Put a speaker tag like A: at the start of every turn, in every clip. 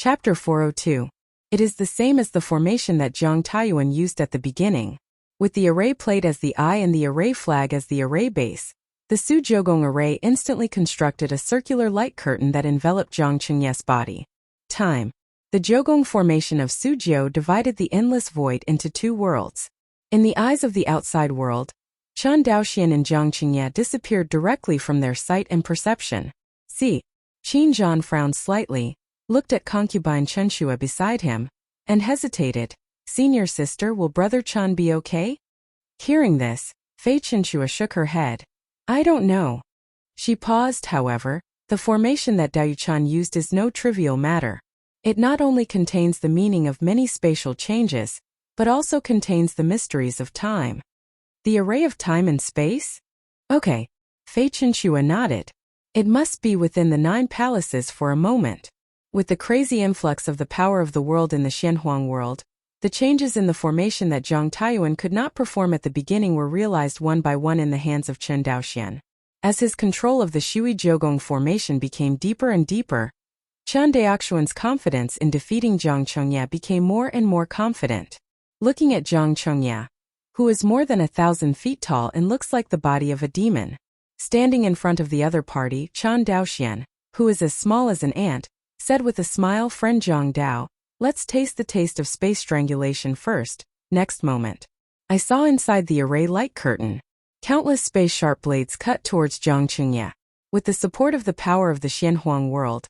A: Chapter 402. It is the same as the formation that Zhang Taiyuan used at the beginning. With the array plate as the eye and the array flag as the array base, the Su Jiugong array instantly constructed a circular light curtain that enveloped Zhang Qingye's body. Time. The Jiugong formation of Su Jiu divided the endless void into two worlds. In the eyes of the outside world, Chen Daoxian and Zhang Qingye disappeared directly from their sight and perception. See. Qin Zhan frowned slightly, looked at concubine Chen Shua beside him, and hesitated. Senior sister, will brother Chen be okay? Hearing this, Fei Chenshua shook her head. I don't know. She paused, however. The formation that Dao Yuchan used is no trivial matter. It not only contains the meaning of many spatial changes, but also contains the mysteries of time. The array of time and space? Okay. Fei Chenshua nodded. It must be within the 9 palaces for a moment. With the crazy influx of the power of the world in the Xianhuang world, the changes in the formation that Zhang Taiyuan could not perform at the beginning were realized one by one in the hands of Chen Daoxian. As his control of the Shui Jiugong formation became deeper and deeper, Chen Daoxian's confidence in defeating Zhang Qingye became more and more confident. Looking at Zhang Qingye, who is more than 1,000 feet tall and looks like the body of a demon, standing in front of the other party, Chen Daoxian, who is as small as an ant, said with a smile, "Friend Zhang Dao, let's taste the taste of space strangulation first." Next moment, I saw inside the array light curtain. Countless space sharp blades cut towards Zhang Qingye. With the support of the power of the Xianhuang world,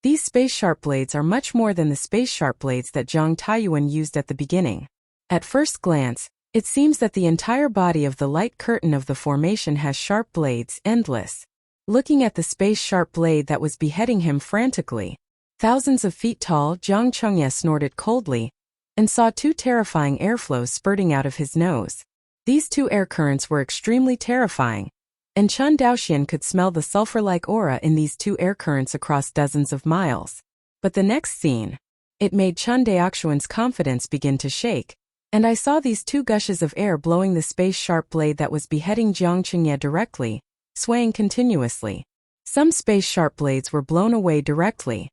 A: these space sharp blades are much more than the space sharp blades that Zhang Taiyuan used at the beginning. At first glance, it seems that the entire body of the light curtain of the formation has sharp blades, endless. Looking at the space sharp blade that was beheading him frantically, thousands of feet tall, Zhang Qingye snorted coldly and saw 2 terrifying airflows spurting out of his nose. These 2 air currents were extremely terrifying, and Chen Daoxian could smell the sulfur-like aura in these 2 air currents across dozens of miles. But the next scene, it made Chen Daoxian's confidence begin to shake, and I saw these 2 gushes of air blowing the space sharp blade that was beheading Zhang Qingye directly, swaying continuously. Some space sharp blades were blown away directly.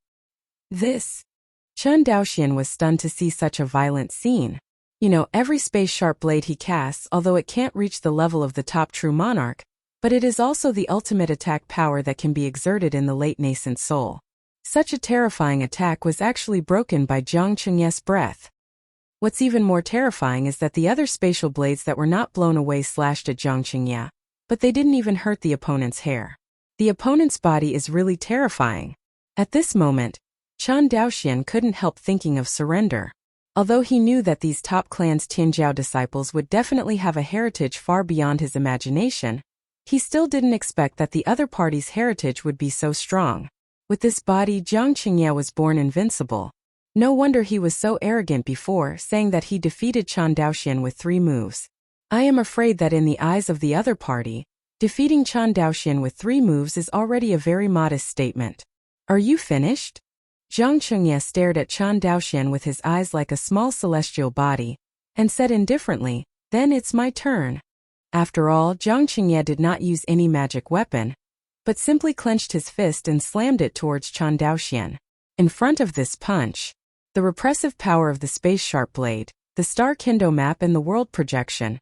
A: Chen Daoxian was stunned to see such a violent scene. Every space sharp blade he casts, although it can't reach the level of the top true monarch, but it is also the ultimate attack power that can be exerted in the late nascent soul. Such a terrifying attack was actually broken by Zhang Qingye's breath. What's even more terrifying is that the other spatial blades that were not blown away slashed at Zhang Qingye, but they didn't even hurt the opponent's hair. The opponent's body is really terrifying. At this moment, Chen Daoxian couldn't help thinking of surrender. Although he knew that these top clan's Tianjiao disciples would definitely have a heritage far beyond his imagination, he still didn't expect that the other party's heritage would be so strong. With this body, Zhang Qingye was born invincible. No wonder he was so arrogant before, saying that he defeated Chen Daoxian with 3 moves. I am afraid that in the eyes of the other party, defeating Chen Daoxian with 3 moves is already a very modest statement. Are you finished? Zhang Qingye stared at Chen Daoxian with his eyes like a small celestial body, and said indifferently, "Then it's my turn." After all, Zhang Qingye did not use any magic weapon, but simply clenched his fist and slammed it towards Chen Daoxian. In front of this punch, the repressive power of the space sharp blade, the star Kindo map and the world projection,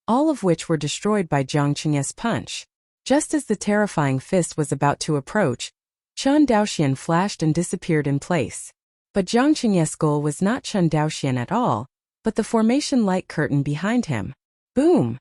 A: all of which were destroyed by Zhang Qingye's punch. Just as the terrifying fist was about to approach, Chen Daoxian flashed and disappeared in place. But Zhang Qingye's goal was not Chen Daoxian at all, but the formation light curtain behind him. Boom!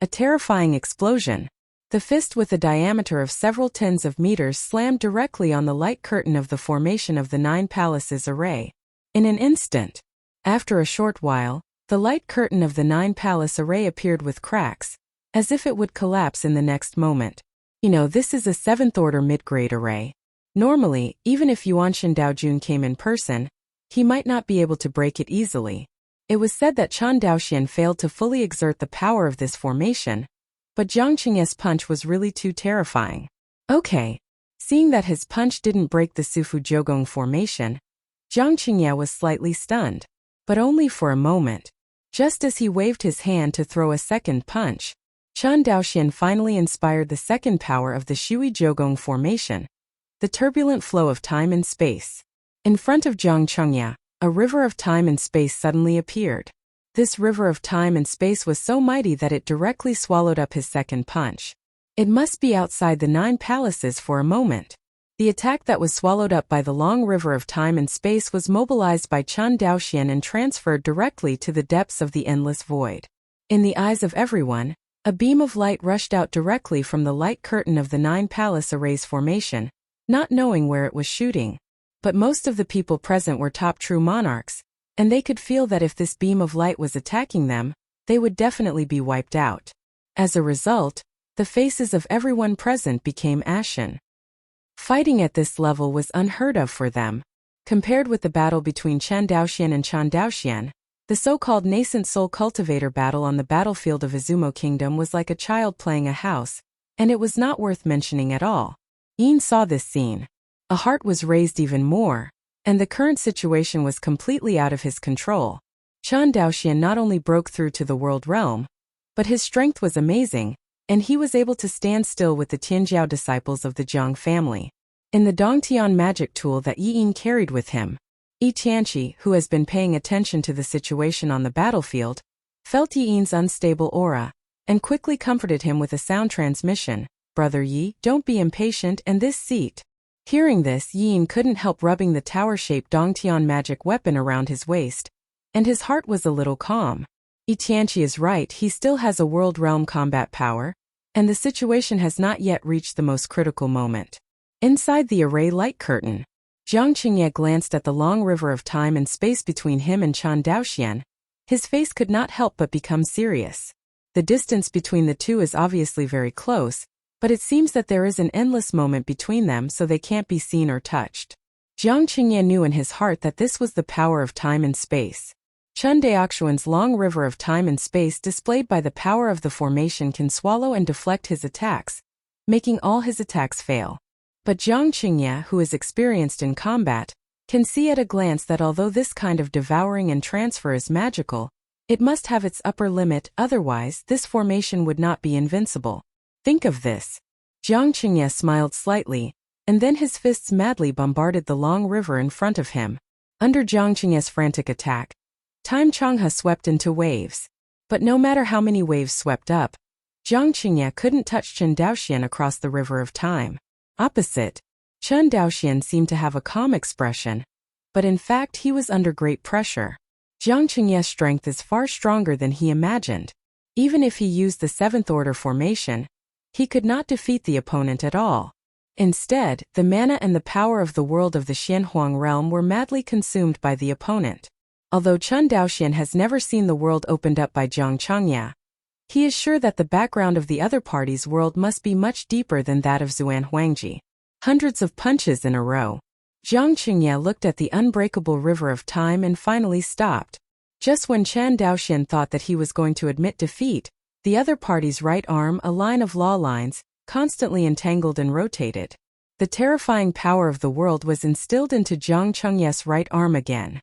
A: A terrifying explosion. The fist with a diameter of several tens of meters slammed directly on the light curtain of the formation of the 9 palaces array. In an instant. After a short while, the light curtain of the 9 palace array appeared with cracks, as if it would collapse in the next moment. This is a 7th-order mid-grade array. Normally, even if Yuanshan Daojun came in person, he might not be able to break it easily. It was said that Chen Daoxian failed to fully exert the power of this formation, but Zhang Qingye's punch was really too terrifying. Okay. Seeing that his punch didn't break the Sufu Jiugong formation, Zhang Qingye was slightly stunned, but only for a moment. Just as he waved his hand to throw a second punch, Chen Daoxian finally inspired the second power of the Shui Jiugong formation, the turbulent flow of time and space. In front of Jiang Chengya, a river of time and space suddenly appeared. This river of time and space was so mighty that it directly swallowed up his second punch. It must be outside the 9 palaces for a moment. The attack that was swallowed up by the long river of time and space was mobilized by Chen Daoxian and transferred directly to the depths of the endless void. In the eyes of everyone, a beam of light rushed out directly from the light curtain of the 9 palace arrays formation, not knowing where it was shooting. But most of the people present were top true monarchs, and they could feel that if this beam of light was attacking them, they would definitely be wiped out. As a result, the faces of everyone present became ashen. Fighting at this level was unheard of for them. Compared with the battle between Chen Daoxian and Chen Daoxian, the so-called nascent soul cultivator battle on the battlefield of Izumo Kingdom was like a child playing a house, and it was not worth mentioning at all. Yin saw this scene. A heart was raised even more, and the current situation was completely out of his control. Chen Daoxian not only broke through to the world realm, but his strength was amazing, and he was able to stand still with the Tianjiao disciples of the Jiang family. In the Dongtian magic tool that Yi Yin carried with him, Yi Tianqi, who has been paying attention to the situation on the battlefield, felt Yi Yin's unstable aura, and quickly comforted him with a sound transmission. "Brother Yi, don't be impatient, and this seat." Hearing this, Yi Yin couldn't help rubbing the tower-shaped Dongtian magic weapon around his waist, and his heart was a little calm. Yi Tianqi is right, he still has a world realm combat power, and the situation has not yet reached the most critical moment. Inside the array light curtain, Jiang Qingye glanced at the long river of time and space between him and Chen Daoxian. His face could not help but become serious. The distance between the two is obviously very close, but it seems that there is an endless moment between them, so they can't be seen or touched. Jiang Qingye knew in his heart that this was the power of time and space. Chen Daoxian's long river of time and space displayed by the power of the formation can swallow and deflect his attacks, making all his attacks fail. But Jiang Qingye, who is experienced in combat, can see at a glance that although this kind of devouring and transfer is magical, it must have its upper limit, otherwise this formation would not be invincible. Think of this. Jiang Qingye smiled slightly, and then his fists madly bombarded the long river in front of him. Under Jiang Qingye's frantic attack, Time Changhe swept into waves. But no matter how many waves swept up, Jiang Qingye couldn't touch Chen Daoxian across the river of time. Opposite, Chen Daoxian seemed to have a calm expression, but in fact he was under great pressure. Jiang Qingye's strength is far stronger than he imagined. Even if he used the 7th order formation, he could not defeat the opponent at all. Instead, the mana and the power of the world of the Xianhuang realm were madly consumed by the opponent. Although Chen Daoxian has never seen the world opened up by Jiang Chengya, he is sure that the background of the other party's world must be much deeper than that of Zuan Huangji. Hundreds of punches in a row. Jiang Qingye looked at the unbreakable river of time and finally stopped. Just when Chen Daoxian thought that he was going to admit defeat, the other party's right arm, a line of law lines, constantly entangled and rotated. The terrifying power of the world was instilled into Jiang Chengye's right arm again.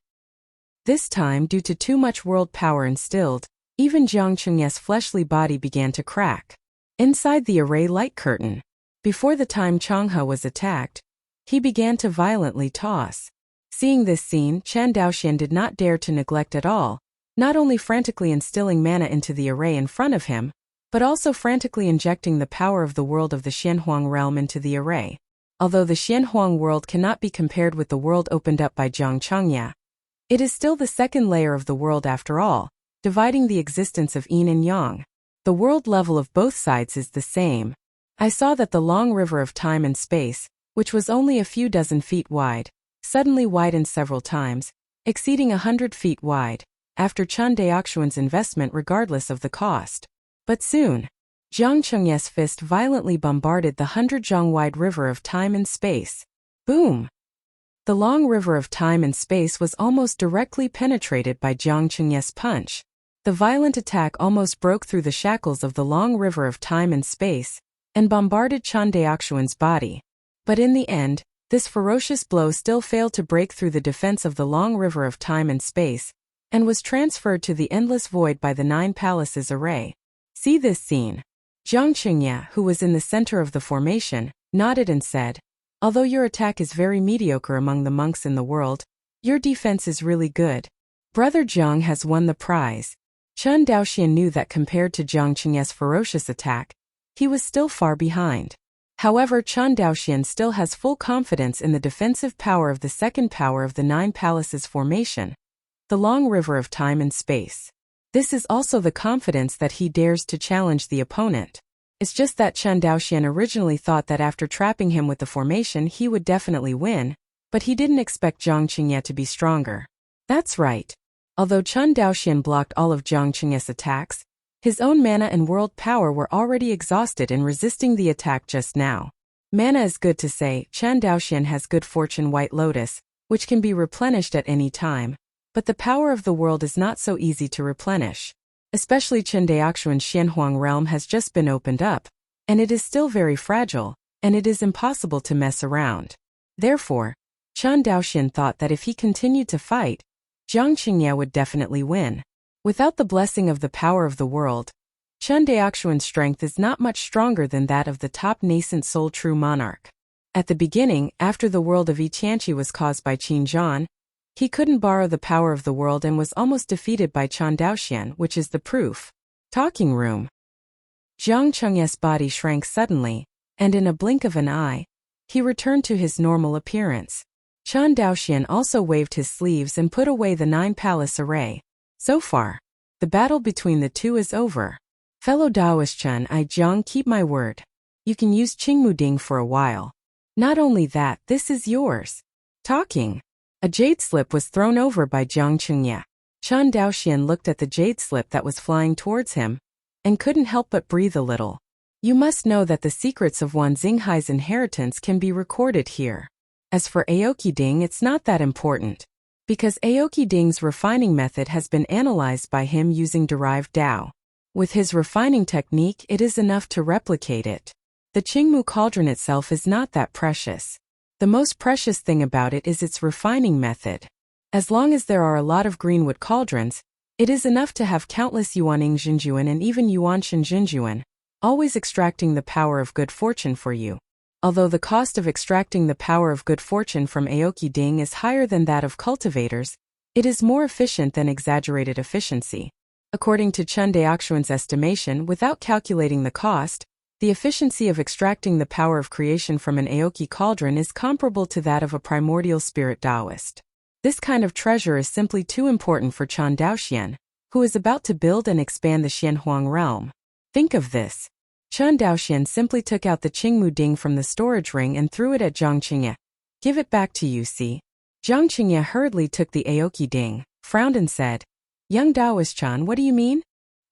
A: This time, due to too much world power instilled, even Jiang Chengye's fleshly body began to crack. Inside the array light curtain, before the time Changhe was attacked, he began to violently toss. Seeing this scene, Chen Daoxian did not dare to neglect at all, not only frantically instilling mana into the array in front of him, but also frantically injecting the power of the world of the Xianhuang realm into the array. Although the Xianhuang world cannot be compared with the world opened up by Jiang Chengya, it is still the second layer of the world after all, dividing the existence of yin and yang. The world level of both sides is the same. I saw that the long river of time and space, which was only a few dozen feet wide, suddenly widened several times, exceeding 100 feet wide, after Chen Daoxian's investment regardless of the cost. But soon, Jiang Chengye's fist violently bombarded the 100-zhang-wide river of time and space. Boom! The long river of time and space was almost directly penetrated by Jiang Chengye's punch. The violent attack almost broke through the shackles of the long river of time and space, and bombarded Chen Daoxian's body. But in the end, this ferocious blow still failed to break through the defense of the long river of time and space, and was transferred to the endless void by the 9 palaces array. See this scene. Jiang Qingye, who was in the center of the formation, nodded and said, Although your attack is very mediocre among the monks in the world, your defense is really good. Brother Jiang has won the prize. Chen Daoxian knew that compared to Jiang Qingye's ferocious attack, he was still far behind. However, Chen Daoxian still has full confidence in the defensive power of the second power of the Nine Palaces formation, the long river of time and space. This is also the confidence that he dares to challenge the opponent. It's just that Chen Daoxian originally thought that after trapping him with the formation he would definitely win, but he didn't expect Jiang Qingye to be stronger. That's right. Although Chen Daoxian blocked all of Jiang Qingye's attacks, his own mana and world power were already exhausted in resisting the attack just now. Mana is good to say. Chen Daoxian has good fortune White Lotus, which can be replenished at any time, but the power of the world is not so easy to replenish. Especially Chen Daoxian's Xianhuang realm has just been opened up, and it is still very fragile, and it is impossible to mess around. Therefore, Chen Daoxian thought that if he continued to fight, Jiang Qingye would definitely win. Without the blessing of the power of the world, Chen Daoxian's strength is not much stronger than that of the top nascent soul true monarch. At the beginning, after the world of Yiqianqi was caused by Qin Zhan, he couldn't borrow the power of the world and was almost defeated by Chen Daoxian, which is the proof. Talking room. Jiang Qingye's body shrank suddenly, and in a blink of an eye, he returned to his normal appearance. Chen Daoxian also waved his sleeves and put away the 9-palace array. So far, the battle between the two is over. Fellow Daoist Chen Jiang, keep my word. You can use Qingmu Ding for a while. Not only that, this is yours. Talking. A jade slip was thrown over by Jiang Qingye. Chen Daoxian looked at the jade slip that was flying towards him, and couldn't help but breathe a little. You must know that the secrets of Wan Xinghai's inheritance can be recorded here. As for Aoki Ding, it's not that important, because Aoki Ding's refining method has been analyzed by him using derived Dao. With his refining technique, it is enough to replicate it. The Qingmu cauldron itself is not that precious. The most precious thing about it is its refining method. As long as there are a lot of greenwood cauldrons, it is enough to have countless Yuaning Jinjuan and even Yuanshan Jinjuan, always extracting the power of good fortune for you. Although the cost of extracting the power of good fortune from Aoki Ding is higher than that of cultivators, it is more efficient than exaggerated efficiency. According to Chen Daoxian's estimation, without calculating the cost, the efficiency of extracting the power of creation from an Aoki cauldron is comparable to that of a primordial spirit Taoist. This kind of treasure is simply too important for Chen Daoxian, who is about to build and expand the Xianhuang realm. Think of this. Chen Daoxian simply took out the Qingmu Ding from the storage ring and threw it at Jiang Qingye. Give it back to you, see? Jiang Qingye hurriedly took the Aoki Ding, frowned and said, Young Daoist Chan, what do you mean?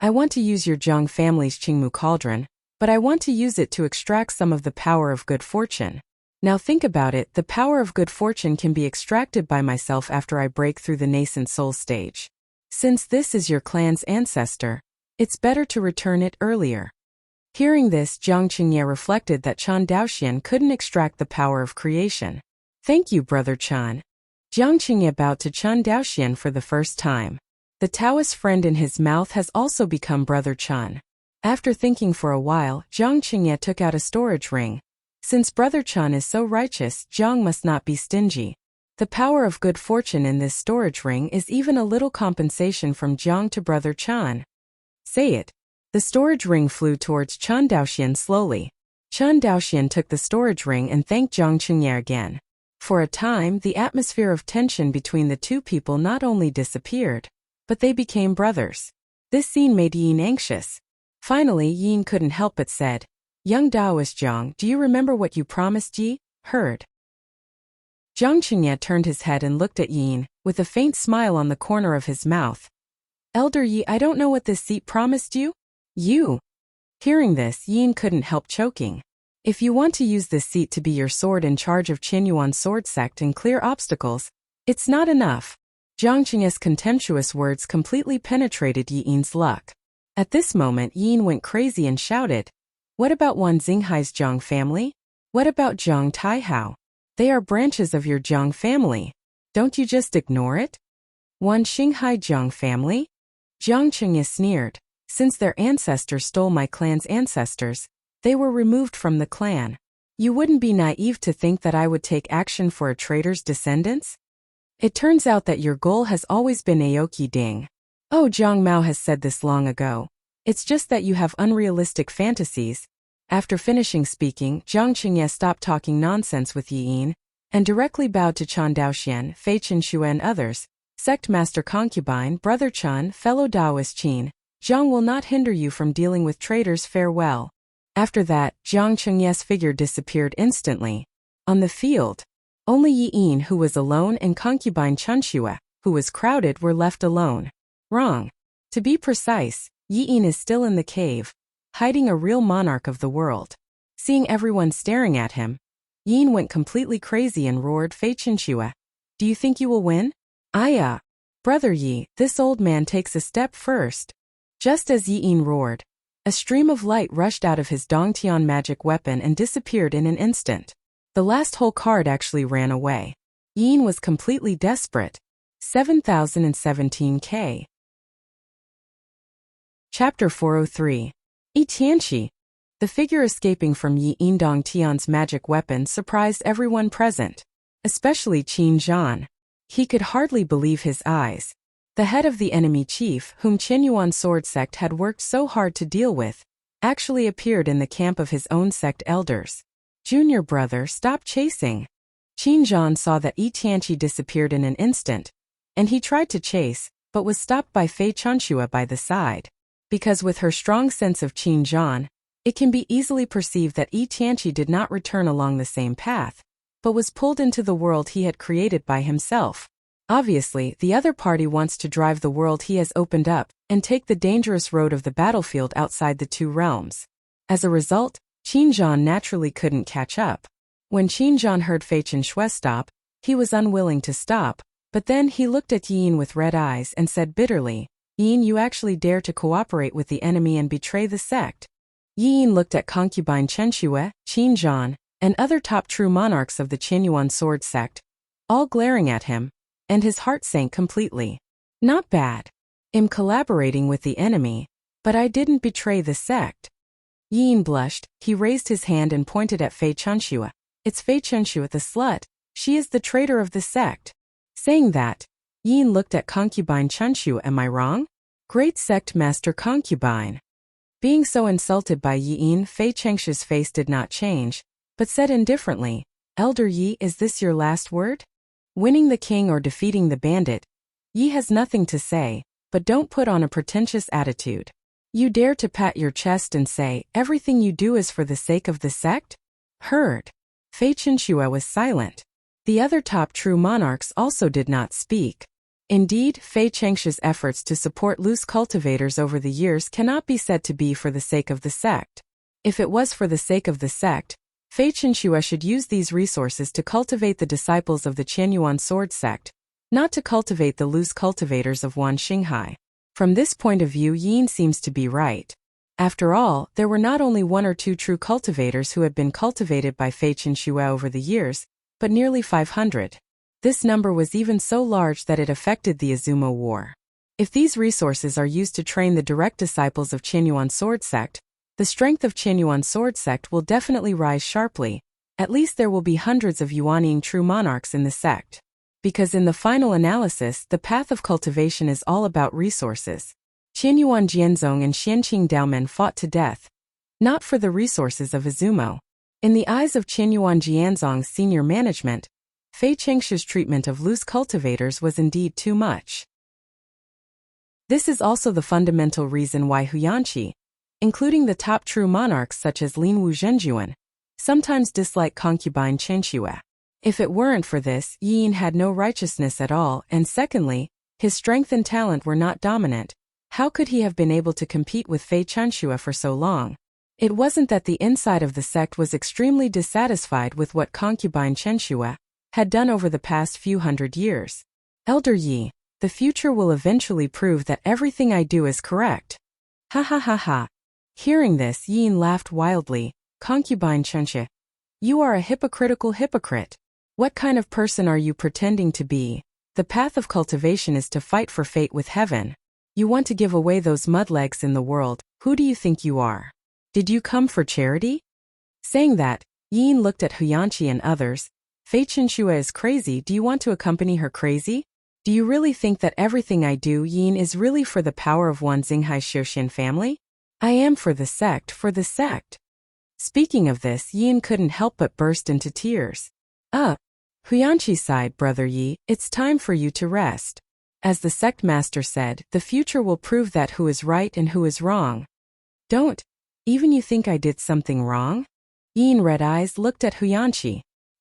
A: I want to use your Jiang family's Qingmu cauldron, but I want to use it to extract some of the power of good fortune. Now think about it, the power of good fortune can be extracted by myself after I break through the nascent soul stage. Since this is your clan's ancestor, it's better to return it earlier. Hearing this, Jiang Qingye reflected that Chen Daoxian couldn't extract the power of creation. Thank you, Brother Chen. Jiang Qingye bowed to Chen Daoxian for the first time. The Taoist friend in his mouth has also become Brother Chen. After thinking for a while, Jiang Qingye took out a storage ring. Since Brother Chen is so righteous, Jiang must not be stingy. The power of good fortune in this storage ring is even a little compensation from Jiang to Brother Chen. Say it. The storage ring flew towards Chen Daoxian slowly. Chen Daoxian took the storage ring and thanked Jiang Qingye again. For a time, the atmosphere of tension between the two people not only disappeared, but they became brothers. This scene made Yin anxious. Finally, Yin couldn't help but said, Young Daoist Jiang, do you remember what you promised Yi? Heard. Jiang Qingye turned his head and looked at Yin, with a faint smile on the corner of his mouth. Elder Yi, I don't know what this seat promised you? You. Hearing this, Yin couldn't help choking. If you want to use this seat to be your sword in charge of Qinyuan's sword sect and clear obstacles, it's not enough. Jiang Qingye's contemptuous words completely penetrated Yin's luck. At this moment, Yin went crazy and shouted, What about Wan Xinghai's Jiang family? What about Jiang Taihao? They are branches of your Jiang family. Don't you just ignore it? Wan Xinghai Jiang family? Jiang Qingye sneered. Since their ancestors stole my clan's ancestors, they were removed from the clan. You wouldn't be naive to think that I would take action for a traitor's descendants? It turns out that your goal has always been Aoki Ding. Oh, Jiang Mao has said this long ago. It's just that you have unrealistic fantasies. After finishing speaking, Jiang Qingye stopped talking nonsense with Yi Yin, and directly bowed to Chan Daoxian, Fei Qinshui and others. Sect Master Concubine, Brother Chun, fellow Taoist Qin, Jiang will not hinder you from dealing with traitors, farewell. After that, Jiang Qingye's figure disappeared instantly. On the field, only Yi Yin, who was alone, and Concubine Chunxue, who was crowded, were left alone. Wrong. To be precise, Yi Yin is still in the cave, hiding a real monarch of the world. Seeing everyone staring at him, Yi Yin went completely crazy and roared, Fei Qinshui, do you think you will win? Brother Yi, this old man takes a step first. Just as Yi Yin roared, a stream of light rushed out of his Dongtian magic weapon and disappeared in an instant. The last whole card actually ran away. Yi Yin was completely desperate. 7017K. Chapter 403. Yi Tianqi. The figure escaping from Yi Yin Dongtian's magic weapon surprised everyone present, especially Qin Zhan. He could hardly believe his eyes. The head of the enemy chief, whom Qinyuan sword sect had worked so hard to deal with, actually appeared in the camp of his own sect elders. Junior brother, stop chasing. Qin Zhan saw that Yi Tianqi disappeared in an instant, and he tried to chase, but was stopped by Fei Qinshui by the side. Because with her strong sense of Qin Zhan, it can be easily perceived that Yi Tianqi did not return along the same path, but was pulled into the world he had created by himself. Obviously, the other party wants to drive the world he has opened up and take the dangerous road of the battlefield outside the two realms. As a result, Qin Zhan naturally couldn't catch up. When Qin Zhan heard Fei Qinshui stop, he was unwilling to stop, but then he looked at Yi Yin with red eyes and said bitterly, Yi Yin, you actually dare to cooperate with the enemy and betray the sect. Yi Yin looked at Concubine Chunxue, Qin Zhan, and other top true monarchs of the Qinyuan sword sect, all glaring at him, and his heart sank completely. Not bad. I'm collaborating with the enemy, but I didn't betray the sect. Yi Yin blushed, he raised his hand and pointed at Fei Qinshui. It's Fei Qinshui the slut, she is the traitor of the sect. Saying that, Yi Yin looked at Concubine Chunxue, am I wrong? Great sect master Concubine. Being so insulted by Yi Yin, Fei Qinshui's face did not change, but said indifferently, Elder Yi, is this your last word? Winning the king or defeating the bandit? Yi has nothing to say, but don't put on a pretentious attitude. You dare to pat your chest and say, everything you do is for the sake of the sect? Heard. Fei Qinshui was silent. The other top true monarchs also did not speak. Indeed, Fei Qinshui's efforts to support loose cultivators over the years cannot be said to be for the sake of the sect. If it was for the sake of the sect, Fei Qinshui should use these resources to cultivate the disciples of the Qianyuan sword sect, not to cultivate the loose cultivators of Wan Xinghai. From this point of view, Yin seems to be right. After all, there were not only one or two true cultivators who had been cultivated by Fei Qinshui over the years, but nearly 500. This number was even so large that it affected the Azuma War. If these resources are used to train the direct disciples of Qianyuan sword sect, the strength of Qianyuan sword sect will definitely rise sharply. At least there will be hundreds of Yuanying true monarchs in the sect. Because in the final analysis, the path of cultivation is all about resources. Qianyuan Jianzong and Xianqing Daomen fought to death, not for the resources of Izumo. In the eyes of Qianyuan Jianzong's senior management, Fei Qinshui's treatment of loose cultivators was indeed too much. This is also the fundamental reason why Huyanqi, including the top true monarchs such as Linwu Zhenjuan, sometimes dislike Concubine Qinshui. If it weren't for this, Yi Yin had no righteousness at all, and secondly, his strength and talent were not dominant. How could he have been able to compete with Fei Qinshui for so long? It wasn't that the inside of the sect was extremely dissatisfied with what Concubine Qinshui had done over the past few hundred years. Elder Yi, the future will eventually prove that everything I do is correct. Ha ha ha ha. Hearing this, Yi Yin laughed wildly. Concubine Qinshui, you are a hypocritical hypocrite. What kind of person are you pretending to be? The path of cultivation is to fight for fate with heaven. You want to give away those mudlegs in the world. Who do you think you are? Did you come for charity? Saying that, Yin looked at Huyanqi and others. Fei Chenxue is crazy. Do you want to accompany her crazy? Do you really think that everything I do, Yin, is really for the power of one Xinghai Xiuxian family? I am for the sect, for the sect. Speaking of this, Yin couldn't help but burst into tears. Huyanqi sighed, Brother Yi, it's time for you to rest. As the sect master said, the future will prove that who is right and who is wrong. Don't even you think I did something wrong? Yin red eyes looked at Huyanqi.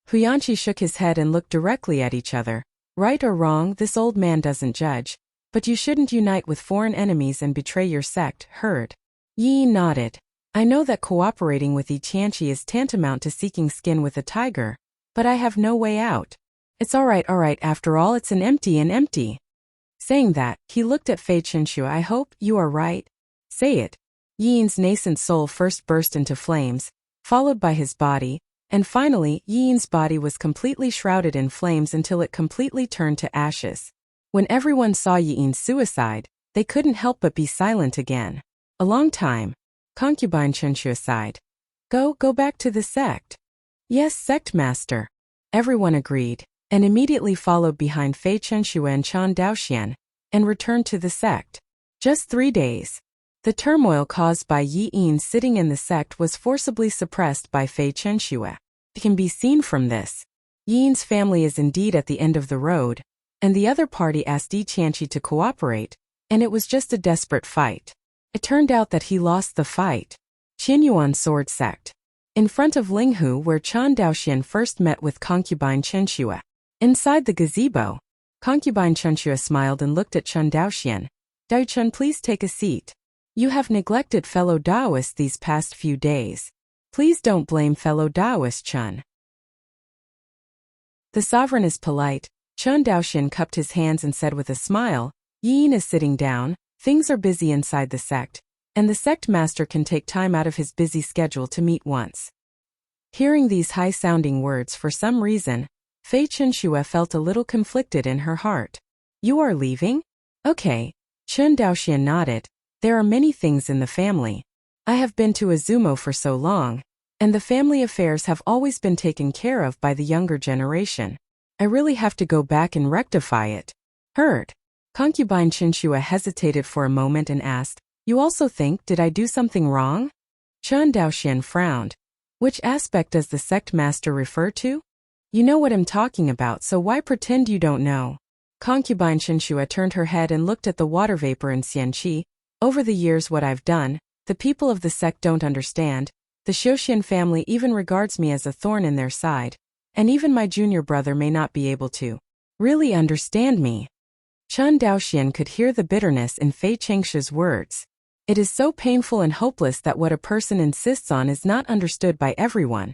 A: Huyanqi shook his head and looked directly at each other. Right or wrong, this old man doesn't judge. But you shouldn't unite with foreign enemies and betray your sect, heard? Yin nodded. I know that cooperating with Tianqi is tantamount to seeking skin with a tiger. But I have no way out. It's alright, after all it's an empty. Saying that, he looked at Fei Chenxue. I hope you are right. Say it. Yin's nascent soul first burst into flames, followed by his body, and finally, Yin's body was completely shrouded in flames until it completely turned to ashes. When everyone saw Yin's suicide, they couldn't help but be silent again. A long time. Concubine Chenxue sighed. Go back to the sect. Yes, sect master. Everyone agreed, and immediately followed behind Fei Chenxue and Chan Daoxian, and returned to the sect. Just 3 days. The turmoil caused by Yi Yin sitting in the sect was forcibly suppressed by Fei Chenxue. It can be seen from this. Yin's family is indeed at the end of the road, and the other party asked Yi Tianqi to cooperate, and it was just a desperate fight. It turned out that he lost the fight. Qianyuan Sword Sect. In front of Linghu, where Chan Daoxian first met with concubine Chenxue. Inside the gazebo, concubine Chenxue smiled and looked at Chan Daoxian. Daochun, please take a seat. You have neglected fellow Daoists these past few days. Please don't blame fellow Daoist Chun. The sovereign is polite. Chan Daoxian cupped his hands and said with a smile, Yin is sitting down, things are busy inside the sect, and the sect master can take time out of his busy schedule to meet once. Hearing these high-sounding words for some reason, Fei Chenxue felt a little conflicted in her heart. You are leaving? Okay. Chan Daoxian nodded. There are many things in the family. I have been to Izumo for so long, and the family affairs have always been taken care of by the younger generation. I really have to go back and rectify it. Heard. Concubine Chenxue hesitated for a moment and asked, You also think, did I do something wrong? Chan Daoxian frowned. Which aspect does the sect master refer to? You know what I'm talking about, so why pretend you don't know? Concubine Chenxue turned her head and looked at the water vapor in Xianqi. Over the years what I've done, the people of the sect don't understand. The Xiuxian family even regards me as a thorn in their side, and even my junior brother may not be able to really understand me. Chan Daoxian could hear the bitterness in Fei Chenxue's words. It is so painful and hopeless that what a person insists on is not understood by everyone,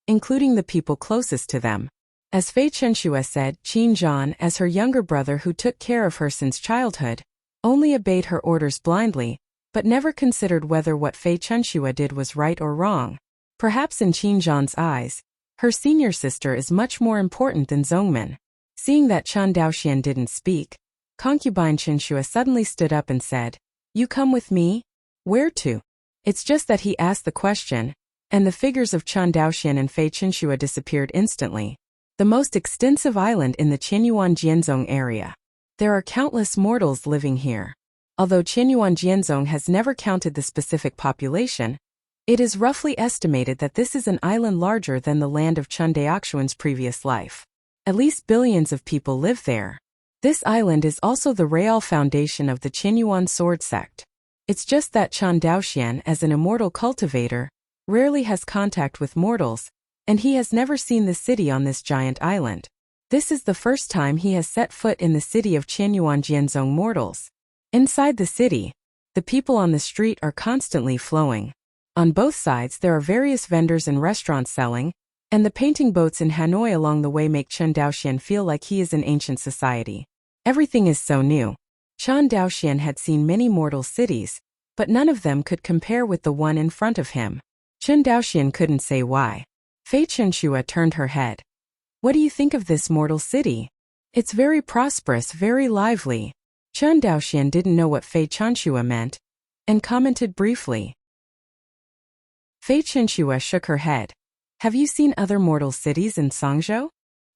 A: including the people closest to them. As Fei Chenxue said, Qin Zhan, as her younger brother who took care of her since childhood, only obeyed her orders blindly, but never considered whether what Fei Chenxue did was right or wrong. Perhaps in Qin Zhan's eyes, her senior sister is much more important than Zhongmin. Seeing that Chan Daoxian didn't speak, concubine Chenxue suddenly stood up and said, You come with me? Where to? It's just that he asked the question, and the figures of Chan Daoxian and Fei Chenxue disappeared instantly. The most extensive island in the Qianyuan Jianzong area. There are countless mortals living here. Although Qianyuan Jianzong has never counted the specific population, it is roughly estimated that this is an island larger than the land of Chun Daoxuan's previous life. At least billions of people live there. This island is also the real foundation of the Qianyuan Sword Sect. It's just that Chan Daoxian, as an immortal cultivator, rarely has contact with mortals, and he has never seen the city on this giant island. This is the first time he has set foot in the city of Qianyuan Jianzong mortals. Inside the city, the people on the street are constantly flowing. On both sides there are various vendors and restaurants selling, and the painting boats in Hanoi along the way make Chan Daoxian feel like he is in ancient society. Everything is so new. Chan Daoxian had seen many mortal cities, but none of them could compare with the one in front of him. Chan Daoxian couldn't say why. Fei Chenxue turned her head. What do you think of this mortal city? It's very prosperous, very lively. Chan Daoxian didn't know what Fei Chenxue meant, and commented briefly. Fei Chenxue shook her head. Have you seen other mortal cities in Sangzhou?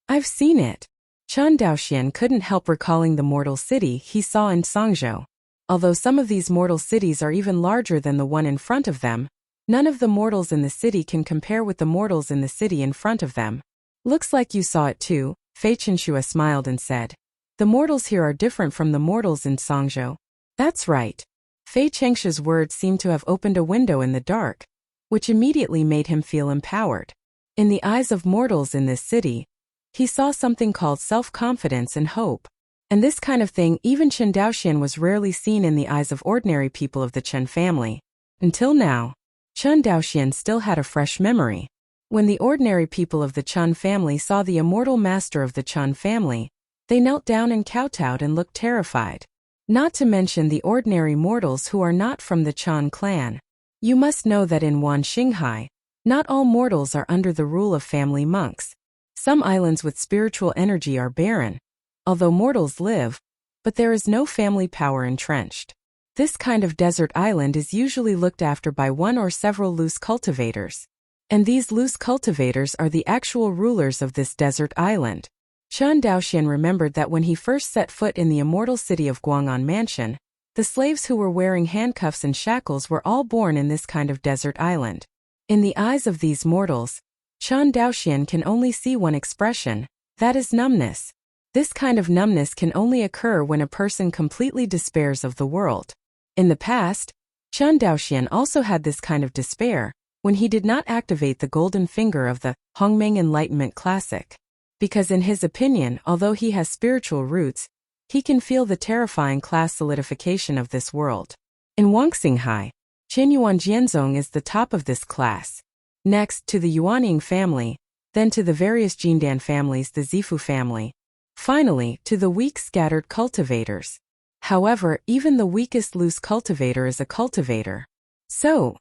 A: I've seen it. Chen Daoxian couldn't help recalling the mortal city he saw in Sangzhou. Although some of these mortal cities are even larger than the one in front of them, none of the mortals in the city can compare with the mortals in the city in front of them. Looks like you saw it too, Fei Chenxue smiled and said. The mortals here are different from the mortals in Sangzhou. That's right. Fei Chengshu's words seemed to have opened a window in the dark, which immediately made him feel empowered. In the eyes of mortals in this city, he saw something called self-confidence and hope. And this kind of thing even Chen Daoxian was rarely seen in the eyes of ordinary people of the Chen family. Until now, Chen Daoxian still had a fresh memory. When the ordinary people of the Chen family saw the immortal master of the Chen family, they knelt down and kowtowed and looked terrified. Not to mention the ordinary mortals who are not from the Chen clan. You must know that in Wanxinghai, not all mortals are under the rule of family monks. Some islands with spiritual energy are barren, although mortals live, but there is no family power entrenched. This kind of desert island is usually looked after by one or several loose cultivators. And these loose cultivators are the actual rulers of this desert island. Chen Daoxian remembered that when he first set foot in the immortal city of Guang'an Mansion, the slaves who were wearing handcuffs and shackles were all born in this kind of desert island. In the eyes of these mortals, Chen Daoxian can only see one expression, that is numbness. This kind of numbness can only occur when a person completely despairs of the world. In the past, Chen Daoxian also had this kind of despair when he did not activate the golden finger of the Hongmeng Enlightenment Classic. Because in his opinion, although he has spiritual roots, he can feel the terrifying class solidification of this world. In Wanxinghai, Qinyuan Jianzong is the top of this class. Next to the Yuanying family, then to the various Jindan families, the Zifu family. Finally, to the weak scattered cultivators. However, even the weakest loose cultivator is a cultivator. So,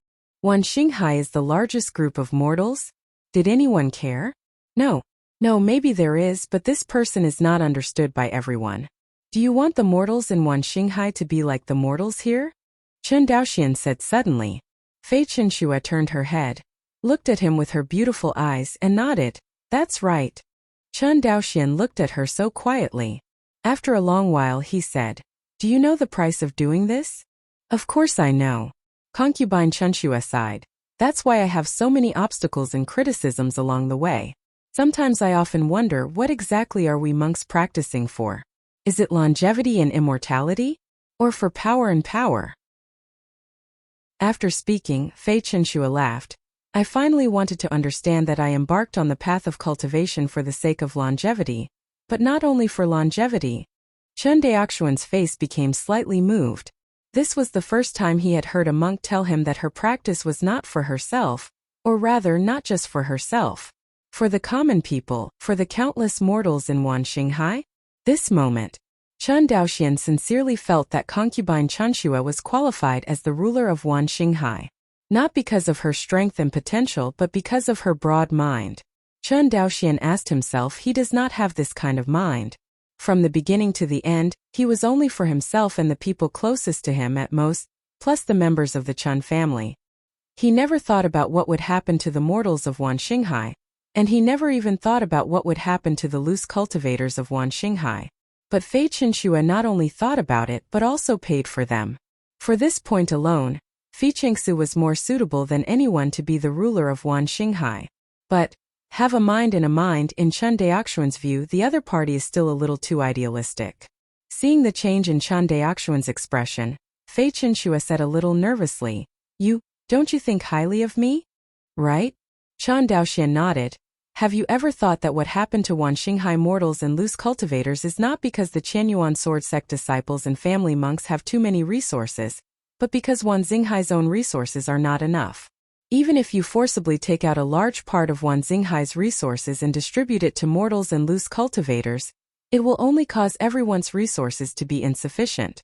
A: Wanxinghai is the largest group of mortals? Did anyone care? No, maybe there is, but this person is not understood by everyone. Do you want the mortals in Wanxinghai to be like the mortals here? Chen Daoxian said suddenly. Fei Chenxue turned her head, looked at him with her beautiful eyes and nodded. That's right. Chen Daoxian looked at her so quietly. After a long while he said, Do you know the price of doing this? Of course I know. Concubine Chenxue sighed. That's why I have so many obstacles and criticisms along the way. Sometimes I often wonder, what exactly are we monks practicing for? Is it longevity and immortality? Or for power and power? After speaking, Fei Chenxue laughed. I finally wanted to understand that I embarked on the path of cultivation for the sake of longevity, but not only for longevity. Chen Daoxian's face became slightly moved. This was the first time he had heard a monk tell him that her practice was not for herself, or rather not just for herself. For the common people, for the countless mortals in Wanxinghai? This moment, Chen Daoxian sincerely felt that concubine Chenxue was qualified as the ruler of Wanxinghai. Not because of her strength and potential but because of her broad mind. Chen Daoxian asked himself he does not have this kind of mind. From the beginning to the end, he was only for himself and the people closest to him at most, plus the members of the Chen family. He never thought about what would happen to the mortals of Wanxinghai, and he never even thought about what would happen to the loose cultivators of Wanxinghai. But Fei Chenxue not only thought about it but also paid for them. For this point alone, Fei Chengsu was more suitable than anyone to be the ruler of Wanxinghai. But, have a mind and a mind, in Chen Daoxian's view, the other party is still a little too idealistic. Seeing the change in Chen Daoxian's expression, Fei Chenxue said a little nervously, Don't you think highly of me? Right? Chen Daoxian nodded. Have you ever thought that what happened to Wanxinghai mortals and loose cultivators is not because the Qianyuan sword sect disciples and family monks have too many resources, but because Wanxinghai's own resources are not enough? Even if you forcibly take out a large part of Wanxinghai's resources and distribute it to mortals and loose cultivators, it will only cause everyone's resources to be insufficient.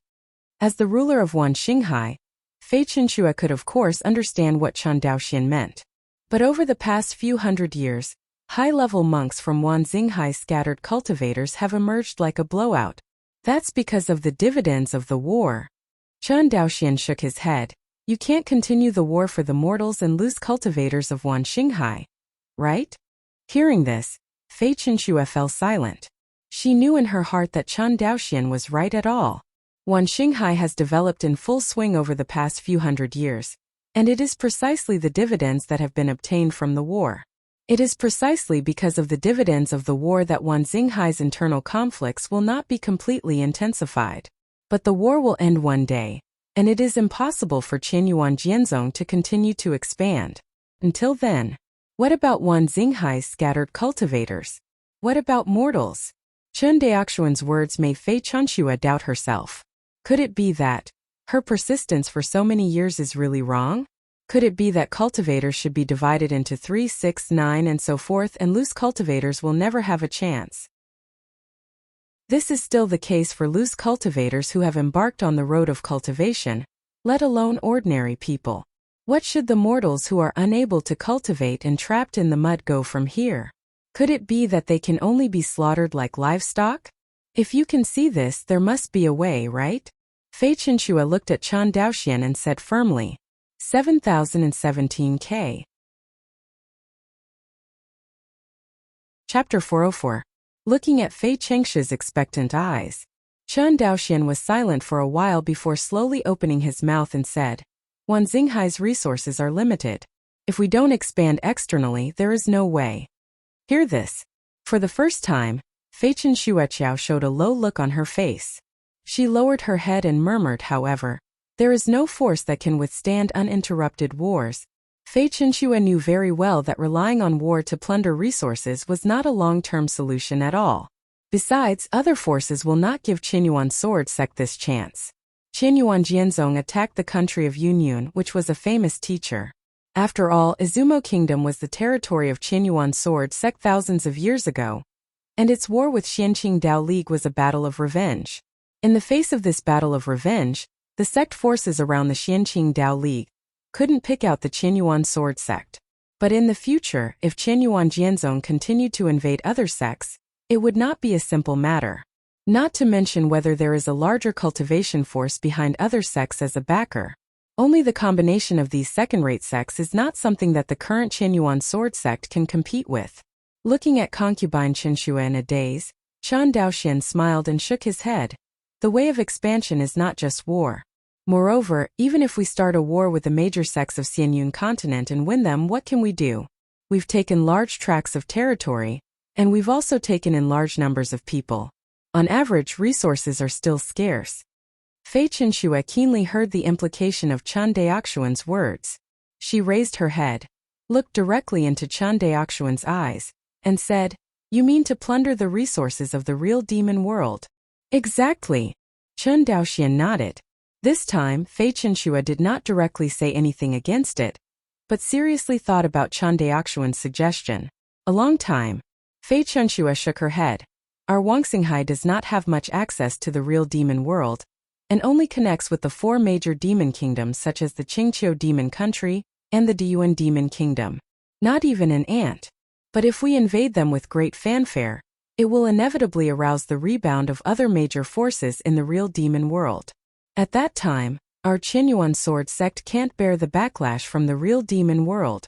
A: As the ruler of Wanxinghai, Fei Chenxue could of course understand what Chen Daoxian meant. But over the past few hundred years, high-level monks from Wanxinghai's scattered cultivators have emerged like a blowout. That's because of the dividends of the war. Chen Daoxian shook his head. You can't continue the war for the mortals and loose cultivators of Wanxinghai. right? Hearing this, Fei Chenxue fell silent. She knew in her heart that Chen Daoxian was right at all. Wan Xinghai has developed in full swing over the past few hundred years, and it is precisely the dividends that have been obtained from the war. It is precisely because of the dividends of the war that Wan Xinghai's internal conflicts will not be completely intensified. But the war will end one day, and it is impossible for Qianyuan Jianzong to continue to expand. Until then, what about Wan Xinghai's scattered cultivators? What about mortals? Chen Daoxuan's words made Fei Chenxue doubt herself. Could it be that her persistence for so many years is really wrong? Could it be that cultivators should be divided into 3, 6, 9 and so forth, and loose cultivators will never have a chance? This is still the case for loose cultivators who have embarked on the road of cultivation, let alone ordinary people. What should the mortals who are unable to cultivate and trapped in the mud go from here? Could it be that they can only be slaughtered like livestock? If you can see this, there must be a way, right? Fei Chenxue looked at Chen Daoxian and said firmly, 7017K. Chapter 404. Looking at Fei Chenxue's expectant eyes, Chen Daoxian was silent for a while before slowly opening his mouth and said, Wan Xinghai's resources are limited. If we don't expand externally, there is no way. Hear this. For the first time, Fei Chenxue showed a low look on her face. She lowered her head and murmured, however, there is no force that can withstand uninterrupted wars. Fei Chenxue knew very well that relying on war to plunder resources was not a long-term solution at all. Besides, other forces will not give Qianyuan sword sect this chance. Qianyuan Jianzong attacked the country of Yunyun, which was a famous teacher. After all, Izumo Kingdom was the territory of Qianyuan sword sect thousands of years ago, and its war with Xianqing Dao League was a battle of revenge. In the face of this battle of revenge, the sect forces around the Xianqing Dao League couldn't pick out the Qianyuan sword sect. But in the future, if Qianyuan Jianzong continued to invade other sects, it would not be a simple matter. Not to mention whether there is a larger cultivation force behind other sects as a backer. Only the combination of these second-rate sects is not something that the current Qianyuan sword sect can compete with. Looking at concubine Chenxue in a daze, Chen Daoxian smiled and shook his head. The way of expansion is not just war. Moreover, even if we start a war with the major sects of Xianyun continent and win them, what can we do? We've taken large tracts of territory, and we've also taken in large numbers of people. On average, resources are still scarce. Fei Chenxue keenly heard the implication of Chen Daoxuan's words. She raised her head, looked directly into Chen Daoxuan's eyes, and said, You mean to plunder the resources of the real demon world? Exactly. Chen Daoxian nodded. This time, Fei Chenxue did not directly say anything against it, but seriously thought about Chen Daoxuan's suggestion. A long time. Fei Chenxue shook her head. Our Wan Xinghai does not have much access to the real demon world, and only connects with the 4 major demon kingdoms such as the Qingqiu Demon Country and the Diyuan Demon Kingdom. Not even an ant. But if we invade them with great fanfare, it will inevitably arouse the rebound of other major forces in the real demon world. At that time, our Qianyuan sword sect can't bear the backlash from the real demon world.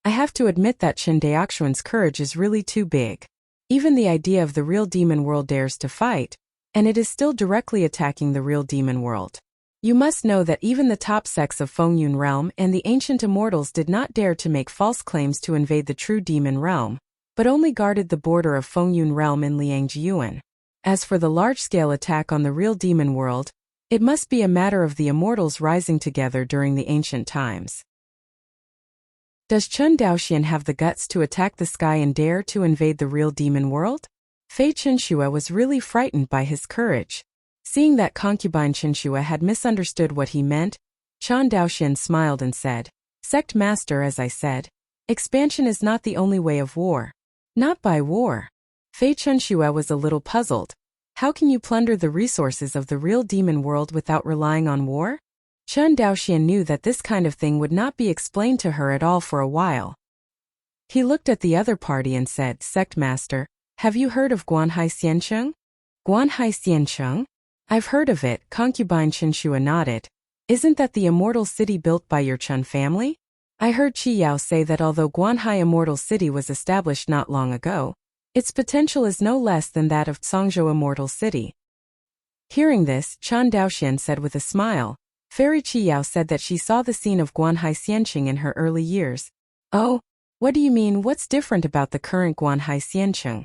A: I have to admit that Chen Daoxuan's courage is really too big. Even the idea of the real demon world dares to fight, and it is still directly attacking the real demon world. You must know that even the top sects of Fengyun realm and the ancient immortals did not dare to make false claims to invade the true demon realm, but only guarded the border of Fengyun realm in Liangjiuan. As for the large-scale attack on the real demon world, it must be a matter of the immortals rising together during the ancient times. Does Chen Daoxian have the guts to attack the sky and dare to invade the real demon world? Fei Chenxue was really frightened by his courage. Seeing that concubine Chenxue had misunderstood what he meant, Chen Daoxian smiled and said, Sect Master, as I said, expansion is not the only way of war. Not by war. Fei Chenxue was a little puzzled. How can you plunder the resources of the real demon world without relying on war? Chen Daoxian knew that this kind of thing would not be explained to her at all for a while. He looked at the other party and said, Sect Master, have you heard of Guanhai Xiancheng? Guanhai Xiancheng? I've heard of it, concubine Chenxue nodded. Isn't that the immortal city built by your Chen family? I heard Qi Yao say that although Guanhai Immortal City was established not long ago, its potential is no less than that of Cangzhou Immortal City. Hearing this, Chen Daoxian said with a smile. Fairy Qi Yao said that she saw the scene of Guanhai Xianqing in her early years. Oh, what do you mean? What's different about the current Guanhai Xianqing?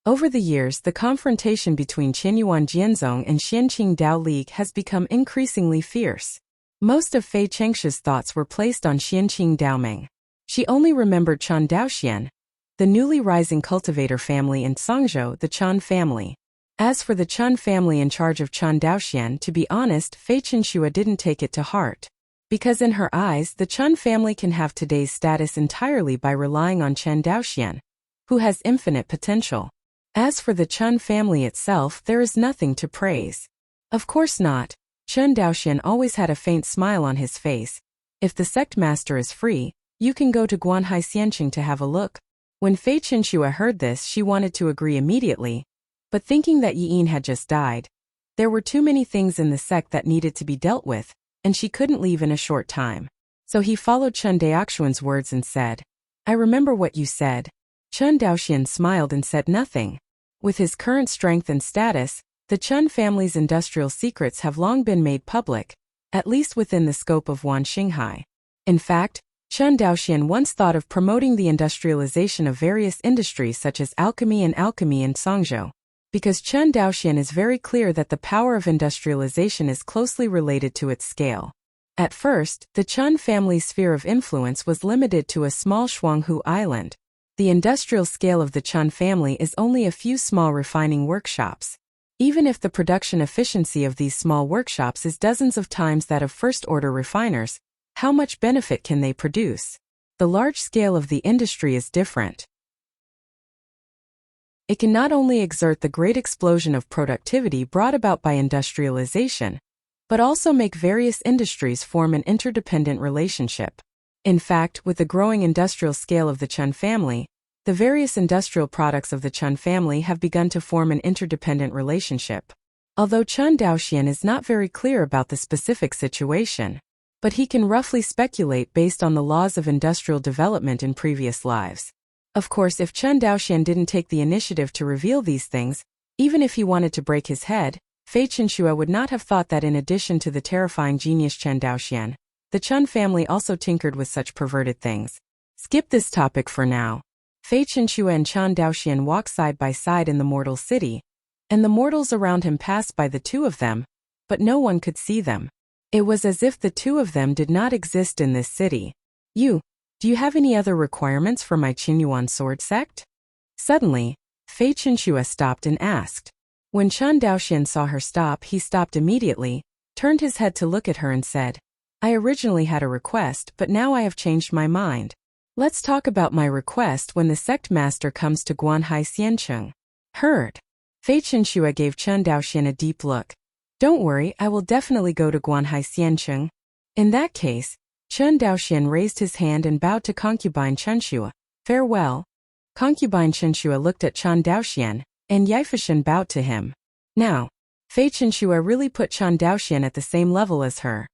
A: Over the years, the confrontation between Qinyuan Jianzong and Xianqing Dao League has become increasingly fierce. Most of Fei Chengshi's thoughts were placed on Xianqing Daoming. She only remembered Chen Daoxian, the newly rising cultivator family in Cangzhou, the Chen family. As for the Chen family in charge of Chen Daoxian, to be honest, Fei Chenxua didn't take it to heart. Because in her eyes, the Chen family can have today's status entirely by relying on Chen Daoxian, who has infinite potential. As for the Chen family itself, there is nothing to praise. Of course not. Chen Daoxian always had a faint smile on his face. If the sect master is free, you can go to Guanhai Xianqing to have a look. When Fei Chenxua heard this, she wanted to agree immediately. But thinking that Yi Yin had just died, there were too many things in the sect that needed to be dealt with, and she couldn't leave in a short time. So he followed Chen Daoxian's words and said, I remember what you said. Chen Daoxian smiled and said nothing. With his current strength and status, the Chen family's industrial secrets have long been made public, at least within the scope of Wan Xinghai. In fact, Chen Daoxian once thought of promoting the industrialization of various industries such as alchemy in Cangzhou. Because Chen Daoxian is very clear that the power of industrialization is closely related to its scale. At first, the Chen family's sphere of influence was limited to a small Shuanghu island. The industrial scale of the Chen family is only a few small refining workshops. Even if the production efficiency of these small workshops is dozens of times that of first-order refiners, how much benefit can they produce? The large scale of the industry is different. It can not only exert the great explosion of productivity brought about by industrialization, but also make various industries form an interdependent relationship. In fact, with the growing industrial scale of the Chen family, the various industrial products of the Chen family have begun to form an interdependent relationship. Although Chen Daoxian is not very clear about the specific situation, but he can roughly speculate based on the laws of industrial development in previous lives. Of course, if Chen Daoxian didn't take the initiative to reveal these things, even if he wanted to break his head, Fei Chenxua would not have thought that in addition to the terrifying genius Chen Daoxian, the Chen family also tinkered with such perverted things. Skip this topic for now. Fei Chenxua and Chen Daoxian walk side by side in the mortal city, and the mortals around him passed by the two of them, but no one could see them. It was as if the two of them did not exist in this city. Do you have any other requirements for my Qinyuan sword sect? Suddenly, Fei Chenxua stopped and asked. When Chen Daoxian saw her stop, he stopped immediately, turned his head to look at her and said, I originally had a request, but now I have changed my mind. Let's talk about my request when the sect master comes to Guanhai Xianqing. Heard. Fei Chenxua gave Chen Daoxian a deep look. Don't worry, I will definitely go to Guanhai Xianqing. In that case, Chen Daoxian raised his hand and bowed to concubine Chenxua. Farewell. Concubine Chenxua looked at Chen Daoxian, and Yeifishan bowed to him. Now, Fei Chenxua really put Chen Daoxian at the same level as her.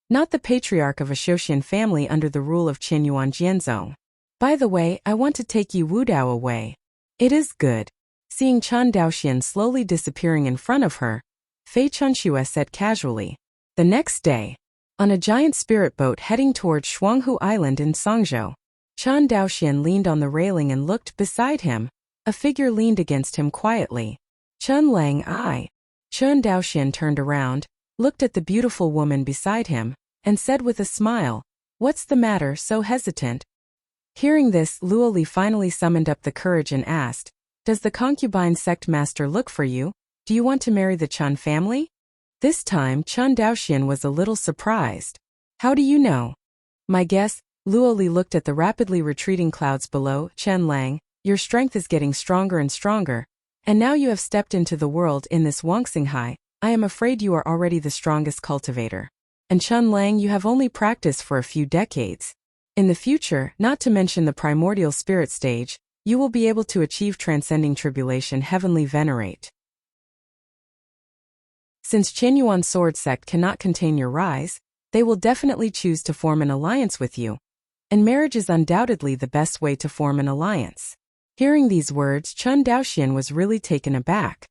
A: Not the patriarch of a Shoshan family under the rule of Qinyuan Jianzong. By the way, I want to take Yi Wudao away. It is good. Seeing Chen Daoxian slowly disappearing in front of her, Fei Chenxua said casually. The next day, on a giant spirit boat heading towards Shuanghu Island in Cangzhou, Chen Daoxian leaned on the railing and looked beside him. A figure leaned against him quietly. Chen Lang I. Chen Daoxian turned around, looked at the beautiful woman beside him, and said with a smile, What's the matter, so hesitant? Hearing this, Luo Li finally summoned up the courage and asked, Does the concubine sect master look for you? Do you want to marry the Chen family? This time, Chen Daoxian was a little surprised. How do you know? My guess. Luo Li looked at the rapidly retreating clouds below. Chen Lang, your strength is getting stronger and stronger, and now you have stepped into the world in this Wangxinghai. I am afraid you are already the strongest cultivator. And Chen Lang, you have only practiced for a few decades. In the future, not to mention the primordial spirit stage, you will be able to achieve transcending tribulation heavenly venerate. Since Qinyuan sword sect cannot contain your rise, they will definitely choose to form an alliance with you. and marriage is undoubtedly the best way to form an alliance. Hearing these words, Chen Daoxian was really taken aback.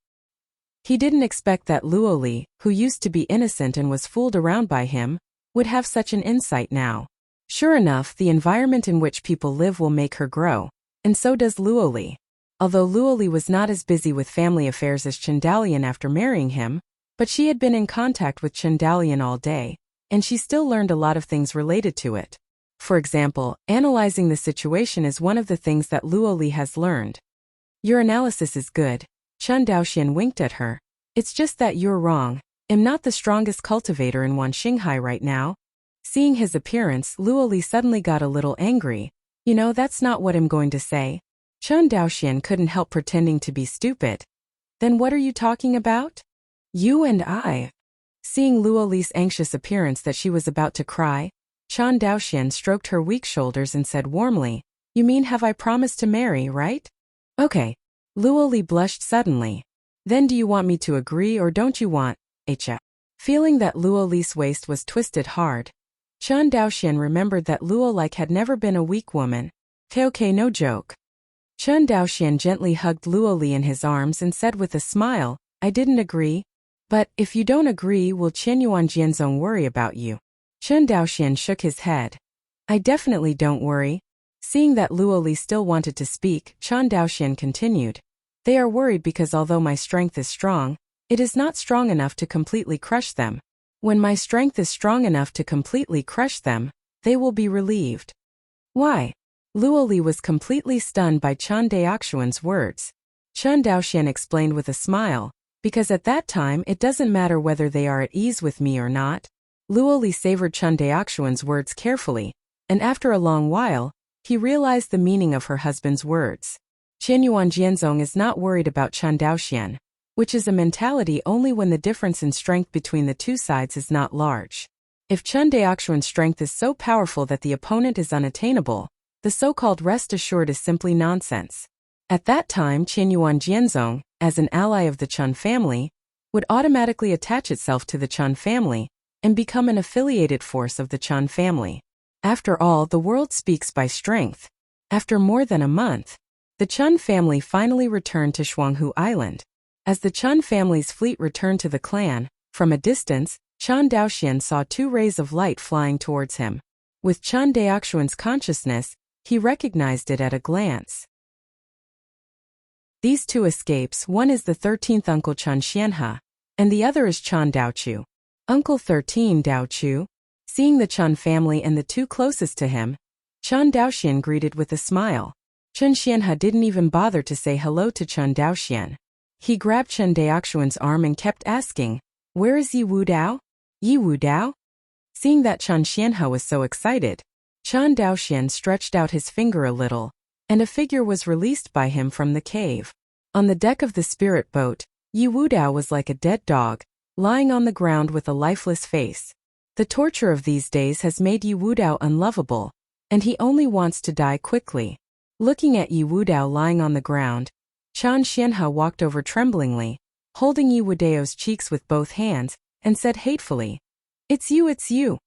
A: He didn't expect that Luo Li, who used to be innocent and was fooled around by him, would have such an insight now. Sure enough, the environment in which people live will make her grow, and so does Luo Li. Although Luo Li was not as busy with family affairs as Chen Dalian after marrying him, but she had been in contact with Chen Dalian all day, and she still learned a lot of things related to it. For example, analyzing the situation is one of the things that Luo Li has learned. Your analysis is good. Chen Daoxian winked at her. It's just that you're wrong. I'm not the strongest cultivator in Wanxinghai right now. Seeing his appearance, Luo Li suddenly got a little angry. You know, that's not what I'm going to say. Chen Daoxian couldn't help pretending to be stupid. Then what are you talking about? You and I. Seeing Luo Li's anxious appearance that she was about to cry, Chen Daoxian stroked her weak shoulders and said warmly, You mean have I promised to marry, right? Okay. Luo Li blushed suddenly. Then do you want me to agree or don't you want, Feeling that Luo Li's waist was twisted hard, Chen Daoxian remembered that Luo Li had never been a weak woman. Okay, no joke. Chen Daoxian gently hugged Luo Li in his arms and said with a smile, I didn't agree. But, if you don't agree, will Chen Yuan Jianzong worry about you? Chen Daoxian shook his head. I definitely don't worry. Seeing that Luo Li still wanted to speak, Chen Daoxian continued. They are worried because although my strength is strong, it is not strong enough to completely crush them. When my strength is strong enough to completely crush them, they will be relieved. Why? Luo Li was completely stunned by Chen Daoxian's words. Chen Daoxian explained with a smile, because at that time it doesn't matter whether they are at ease with me or not. Luo Li savored Chen Daoxian's words carefully, and after a long while, he realized the meaning of her husband's words. Chen Yuan Jianzong is not worried about Chen Daoxian, which is a mentality only when the difference in strength between the two sides is not large. If Chen Daoxian's strength is so powerful that the opponent is unattainable, the so-called rest assured is simply nonsense. At that time, Chen Yuan Jianzong, as an ally of the Chen family, would automatically attach itself to the Chen family and become an affiliated force of the Chen family. After all, the world speaks by strength. After more than a month, the Chen family finally returned to Shuanghu Island. As the Chen family's fleet returned to the clan, from a distance, Chen Daoxian saw 2 rays of light flying towards him. With Chen Daoxian's consciousness, he recognized it at a glance. These 2 escapes, one is the 13th uncle Chen Xianhe, and the other is Chen Daochu. Uncle 13 Daochu. Seeing the Chen family and the 2 closest to him, Chen Daoxian greeted with a smile. Chen Xianhe didn't even bother to say hello to Chen Daoxian. He grabbed Chen Daoxian's arm and kept asking, Where is Yi Wu Dao? Yi Wu Dao? Seeing that Chen Xianhe was so excited, Chen Daoxian stretched out his finger a little, and a figure was released by him from the cave. On the deck of the spirit boat, Yi Wu Dao was like a dead dog, lying on the ground with a lifeless face. The torture of these days has made Yi Wu Dao unlovable, and he only wants to die quickly. Looking at Yi Wu Dao lying on the ground, Chen Xianhe walked over tremblingly, holding Yi Wu Dao's cheeks with both hands, and said hatefully, It's you, it's you.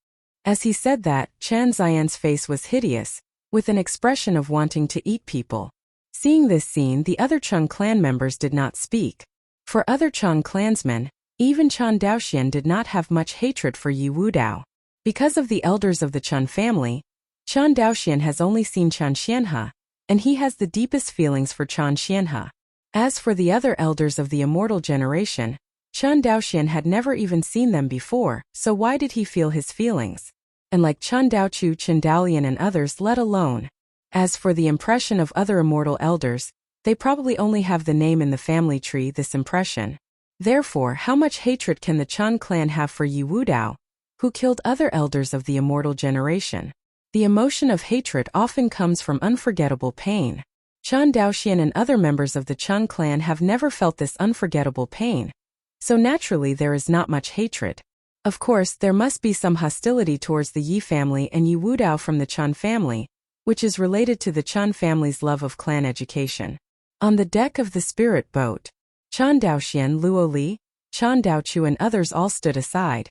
A: As he said that, Chen Xian's face was hideous, with an expression of wanting to eat people. Seeing this scene, the other Chen clan members did not speak. For other Chen clansmen, even Chen Daoxian did not have much hatred for Yi Wu Dao. Because of the elders of the Chen family, Chen Daoxian has only seen Chen Xianhe, and he has the deepest feelings for Chen Xianhe. As for the other elders of the immortal generation, Chen Daoxian had never even seen them before, so why did he feel his feelings? And like Chen Daochu, Chen Dalian and others, let alone. As for the impression of other immortal elders, they probably only have the name in the family tree, this impression. Therefore, how much hatred can the Chen clan have for Yi Wu Dao, who killed other elders of the immortal generation? The emotion of hatred often comes from unforgettable pain. Chen Daoxian and other members of the Chen clan have never felt this unforgettable pain, so naturally there is not much hatred. Of course, there must be some hostility towards the Yi family and Yi Wu Dao from the Chen family, which is related to the Chen family's love of clan education. On the deck of the spirit boat, Chen Daoxian, Luo Li, Chen Daochu and others all stood aside,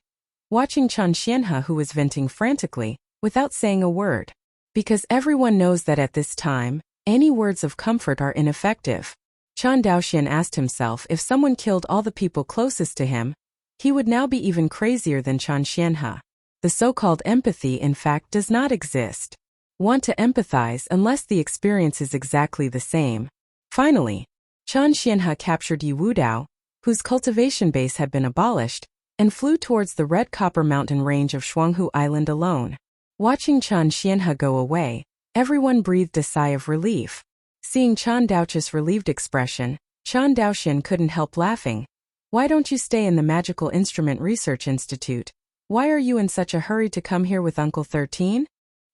A: watching Chen Xianhe, who was venting frantically, without saying a word. Because everyone knows that at this time, any words of comfort are ineffective. Chen Daoxian asked himself if someone killed all the people closest to him, he would now be even crazier than Chen Xianhe. The so-called empathy in fact does not exist. Want to empathize unless the experience is exactly the same. Finally, Chen Xianhe captured Yi Wudao, whose cultivation base had been abolished, and flew towards the Red Copper Mountain range of Shuanghu Island alone. Watching Chen Xianhe go away, everyone breathed a sigh of relief. Seeing Chen Daoqi's relieved expression, Chen Daoxian couldn't help laughing. Why don't you stay in the Magical Instrument Research Institute? Why are you in such a hurry to come here with Uncle 13?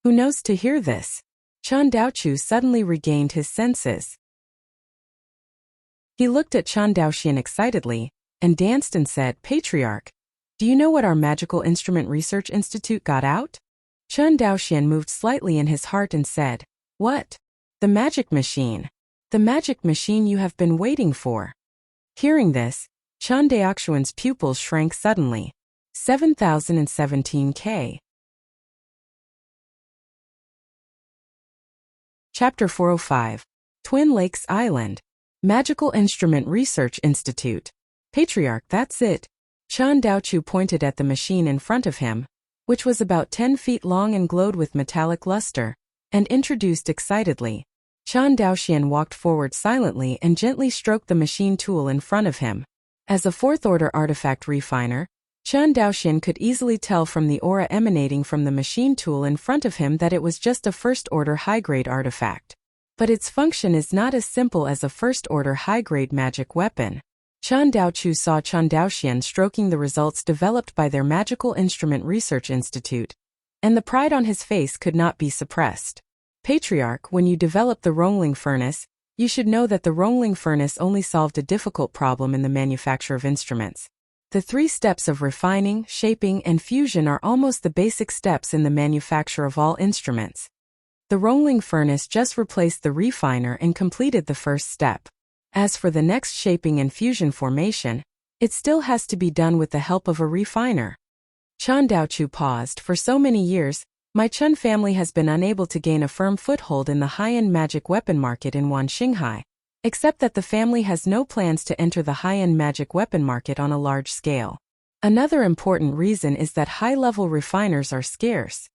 A: Who knows to hear this? Chen Daoqiu suddenly regained his senses. He looked at Chen Daoxian excitedly, and danced and said, "Patriarch, do you know what our Magical Instrument Research Institute got out?" Chen Daoxian moved slightly in his heart and said, "What? The magic machine. The magic machine you have been waiting for." Hearing this, Chen Daoxian's pupils shrank suddenly. 7017K. Chapter 405. Twin Lakes Island. Magical Instrument Research Institute. Patriarch, that's it. Chen Daoqiu pointed at the machine in front of him, which was about 10 feet long and glowed with metallic luster, and introduced excitedly. Chen Daoxian walked forward silently and gently stroked the machine tool in front of him. As a fourth-order artifact refiner, Chen Daoxian could easily tell from the aura emanating from the machine tool in front of him that it was just a first-order high-grade artifact. But its function is not as simple as a first-order high-grade magic weapon. Chen Daoqiu saw Chen Daoxian stroking the results developed by their Magical Instrument Research Institute, and the pride on his face could not be suppressed. Patriarch, when you developed the Rongling furnace, you should know that the Rongling furnace only solved a difficult problem in the manufacture of instruments. The 3 steps of refining, shaping, and fusion are almost the basic steps in the manufacture of all instruments. The Rongling furnace just replaced the refiner and completed the first step. As for the next shaping and fusion formation, it still has to be done with the help of a refiner. Chen Daoqiu paused. For so many years, my Chen family has been unable to gain a firm foothold in the high-end magic weapon market in Wanxinghai, except that the family has no plans to enter the high-end magic weapon market on a large scale. Another important reason is that high-level refiners are scarce.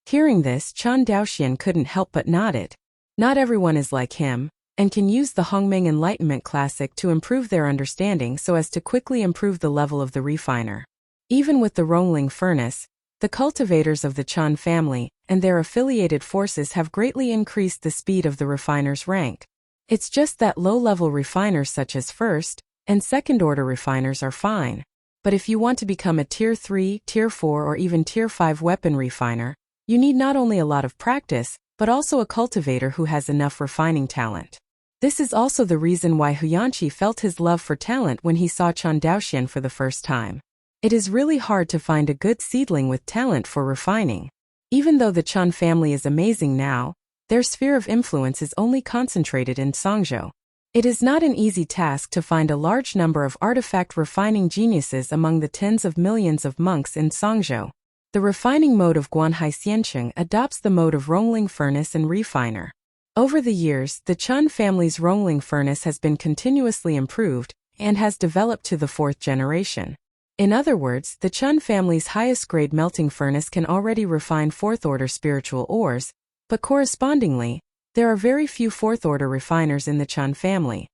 A: Hearing this, Chen Daoxian couldn't help but nodded. Not everyone is like him, and can use the Hongming Enlightenment Classic to improve their understanding so as to quickly improve the level of the refiner. Even with the Rongling furnace, the cultivators of the Chen family and their affiliated forces have greatly increased the speed of the refiner's rank. It's just that low-level refiners such as first and second-order refiners are fine. But if you want to become a Tier 3, Tier 4 or even Tier 5 weapon refiner, you need not only a lot of practice, but also a cultivator who has enough refining talent. This is also the reason why Huyanqi felt his love for talent when he saw Chen Daoxian for the first time. It is really hard to find a good seedling with talent for refining. Even though the Chen family is amazing now, their sphere of influence is only concentrated in Songzhou. It is not an easy task to find a large number of artifact refining geniuses among the tens of millions of monks in Songzhou. The refining mode of Guanhai Xiancheng adopts the mode of Rongling furnace and refiner. Over the years, the Chen family's Rongling furnace has been continuously improved and has developed to the 4th generation. In other words, the Chen family's highest-grade melting furnace can already refine 4th-order spiritual ores, but correspondingly, there are very few 4th-order refiners in the Chen family.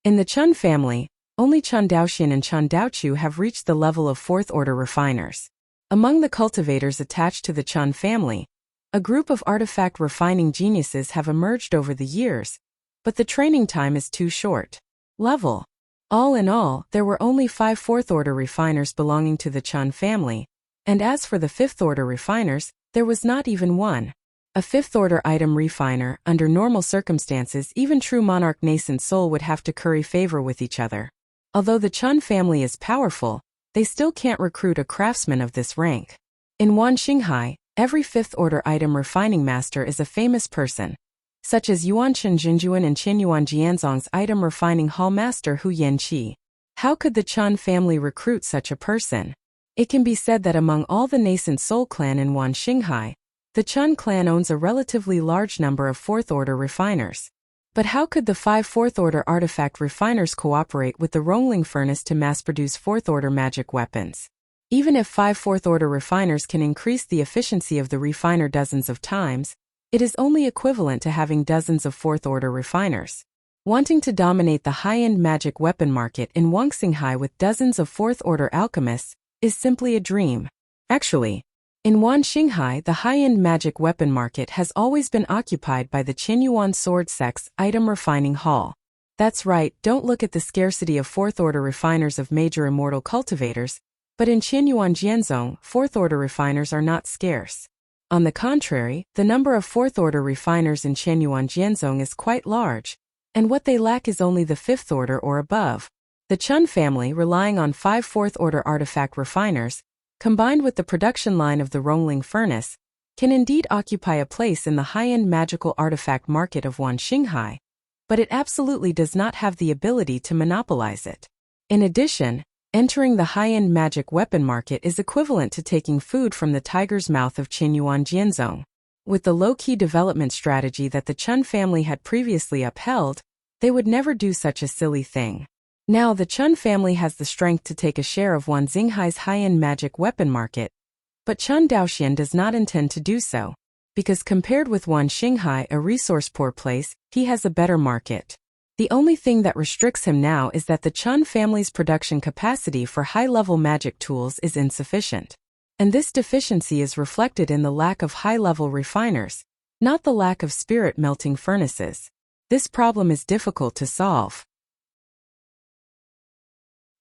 A: In the Chen family, only Chen Daoxian and Chen Daoqiu have reached the level of 4th-order refiners. Among the cultivators attached to the Chen family, a group of artifact refining geniuses have emerged over the years, but the training time is too short. Level. All in all, there were only 5 4th-order refiners belonging to the Chen family, and as for the 5th-order refiners, there was not even one. A 5th-order item refiner, under normal circumstances, even true monarch nascent soul would have to curry favor with each other. Although the Chen family is powerful, they still can't recruit a craftsman of this rank. In Wanxinghai, every 5th-order item refining master is a famous person, such as Yuanchen Jinjuan and Qinyuan Jianzong's item refining hall master Hu Yanqi. How could the Chen family recruit such a person? It can be said that among all the nascent soul clan in Wanxinghai, the Chun clan owns a relatively large number of fourth-order refiners. But how could the 5 fourth-order artifact refiners cooperate with the Rongling furnace to mass-produce fourth-order magic weapons? Even if 5 fourth-order refiners can increase the efficiency of the refiner dozens of times, it is only equivalent to having dozens of fourth-order refiners. Wanting to dominate the high-end magic weapon market in Wuxia with dozens of fourth-order alchemists is simply a dream. Actually, in Wuxia, the high-end magic weapon market has always been occupied by the Qinyuan Sword Sect's item refining hall. That's right, don't look at the scarcity of fourth-order refiners of major immortal cultivators, but in Qinyuan Jianzong, fourth-order refiners are not scarce. On the contrary, the number of fourth-order refiners in Qinyuan Jianzong is quite large, and what they lack is only the fifth order or above. The Chun family, relying on 5 fourth-order artifact refiners, combined with the production line of the Rongling furnace, can indeed occupy a place in the high-end magical artifact market of Wuxia, but it absolutely does not have the ability to monopolize it. In addition, entering the high-end magic weapon market is equivalent to taking food from the tiger's mouth of Qinyuan Jianzong. With the low-key development strategy that the Chun family had previously upheld, they would never do such a silly thing. Now the Chun family has the strength to take a share of Wuxingai's high-end magic weapon market, but Chun Daoxian does not intend to do so, because compared with Wuxia, a resource-poor place, he has a better market. The only thing that restricts him now is that the Chun family's production capacity for high-level magic tools is insufficient. And this deficiency is reflected in the lack of high-level refiners, not the lack of spirit-melting furnaces. This problem is difficult to solve.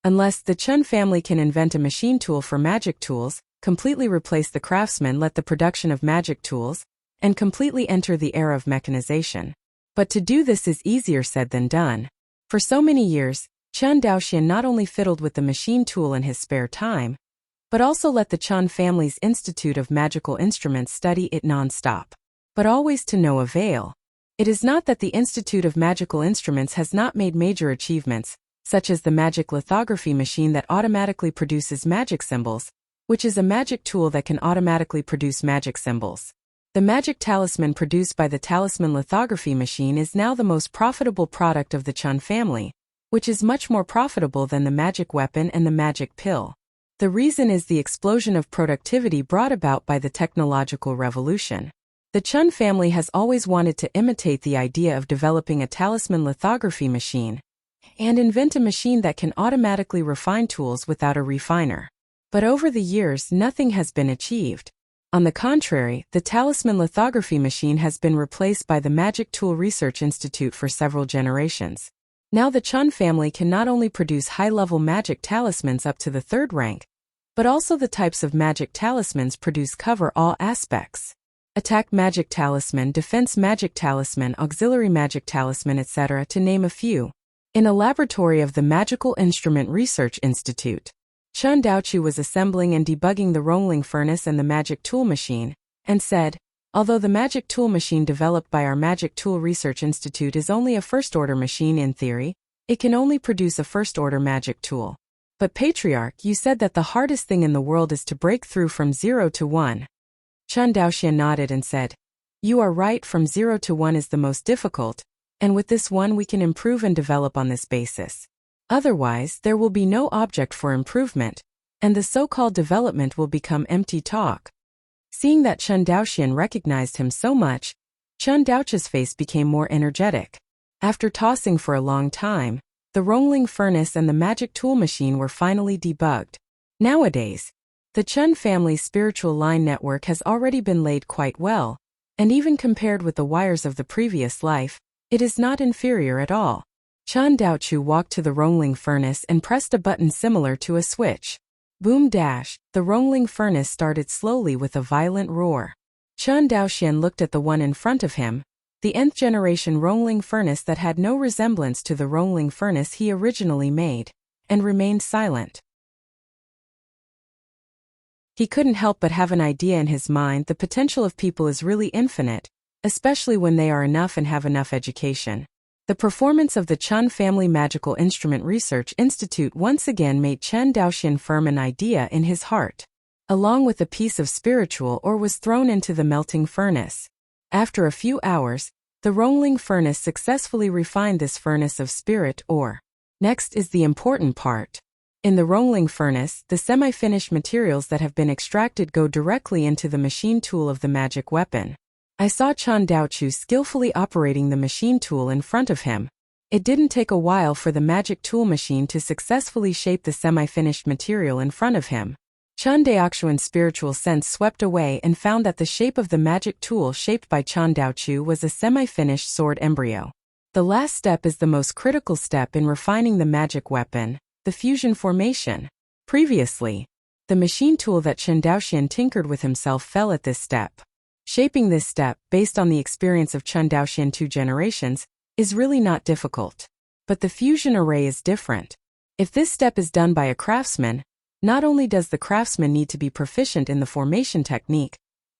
A: Unless the Chun family can invent a machine tool for magic tools, completely replace the craftsmen, let the production of magic tools, and completely enter the era of mechanization. But to do this is easier said than done. For so many years, Chun Daoxian not only fiddled with the machine tool in his spare time, but also let the Chun family's Institute of Magical Instruments study it non-stop. But always to no avail. It is not that the Institute of Magical Instruments has not made major achievements, such as the magic lithography machine that automatically produces magic symbols, which is a magic tool that can automatically produce magic symbols. The magic talisman produced by the talisman lithography machine is now the most profitable product of the Chun family, which is much more profitable than the magic weapon and the magic pill. The reason is the explosion of productivity brought about by the technological revolution. The Chun family has always wanted to imitate the idea of developing a talisman lithography machine and invent a machine that can automatically refine tools without a refiner. But over the years, nothing has been achieved. On the contrary, the talisman lithography machine has been replaced by the Magic Tool Research Institute for several generations. Now the Chun family can not only produce high-level magic talismans up to the 3rd rank, but also the types of magic talismans produced cover all aspects. Attack magic talisman, defense magic talisman, auxiliary magic talisman, etc., to name a few. In a laboratory of the Magical Instrument Research Institute, Chun Daochu was assembling and debugging the Rongling furnace and the magic tool machine, and said, although the magic tool machine developed by our Magic Tool Research Institute is only a first-order machine in theory, it can only produce a first-order magic tool. But Patriarch, you said that the hardest thing in the world is to break through from 0 to 1. Chun Daoxian nodded and said, you are right, from 0 to 1 is the most difficult, and with this one we can improve and develop on this basis. Otherwise, there will be no object for improvement, and the so-called development will become empty talk. Seeing that Chun Daoxian recognized him so much, Chun Daochu's face became more energetic. After tossing for a long time, the Rongling furnace and the magic tool machine were finally debugged. Nowadays, the Chun family's spiritual line network has already been laid quite well, and even compared with the wires of the previous life, it is not inferior at all. Chun Daochu walked to the Rongling furnace and pressed a button similar to a switch. Boom dash, the Rongling furnace started slowly with a violent roar. Chun Daoxian looked at the one in front of him, the nth generation Rongling furnace that had no resemblance to the Rongling furnace he originally made, and remained silent. He couldn't help but have an idea in his mind. The potential of people is really infinite, especially when they are enough and have enough education. The performance of the Chun Family Magical Instrument Research Institute once again made Chun Daoxian firm an idea in his heart. along with a piece of spiritual ore was thrown into the melting furnace. After a few hours, the Rongling furnace successfully refined this furnace of spirit ore. Next is the important part. In the Rongling furnace, the semi-finished materials that have been extracted go directly into the machine tool of the magic weapon. I saw Chen Daochu skillfully operating the machine tool in front of him. It didn't take a while for the magic tool machine to successfully shape the semi-finished material in front of him. Chen Daochuan's spiritual sense swept away and found that the shape of the magic tool shaped by Chen Daochu was a semi-finished sword embryo. The last step is the most critical step in refining the magic weapon, the fusion formation. Previously, the machine tool that Chen Daoxian tinkered with himself fell at this step. Shaping this step, based on the experience of Chen Daoxian 2 generations, is really not difficult. But the fusion array is different. If this step is done by a craftsman, not only does the craftsman need to be proficient in the formation technique,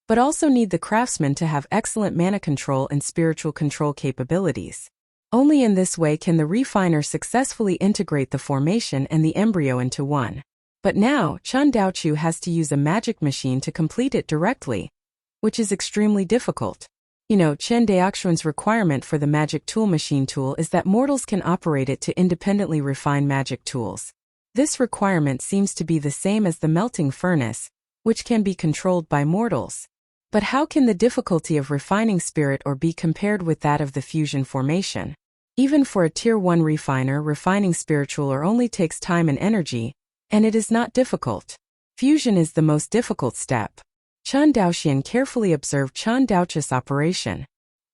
A: but also need the craftsman to have excellent mana control and spiritual control capabilities. Only in this way can the refiner successfully integrate the formation and the embryo into one. But now, Chen Daochu has to use a magic machine to complete it directly, which is extremely difficult. Chen Daoxuan's requirement for the magic tool machine tool is that mortals can operate it to independently refine magic tools. This requirement seems to be the same as the melting furnace, which can be controlled by mortals. But how can the difficulty of refining spirit ore be compared with that of the fusion formation? Even for a Tier 1 refiner, refining spiritual ore only takes time and energy, and it is not difficult. Fusion is the most difficult step. Chen Daoxian carefully observed Chen Daochu's operation.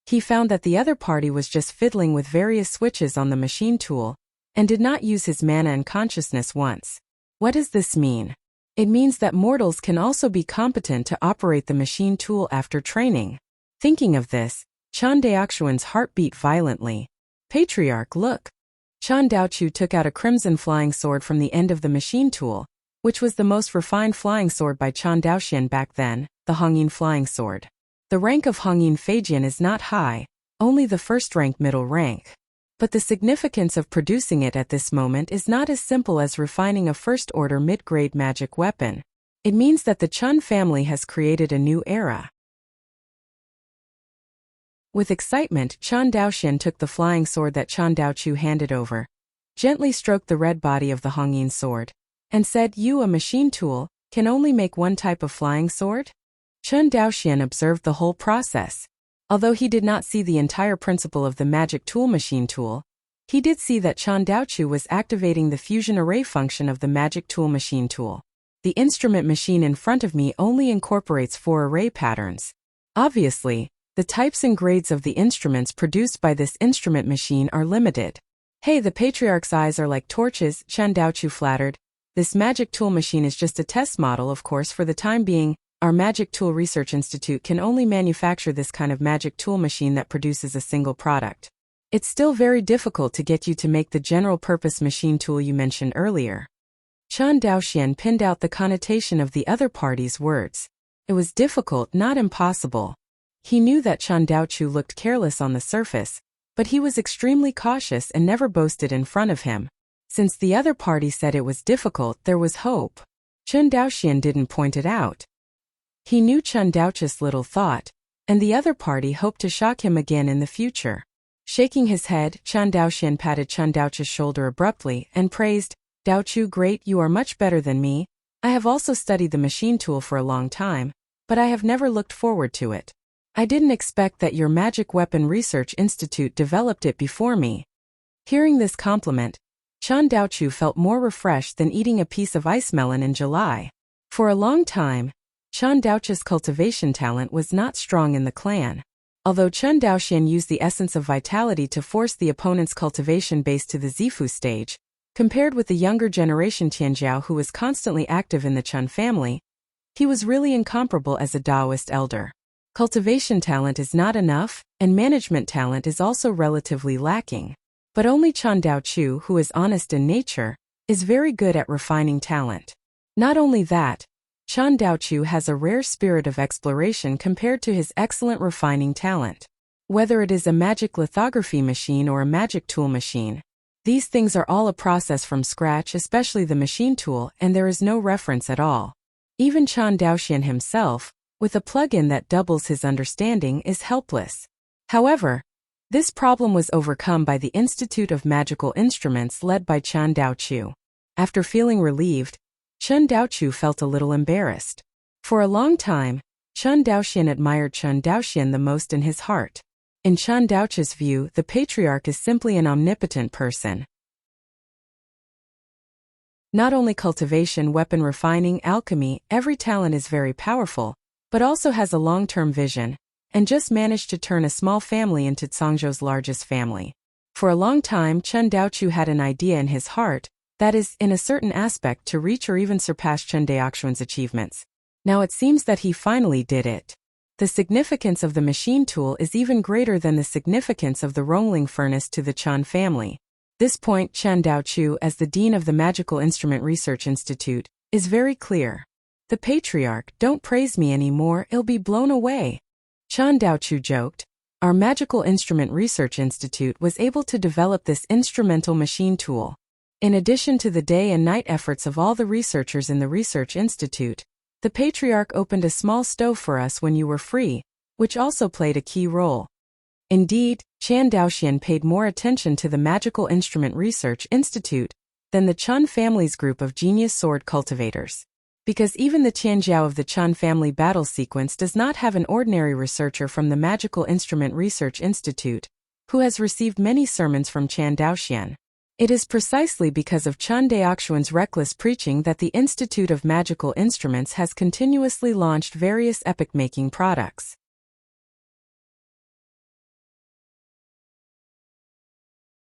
A: He found that the other party was just fiddling with various switches on the machine tool, and did not use his mana and consciousness once. What does this mean? It means that mortals can also be competent to operate the machine tool after training. Thinking of this, Chen Daoxuan's heart beat violently. Patriarch, look! Chen Daochu took out a crimson flying sword from the end of the machine tool, which was the most refined flying sword by Chen Daoxian back then, the Hongyin flying sword. The rank of Hongyin Feijian is not high, only the first rank middle rank. But the significance of producing it at this moment is not as simple as refining a first-order mid-grade magic weapon. It means that the Chen family has created a new era. With excitement, Chen Daoxian took the flying sword that Chen Daochu handed over, gently stroked the red body of the Hongyin sword, and said, "You, a machine tool, can only make one type of flying sword?" Chen Daoxian observed the whole process. Although he did not see the entire principle of the magic tool machine tool, he did see that Chen Daochu was activating the fusion array function of the magic tool machine tool. The instrument machine in front of me only incorporates 4 array patterns. Obviously, the types and grades of the instruments produced by this instrument machine are limited. Hey, the patriarch's eyes are like torches, Chen Daochu flattered. This magic tool machine is just a test model, of course, for the time being. Our Magic Tool Research Institute can only manufacture this kind of magic tool machine that produces a single product. It's still very difficult to get you to make the general-purpose machine tool you mentioned earlier. Chen Daoxian pinned out the connotation of the other party's words. It was difficult, not impossible. He knew that Chen Daochu looked careless on the surface, but he was extremely cautious and never boasted in front of him. Since the other party said it was difficult, there was hope. Chen Daoxian didn't point it out. He knew Chen Daochu's little thought, and the other party hoped to shock him again in the future. Shaking his head, Chen Daoxian patted Chen Daochu's shoulder abruptly and praised, "Daochu, great, you are much better than me. I have also studied the machine tool for a long time, but I have never looked forward to it. I didn't expect that your Magic Weapon Research Institute developed it before me." Hearing this compliment, Chen Daochu felt more refreshed than eating a piece of ice melon in July. For a long time, Chen Daochu's cultivation talent was not strong in the clan. Although Chen Daoxian used the essence of vitality to force the opponent's cultivation base to the Zifu stage, compared with the younger generation Tianjiao who was constantly active in the Chen family, he was really incomparable as a Daoist elder. Cultivation talent is not enough, and management talent is also relatively lacking. But only Chen Daochu, who is honest in nature, is very good at refining talent. Not only that, Chen Daochu has a rare spirit of exploration compared to his excellent refining talent. Whether it is a magic lithography machine or a magic tool machine, these things are all a process from scratch, especially the machine tool, and there is no reference at all. Even Chan Daoxian himself, with a plug-in that doubles his understanding, is helpless. However, this problem was overcome by the Institute of Magical Instruments led by Chan Daoqiu. After feeling relieved, Chan Daoqiu felt a little embarrassed. For a long time, Chan Daoxian admired Chan Daoxian the most in his heart. In Chan Daoqiu's view, the patriarch is simply an omnipotent person. Not only cultivation, weapon refining, alchemy, every talent is very powerful, but also has a long-term vision, and just managed to turn a small family into Zhangzhou's largest family. For a long time, Chan Daoqiu had an idea in his heart, that is, in a certain aspect, to reach or even surpass Chan Daoxian's achievements. Now it seems that he finally did it. The significance of the machine tool is even greater than the significance of the Rongling furnace to the Chan family. This point, Chan Daoqiu, as the dean of the Magical Instrument Research Institute, is very clear. The patriarch, don't praise me anymore, it'll be blown away. Chan Daoqiu joked. Our Magical Instrument Research Institute was able to develop this instrumental machine tool. In addition to the day and night efforts of all the researchers in the Research Institute, the patriarch opened a small stove for us when you were free, which also played a key role. Indeed, Chan Daoxian paid more attention to the Magical Instrument Research Institute than the Chan family's group of genius sword cultivators. Because even the Tianjiao of the Chan family battle sequence does not have an ordinary researcher from the Magical Instrument Research Institute, who has received many sermons from Chan Daoxian. It is precisely because of Chan Daoxian's reckless preaching that the Institute of Magical Instruments has continuously launched various epoch-making products.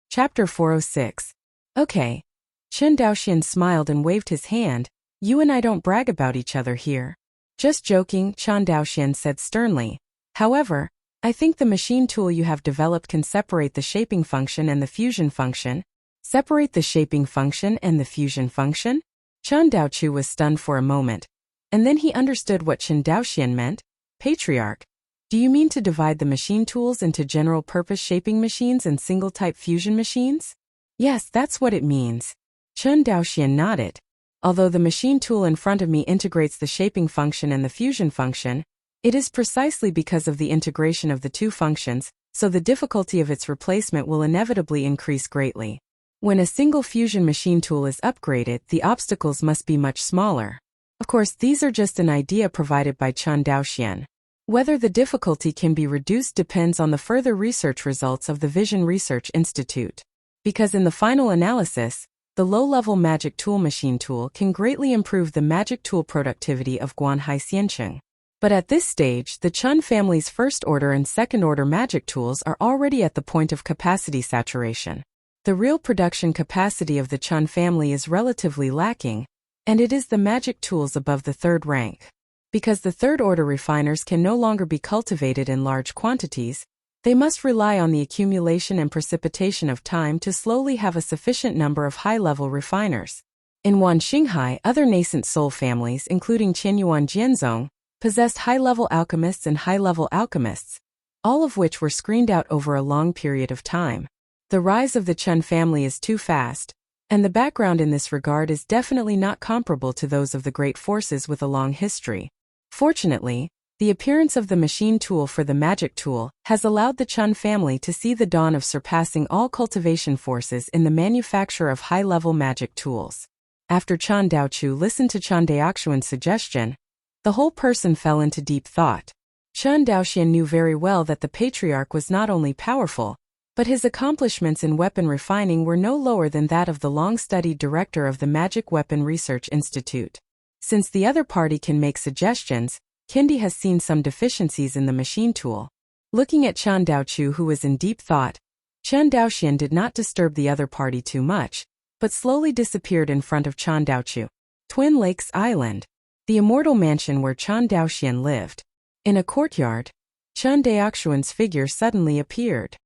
A: Chapter 406. Okay. Chan Daoxian smiled and waved his hand. You and I don't brag about each other here. Just joking, Chan Daoxian said sternly. However, I think the machine tool you have developed can separate the shaping function and the fusion function. Separate the shaping function and the fusion function? Chan Daoqiu was stunned for a moment, and then he understood what Chan Daoxian meant. Patriarch, do you mean to divide the machine tools into general-purpose shaping machines and single-type fusion machines? Yes, that's what it means. Chan Daoxian nodded. Although the machine tool in front of me integrates the shaping function and the fusion function, it is precisely because of the integration of the two functions, so the difficulty of its replacement will inevitably increase greatly. When a single fusion machine tool is upgraded, the obstacles must be much smaller. Of course, these are just an idea provided by Chan Daoxian. Whether the difficulty can be reduced depends on the further research results of the Vision Research Institute. Because in the final analysis, the low-level magic tool machine tool can greatly improve the magic tool productivity of Guanhai Xiancheng. But at this stage, the Chan family's first-order and second-order magic tools are already at the point of capacity saturation. The real production capacity of the Chan family is relatively lacking, and it is the magic tools above the third rank. Because the third-order refiners can no longer be cultivated in large quantities, they must rely on the accumulation and precipitation of time to slowly have a sufficient number of high-level refiners. In Wanxinghai, other nascent soul families, including Qianyuan Jianzong, possessed high-level alchemists and high-level alchemists, all of which were screened out over a long period of time. The rise of the Chen family is too fast, and the background in this regard is definitely not comparable to those of the great forces with a long history. Fortunately, the appearance of the machine tool for the magic tool has allowed the Chan family to see the dawn of surpassing all cultivation forces in the manufacture of high-level magic tools. After Chan Daoqiu listened to Chan Daoxian's suggestion, the whole person fell into deep thought. Chan Daoxian knew very well that the patriarch was not only powerful, but his accomplishments in weapon refining were no lower than that of the long-studied director of the Magic Weapon Research Institute. Since the other party can make suggestions, Kindi has seen some deficiencies in the machine tool. Looking at Chan Daoqiu, who was in deep thought, Chan Daoxian did not disturb the other party too much, but slowly disappeared in front of Chan Daoqiu. Twin Lakes Island, the immortal mansion where Chan Daoxian lived. In a courtyard, Chan Daoxian's figure suddenly appeared.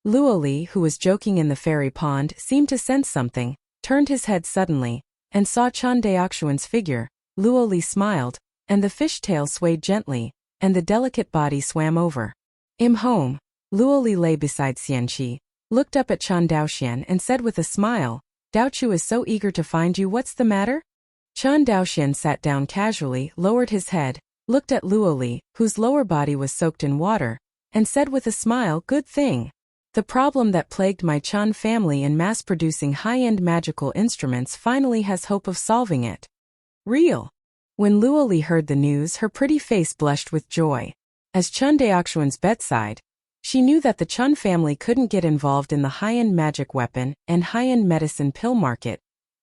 A: Luoli, who was joking in the fairy pond, seemed to sense something, turned his head suddenly, and saw Chan Daoxian's figure. Luoli smiled, and the fishtail swayed gently, and the delicate body swam over. "I'm home." Luoli lay beside Xianqi, looked up at Chan Daoxian and said with a smile, "Daoqiu is so eager to find you, what's the matter?" Chen Daoxian sat down casually, lowered his head, looked at Luoli, whose lower body was soaked in water, and said with a smile, "Good thing. The problem that plagued my Chen family in mass-producing high-end magical instruments finally has hope of solving it." Real. When Luoli heard the news, her pretty face blushed with joy. As Chen Daoxuan's bedside, she knew that the Chen family couldn't get involved in the high-end magic weapon and high-end medicine pill market,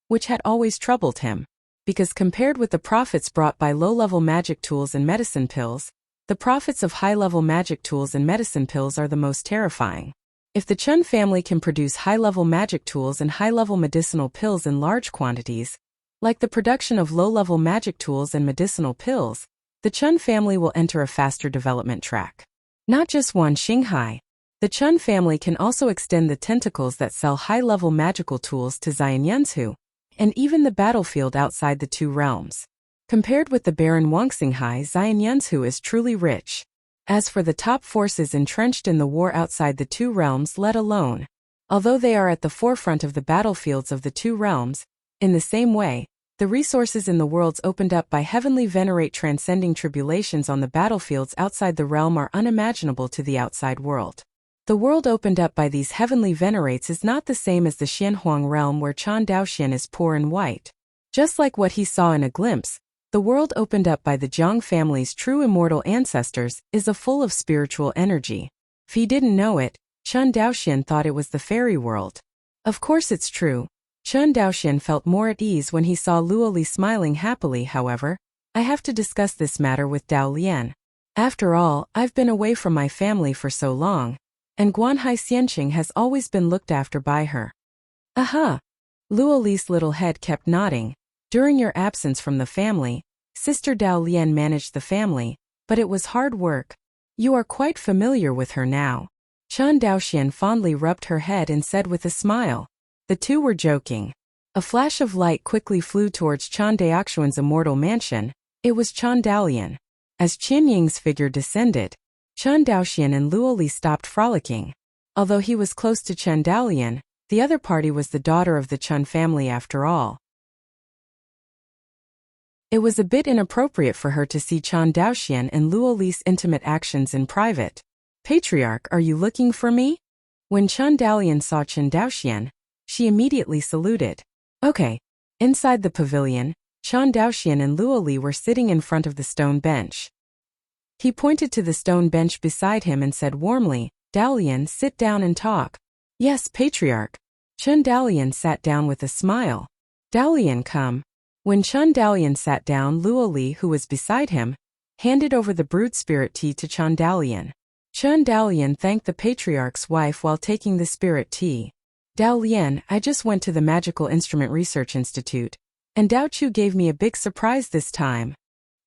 A: which had always troubled him, because compared with the profits brought by low-level magic tools and medicine pills, the profits of high-level magic tools and medicine pills are the most terrifying. If the Chen family can produce high-level magic tools and high-level medicinal pills in large quantities, like the production of low-level magic tools and medicinal pills, the Chen family will enter a faster development track. Not just Wan Xinghai, the Chen family can also extend the tentacles that sell high-level magical tools to Xianyunzhu, and even the battlefield outside the two realms. Compared with the Baron Wangxinghai, Xianyunzhu is truly rich. As for the top forces entrenched in the war outside the two realms, let alone, although they are at the forefront of the battlefields of the two realms, in the same way, the resources in the worlds opened up by heavenly venerate transcending tribulations on the battlefields outside the realm are unimaginable to the outside world. The world opened up by these heavenly venerates is not the same as the Xianhuang realm where Chen Daoxian is poor and white. Just like what he saw in a glimpse, the world opened up by the Jiang family's true immortal ancestors is a full of spiritual energy. If he didn't know it, Chen Daoxian thought it was the fairy world. Of course it's true. Chen Daoxian felt more at ease when he saw Luoli smiling happily. However, I have to discuss this matter with Dao Lian. After all, I've been away from my family for so long, and Guanhai Xianqing has always been looked after by her. Aha! Luoli's little head kept nodding. During your absence from the family, Sister Dao Lian managed the family, but it was hard work. You are quite familiar with her now. Chen Daoxian fondly rubbed her head and said with a smile. The two were joking. A flash of light quickly flew towards Chen Daoxuan's immortal mansion. It was Chen Daolian. As Qin Ying's figure descended, Chen Daoxian and Luoli stopped frolicking. Although he was close to Chen Daolian, the other party was the daughter of the Chen family after all. It was a bit inappropriate for her to see Chen Daoxian and Luoli's intimate actions in private. Patriarch, are you looking for me? When Chen Daolian saw Chen Daoxian, she immediately saluted. Okay. Inside the pavilion, Chen Daoxian and Luoli were sitting in front of the stone bench. He pointed to the stone bench beside him and said warmly, Daolian, sit down and talk. Yes, Patriarch. Chen Daolian sat down with a smile. Daolian, come. When Chen Daolian sat down, Luoli, who was beside him, handed over the brewed spirit tea to Chen Daolian. Chen Daolian thanked the Patriarch's wife while taking the spirit tea. Daolian, I just went to the Magical Instrument Research Institute, and Dao Chu gave me a big surprise this time.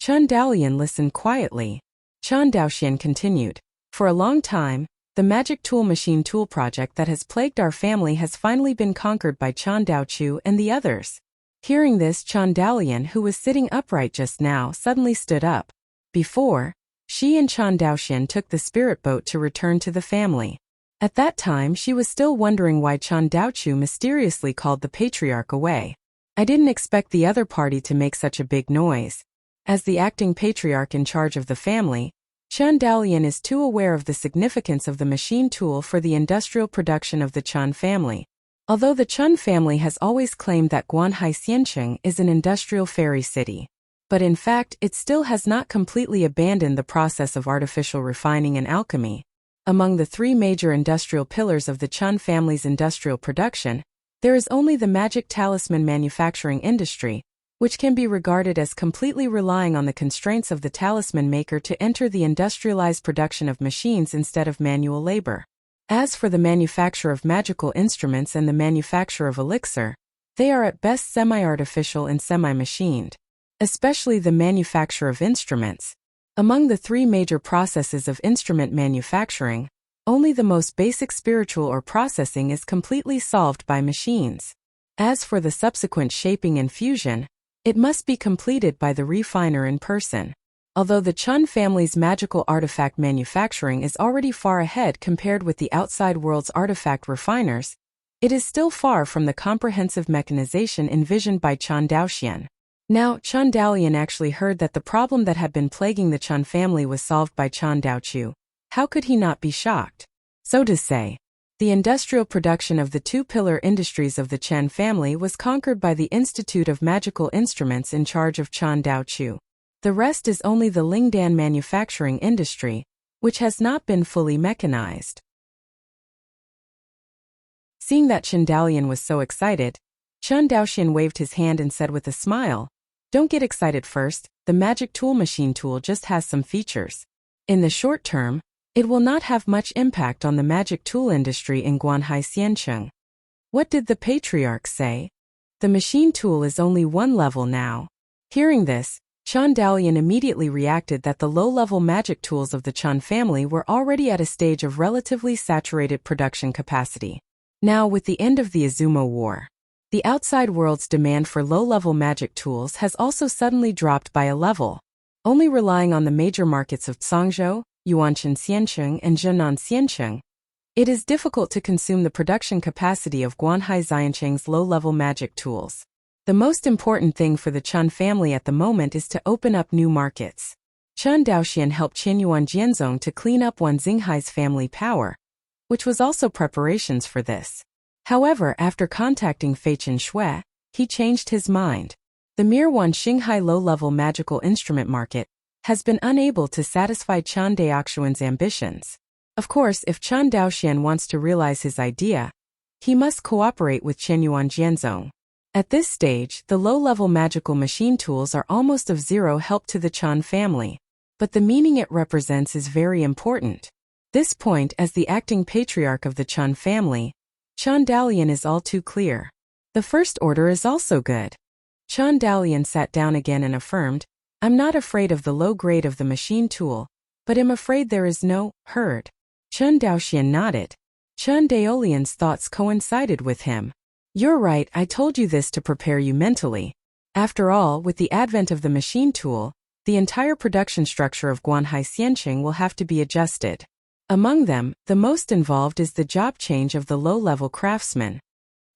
A: Chen Daolian listened quietly. Chen Daoxian continued. For a long time, the magic tool machine tool project that has plagued our family has finally been conquered by Chen Daochu and the others. Hearing this, Chen Daolian, who was sitting upright just now, suddenly stood up. Before, she and Chen Daoxian took the spirit boat to return to the family. At that time, she was still wondering why Chen Daochu mysteriously called the patriarch away. I didn't expect the other party to make such a big noise. As the acting patriarch in charge of the family, Chen Daolian is too aware of the significance of the machine tool for the industrial production of the Chen family. Although the Chen family has always claimed that Guanhai Xianqing is an industrial fairy city, but in fact it still has not completely abandoned the process of artificial refining and alchemy. Among the three major industrial pillars of the Chen family's industrial production, there is only the magic talisman manufacturing industry, which can be regarded as completely relying on the constraints of the talisman maker to enter the industrialized production of machines instead of manual labor. As for the manufacture of magical instruments and the manufacture of elixir, they are at best semi-artificial and semi-machined. Especially the manufacture of instruments. Among the three major processes of instrument manufacturing, only the most basic spiritual or processing is completely solved by machines. As for the subsequent shaping and fusion, it must be completed by the refiner in person. Although the Chen family's magical artifact manufacturing is already far ahead compared with the outside world's artifact refiners, it is still far from the comprehensive mechanization envisioned by Chen Daoxian. Now, Chen Daolian actually heard that the problem that had been plaguing the Chen family was solved by Chen Daochu. How could he not be shocked? So to say, the industrial production of the two-pillar industries of the Chen family was conquered by the Institute of Magical Instruments in charge of Chen Daochu. The rest is only the Lingdan manufacturing industry, which has not been fully mechanized. Seeing that Chen Daolian was so excited, Chen Daoxian waved his hand and said with a smile, "Don't get excited first, the magic tool machine tool just has some features. In the short term, it will not have much impact on the magic tool industry in Guanhai Xiancheng." What did the patriarch say? The machine tool is only one level now. Hearing this, Chen Daolian immediately reacted that the low-level magic tools of the Chen family were already at a stage of relatively saturated production capacity. Now, with the end of the Azuma War, the outside world's demand for low-level magic tools has also suddenly dropped by a level. Only relying on the major markets of Zhangzhou, Yuanshan Xiancheng and Zhenan Xiancheng, it is difficult to consume the production capacity of Guanhai Xiancheng's low-level magic tools. The most important thing for the Chen family at the moment is to open up new markets. Chen Daoxian helped Qin Yuan Jianzong to clean up Wan Xinghai's family power, which was also preparations for this. However, after contacting Fei Chen Shui, he changed his mind. The mere Wan Xinghai low-level magical instrument market has been unable to satisfy Chen Daoxuan's ambitions. Of course, if Chen Daoxian wants to realize his idea, he must cooperate with Qin Yuan Jianzong. At this stage, the low-level magical machine tools are almost of zero help to the Chen family, but the meaning it represents is very important. This point, as the acting patriarch of the Chen family, Chen Daolian is all too clear. The first order is also good. Chen Daolian sat down again and affirmed, "I'm not afraid of the low grade of the machine tool, but am afraid there is no herd." Chen Daoxian nodded. Chen Daolian's thoughts coincided with him. "You're right, I told you this to prepare you mentally. After all, with the advent of the machine tool, the entire production structure of Guanhai Xiancheng will have to be adjusted. Among them, the most involved is the job change of the low-level craftsman."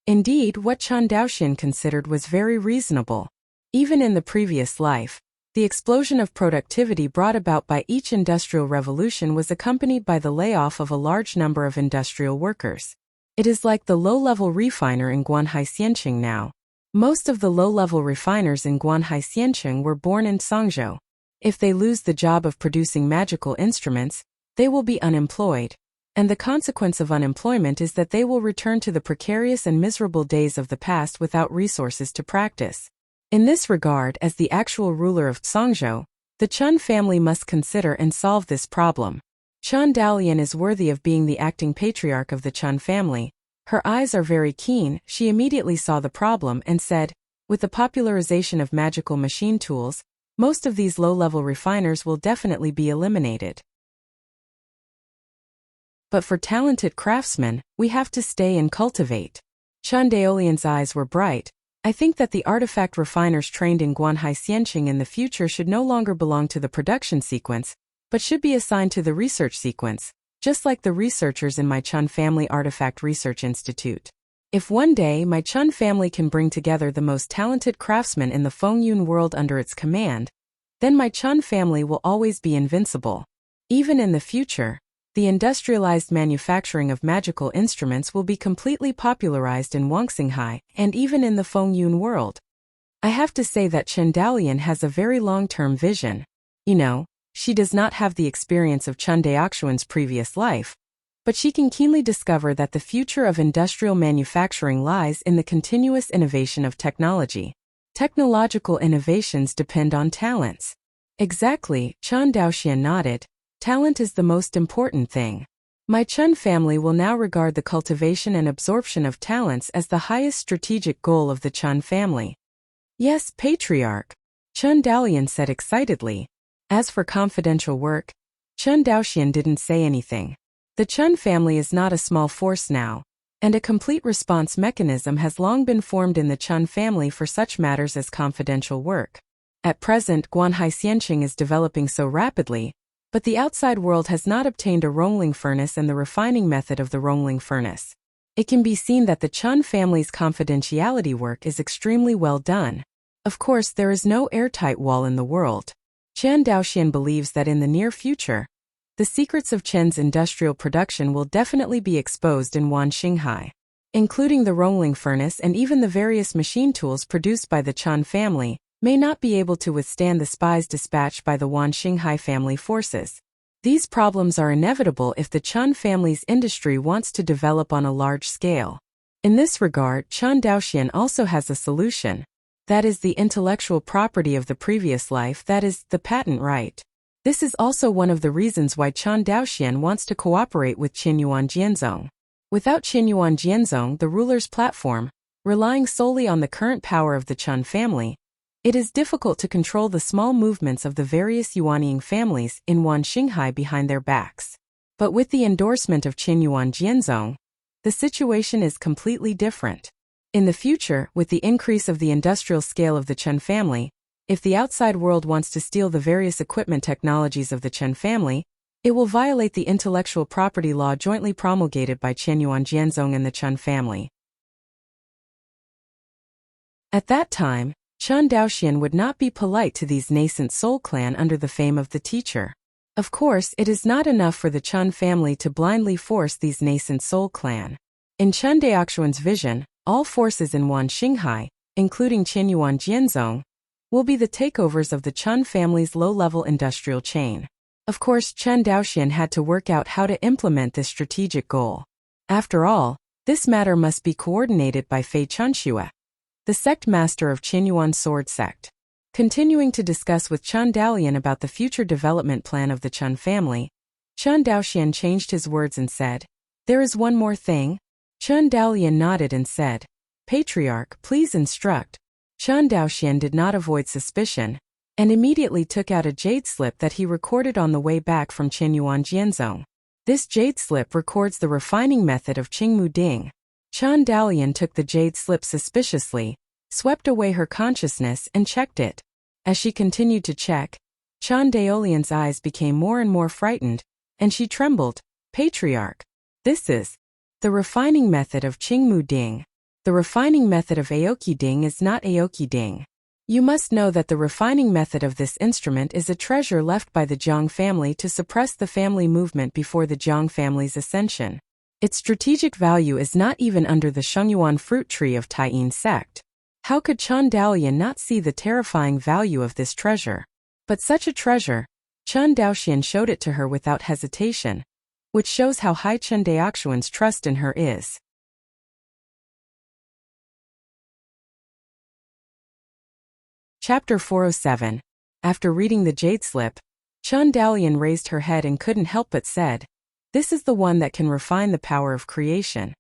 A: Indeed, what Chen Daoxian considered was very reasonable. Even in the previous life, the explosion of productivity brought about by each industrial revolution was accompanied by the layoff of a large number of industrial workers. It is like the low-level refiner in Guanhai Xiancheng now. Most of the low-level refiners in Guanhai Xiancheng were born in Zhangzhou. If they lose the job of producing magical instruments, they will be unemployed. And the consequence of unemployment is that they will return to the precarious and miserable days of the past without resources to practice. In this regard, as the actual ruler of Zhangzhou, the Chen family must consider and solve this problem. Chen Daolian is worthy of being the acting patriarch of the Chen family. Her eyes are very keen. She immediately saw the problem and said, "With the popularization of magical machine tools, most of these low-level refiners will definitely be eliminated. But for talented craftsmen, we have to stay and cultivate." Chen Daolian's eyes were bright. "I think that the artifact refiners trained in Guanhai Xiancheng in the future should no longer belong to the production sequence, but should be assigned to the research sequence, just like the researchers in my Chen Family Artifact Research Institute. If one day my Chen family can bring together the most talented craftsmen in the Fengyun world under its command, then my Chen family will always be invincible. Even in the future, the industrialized manufacturing of magical instruments will be completely popularized in Wuxia and even in the Fengyun world." I have to say that Chen Daolian has a very long-term vision. You know, she does not have the experience of Chen Daoxuan's previous life, but she can keenly discover that the future of industrial manufacturing lies in the continuous innovation of technology. Technological innovations depend on talents. Exactly, Chen Daoxian nodded. Talent is the most important thing. My Chen family will now regard the cultivation and absorption of talents as the highest strategic goal of the Chen family. Yes, patriarch, Chen Daolian said excitedly. As for confidential work, Chen Daoxian didn't say anything. The Chen family is not a small force now, and a complete response mechanism has long been formed in the Chen family for such matters as confidential work. At present, Guanhai Xiancheng is developing so rapidly, but the outside world has not obtained a Rongling furnace and the refining method of the Rongling furnace. It can be seen that the Chen family's confidentiality work is extremely well done. Of course, there is no airtight wall in the world. Chen Daoxian believes that in the near future, the secrets of Chen's industrial production will definitely be exposed in Wanxinghai, including the Rongling furnace and even the various machine tools produced by the Chen family, may not be able to withstand the spies dispatched by the Wanxinghai family forces. These problems are inevitable if the Chen family's industry wants to develop on a large scale. In this regard, Chen Daoxian also has a solution. That is the intellectual property of the previous life, that is, the patent right. This is also one of the reasons why Chen Daoxian wants to cooperate with Qinyuan Jianzong. Without Qinyuan Jianzong, the ruler's platform, relying solely on the current power of the Chen family, it is difficult to control the small movements of the various Yuanying families in Wanxinghai behind their backs. But with the endorsement of Qinyuan Jianzong, the situation is completely different. In the future, with the increase of the industrial scale of the Chen family, if the outside world wants to steal the various equipment technologies of the Chen family, it will violate the intellectual property law jointly promulgated by Qinyuan Jianzong and the Chen family. At that time, Chen Daoxian would not be polite to these nascent Soul Clan under the fame of the teacher. Of course, it is not enough for the Chen family to blindly force these nascent Soul Clan. In Chen Daoxuan's vision, all forces in Wanxinghai, including Qinyuan Jianzong, will be the takeovers of the Chen family's low-level industrial chain. Of course, Chen Daoxian had to work out how to implement this strategic goal. After all, this matter must be coordinated by Fei Chunxue, the sect master of Qinyuan Sword Sect. Continuing to discuss with Chen Daolian about the future development plan of the Chen family, Chen Daoxian changed his words and said, "There is one more thing." Chen Daolian nodded and said, "Patriarch, please instruct." Chen Daoxian did not avoid suspicion, and immediately took out a jade slip that he recorded on the way back from Qinyuan Jianzong. This jade slip records the refining method of Qingmu Ding. Chen Daolian took the jade slip suspiciously, swept away her consciousness and checked it. As she continued to check, Chen Daolian's eyes became more and more frightened, and she trembled. "Patriarch, this is the refining method of Qingmu Ding. The refining method of Aoki Ding is not Aoki Ding. You must know that the refining method of this instrument is a treasure left by the Jiang family to suppress the family movement before the Jiang family's ascension. Its strategic value is not even under the Shengyuan fruit tree of Taiyin sect. How could Chen Daolian not see the terrifying value of this treasure? But such a treasure, Chen Daoxian showed it to her without hesitation, which shows how high Chen Daoxuan's trust in her is. Chapter 407. After reading the jade slip, Chen Daolian raised her head and couldn't help but said, "This is the one that can refine the power of creation."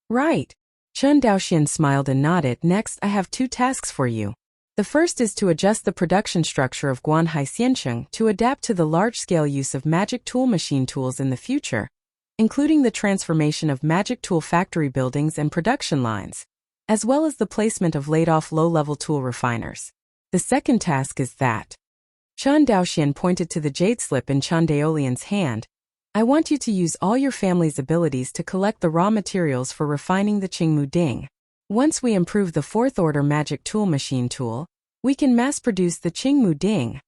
A: "Right." Chen Daoxian smiled and nodded. "Next, I have 2 tasks for you. The first is to adjust the production structure of Guanhai Xiancheng to adapt to the large-scale use of magic tool machine tools in the future, including the transformation of magic tool factory buildings and production lines, as well as the placement of laid-off low-level tool refiners. The second task is that." Chen Daoxian pointed to the jade slip in Chen Daolian's hand. "I want you to use all your family's abilities to collect the raw materials for refining the Qingmu Ding. Once we improve the 4th-order magic tool machine tool, we can mass-produce the Qingmu Ding."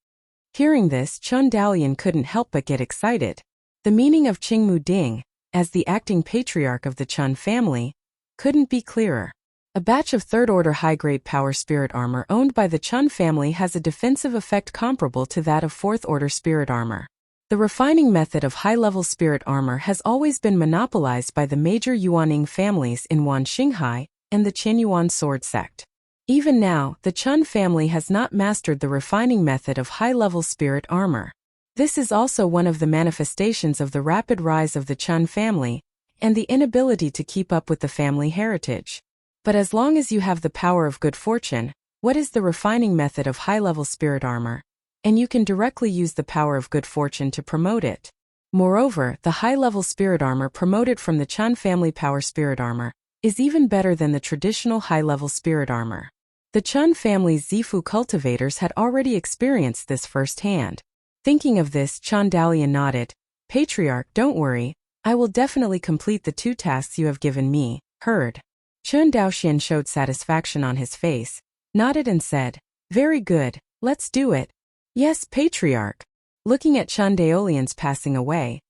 A: Hearing this, Chen Daolian couldn't help but get excited. The meaning of Qingmu Ding, as the acting patriarch of the Chen family, couldn't be clearer. A batch of 3rd-order high-grade power spirit armor owned by the Chen family has a defensive effect comparable to that of 4th-order spirit armor. The refining method of high-level spirit armor has always been monopolized by the major Yuanying families in Wanxinghai and the Qinyuan Sword Sect. Even now, the Chen family has not mastered the refining method of high-level spirit armor. This is also one of the manifestations of the rapid rise of the Chen family and the inability to keep up with the family heritage. But as long as you have the power of good fortune, what is the refining method of high-level spirit armor? And you can directly use the power of good fortune to promote it. Moreover, the high-level spirit armor promoted from the Chen family power spirit armor is even better than the traditional high-level spirit armor. The Chen family's Zifu cultivators had already experienced this firsthand. Thinking of this, Chen Daolian nodded. "Patriarch, don't worry, I will definitely complete the 2 tasks you have given me." Heard. Chen Daoxian showed satisfaction on his face, nodded and said, Very good, let's do it. Yes, Patriarch. Looking at Chen Daolian's passing away,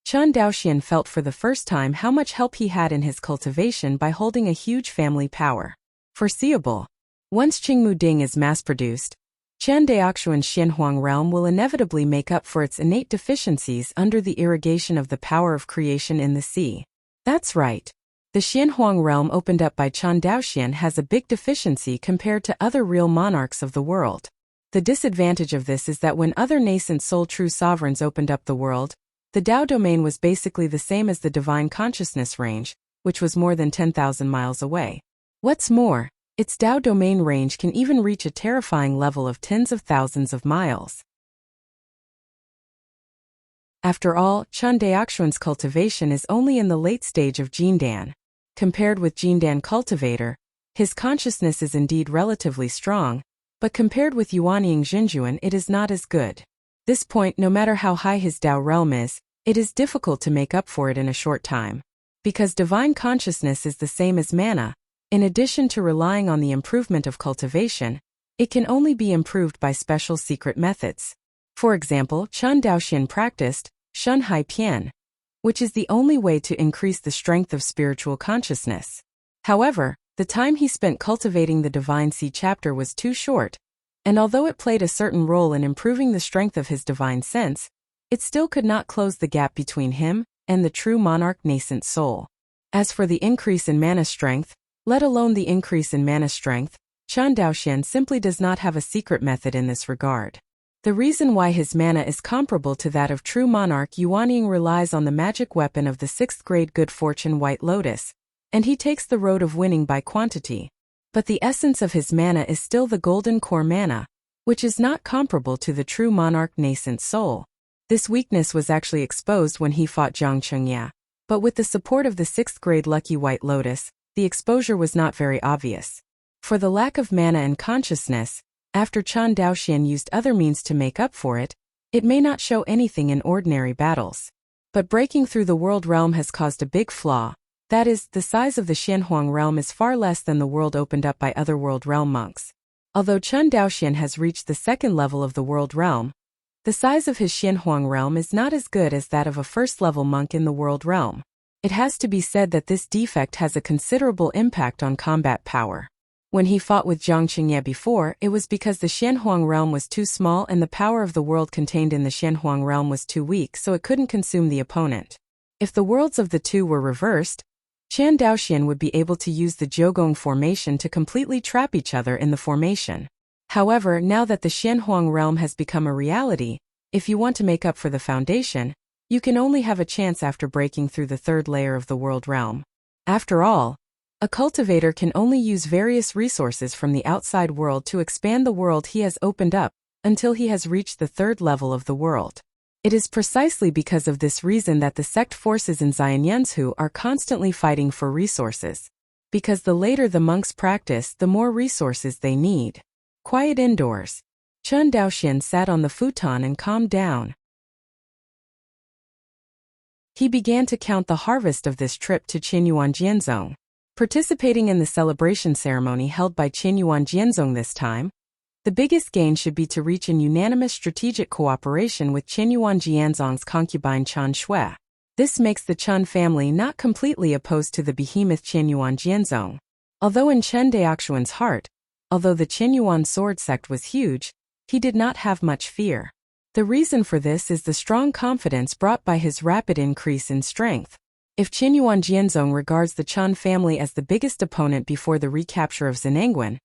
A: Chen Daoxian felt for the first time how much help he had in his cultivation by holding a huge family power. Foreseeable. Once Qingmu Ding is mass-produced, Chen Daoxuan's Xianhuang realm will inevitably make up for its innate deficiencies under the irrigation of the power of creation in the sea. That's right. The Xianhuang realm opened up by Chen Daoxian has a big deficiency compared to other real monarchs of the world. The disadvantage of this is that when other nascent soul true sovereigns opened up the world, the Tao domain was basically the same as the divine consciousness range, which was more than 10,000 miles away. What's more, its Tao domain range can even reach a terrifying level of tens of thousands of miles. After all, Chen Daoxuan's cultivation is only in the late stage of Jindan. Compared with Jindan cultivator, his consciousness is indeed relatively strong, but compared with Yuanying Xinjuan it is not as good. This point, no matter how high his Tao realm is, it is difficult to make up for it in a short time. Because divine consciousness is the same as mana, in addition to relying on the improvement of cultivation, it can only be improved by special secret methods. For example, Chen Daoxian practiced Shun Hai Pian, which is the only way to increase the strength of spiritual consciousness. However, the time he spent cultivating the Divine Sea chapter was too short, and although it played a certain role in improving the strength of his divine sense, it still could not close the gap between him and the true monarch nascent soul. As for the increase in mana strength, let alone the increase in mana strength, Chen Daoxian simply does not have a secret method in this regard. The reason why his mana is comparable to that of true monarch Yuanying relies on the magic weapon of the 6th grade good fortune White Lotus, and he takes the road of winning by quantity. But the essence of his mana is still the golden core mana, which is not comparable to the true monarch nascent soul. This weakness was actually exposed when he fought Zhang Chengya, but with the support of the 6th grade lucky White Lotus, the exposure was not very obvious. For the lack of mana and consciousness, after Chen Daoxian used other means to make up for it, it may not show anything in ordinary battles. But breaking through the world realm has caused a big flaw. That is, the size of the Xianhuang realm is far less than the world opened up by other world realm monks. Although Chen Daoxian has reached the 2nd level of the world realm, the size of his Xianhuang realm is not as good as that of a 1st level monk in the world realm. It has to be said that this defect has a considerable impact on combat power. When he fought with Zhang Qingye before, it was because the Xianhuang realm was too small and the power of the world contained in the Xianhuang realm was too weak, so it couldn't consume the opponent. If the worlds of the two were reversed, Chen Daoxian would be able to use the Jiugong formation to completely trap each other in the formation. However, now that the Xianhuang realm has become a reality, if you want to make up for the foundation, you can only have a chance after breaking through the 3rd layer of the world realm. After all, a cultivator can only use various resources from the outside world to expand the world he has opened up until he has reached the 3rd level of the world. It is precisely because of this reason that the sect forces in Xianyunshu are constantly fighting for resources. Because the later the monks practice, the more resources they need. Quiet indoors. Chen Daoxian sat on the futon and calmed down. He began to count the harvest of this trip to Qinyuan Jianzong. Participating in the celebration ceremony held by Qinyuan Jianzong this time, the biggest gain should be to reach an unanimous strategic cooperation with Qinyuan Jianzong's concubine Chen Shui. This makes the Chen family not completely opposed to the behemoth Qinyuan Jianzong. Although in Chen Daoxuan's heart, although the Qinyuan sword sect was huge, he did not have much fear. The reason for this is the strong confidence brought by his rapid increase in strength. If Qinyuan Jianzong regards the Chen family as the biggest opponent before the recapture of Zenangwan,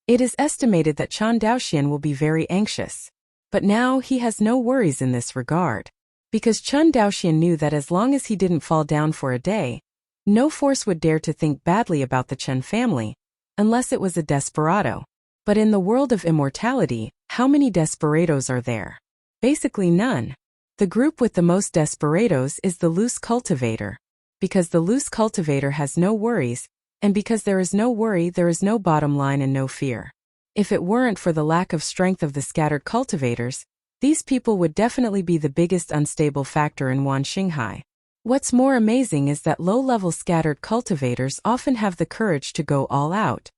A: it is estimated that Chen Daoxian will be very anxious. But now he has no worries in this regard. Because Chen Daoxian knew that as long as he didn't fall down for a day, no force would dare to think badly about the Chen family, unless it was a desperado. But in the world of immortality, how many desperados are there? Basically none. The group with the most desperados is the loose cultivator. Because the loose cultivator has no worries, and because there is no worry, there is no bottom line and no fear. If it weren't for the lack of strength of the scattered cultivators, these people would definitely be the biggest unstable factor in Wan Xinghai. What's more amazing is that low-level scattered cultivators often have the courage to go all out.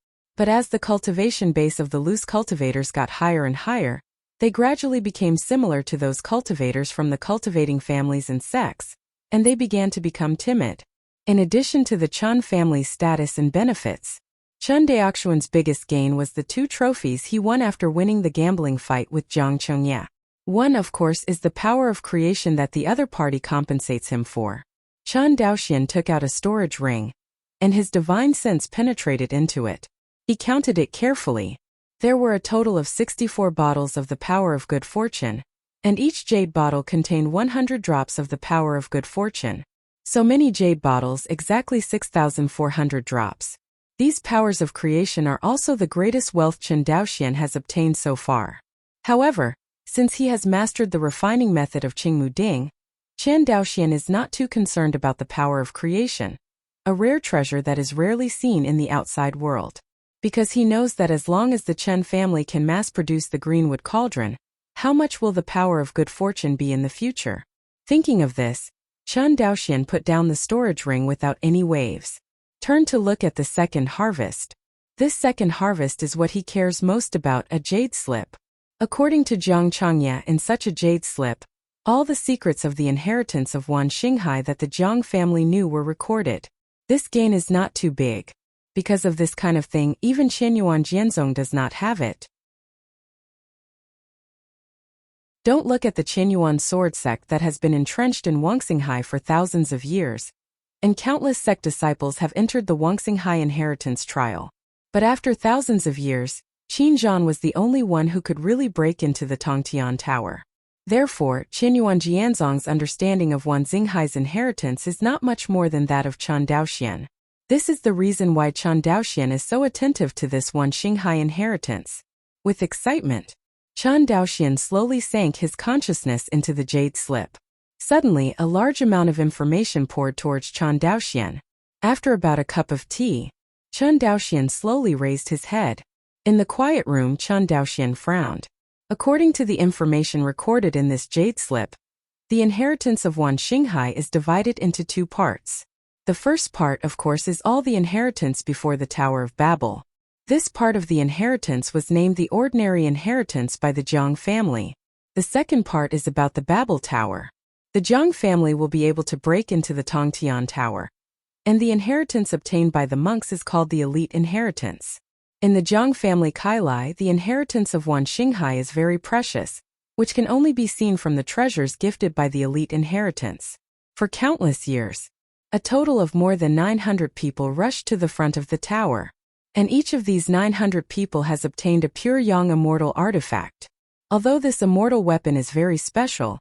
A: But as the cultivation base of the loose cultivators got higher and higher, they gradually became similar to those cultivators from the cultivating families and sects, and they began to become timid. In addition to the Chun family's status and benefits, Chun Daoxuan's biggest gain was the 2 trophies he won after winning the gambling fight with Jiang Chongya. One, of course, is the power of creation that the other party compensates him for. Chun Daoxian took out a storage ring, and his divine sense penetrated into it. He counted it carefully. There were a total of 64 bottles of the power of good fortune, and each jade bottle contained 100 drops of the power of good fortune. So many jade bottles, exactly 6,400 drops. These powers of creation are also the greatest wealth Chun Daoxian has obtained so far. However, since he has mastered the refining method of Qingmu Ding, Chun Daoxian is not too concerned about the power of creation, a rare treasure that is rarely seen in the outside world. Because he knows that as long as the Chun family can mass-produce the Greenwood Cauldron, how much will the power of good fortune be in the future? Thinking of this, Chun Daoxian put down the storage ring without any waves. Turn to look at the second harvest. This second harvest is what he cares most about, a jade slip. According to Jiang Chongya, in such a jade slip, all the secrets of the inheritance of Wan Xinghai that the Jiang family knew were recorded. This gain is not too big. Because of this kind of thing, even Qianyuan Jianzong does not have it. Don't look at the Qianyuan sword sect that has been entrenched in Wuxia for thousands of years, and countless sect disciples have entered the Wuxia inheritance trial. But after thousands of years, Qin Zhan was the only one who could really break into the Tongtian Tower. Therefore, Qianyuan Jianzong's understanding of Wan Xinghai's inheritance is not much more than that of Chun Daoxian. This is the reason why Chun Daoxian is so attentive to this Wan Xinghai inheritance. With excitement, Chun Daoxian slowly sank his consciousness into the jade slip. Suddenly, a large amount of information poured towards Chun Daoxian. After about a cup of tea, Chun Daoxian slowly raised his head. In the quiet room, Chun Daoxian frowned. According to the information recorded in this jade slip, the inheritance of Wan Xinghai is divided into 2 parts. The first part, of course, is all the inheritance before the Tower of Babel. This part of the inheritance was named the ordinary inheritance by the Jiang family. The second part is about the Babel Tower. The Jiang family will be able to break into the Tongtian Tower, and the inheritance obtained by the monks is called the elite inheritance. In the Jiang family Kailai, the inheritance of Wan Xinghai is very precious, which can only be seen from the treasures gifted by the elite inheritance. For countless years, a total of more than 900 people rushed to the front of the tower, and each of these 900 people has obtained a pure Yang immortal artifact. Although this immortal weapon is very special,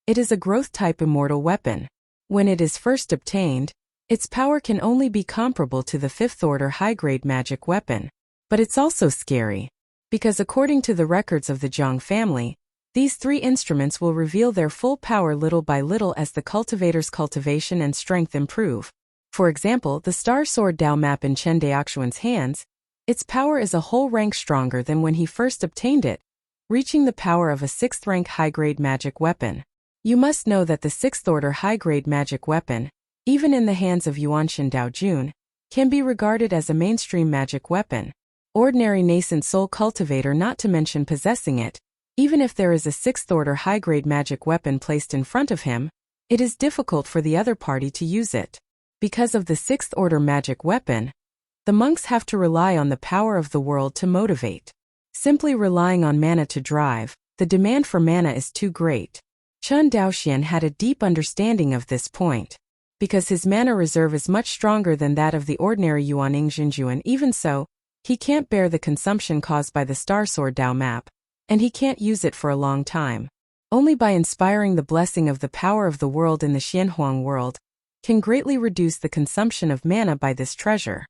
A: it is a growth-type immortal weapon. When it is first obtained, its power can only be comparable to the 5th-order high-grade magic weapon. But it's also scary, because according to the records of the Jiang family, these 3 instruments will reveal their full power little by little as the cultivator's cultivation and strength improve. For example, the Star Sword Dao map in Chen Daoxuan's hands, its power is a whole rank stronger than when he first obtained it, reaching the power of a 6th-rank high-grade magic weapon. You must know that the 6th-order high-grade magic weapon, even in the hands of Yuanshan Daojun, can be regarded as a mainstream magic weapon. Ordinary nascent soul cultivator, not to mention possessing it, even if there is a 6th-order high-grade magic weapon placed in front of him, it is difficult for the other party to use it. Because of the 6th-order magic weapon, the monks have to rely on the power of the world to motivate. Simply relying on mana to drive, the demand for mana is too great. Chun Daoxian had a deep understanding of this point. Because his mana reserve is much stronger than that of the ordinary Yuaning Xinjuan, even so, he can't bear the consumption caused by the Star Sword Dao map, and he can't use it for a long time. Only by inspiring the blessing of the power of the world in the Xianhuang world, can greatly reduce the consumption of mana by this treasure.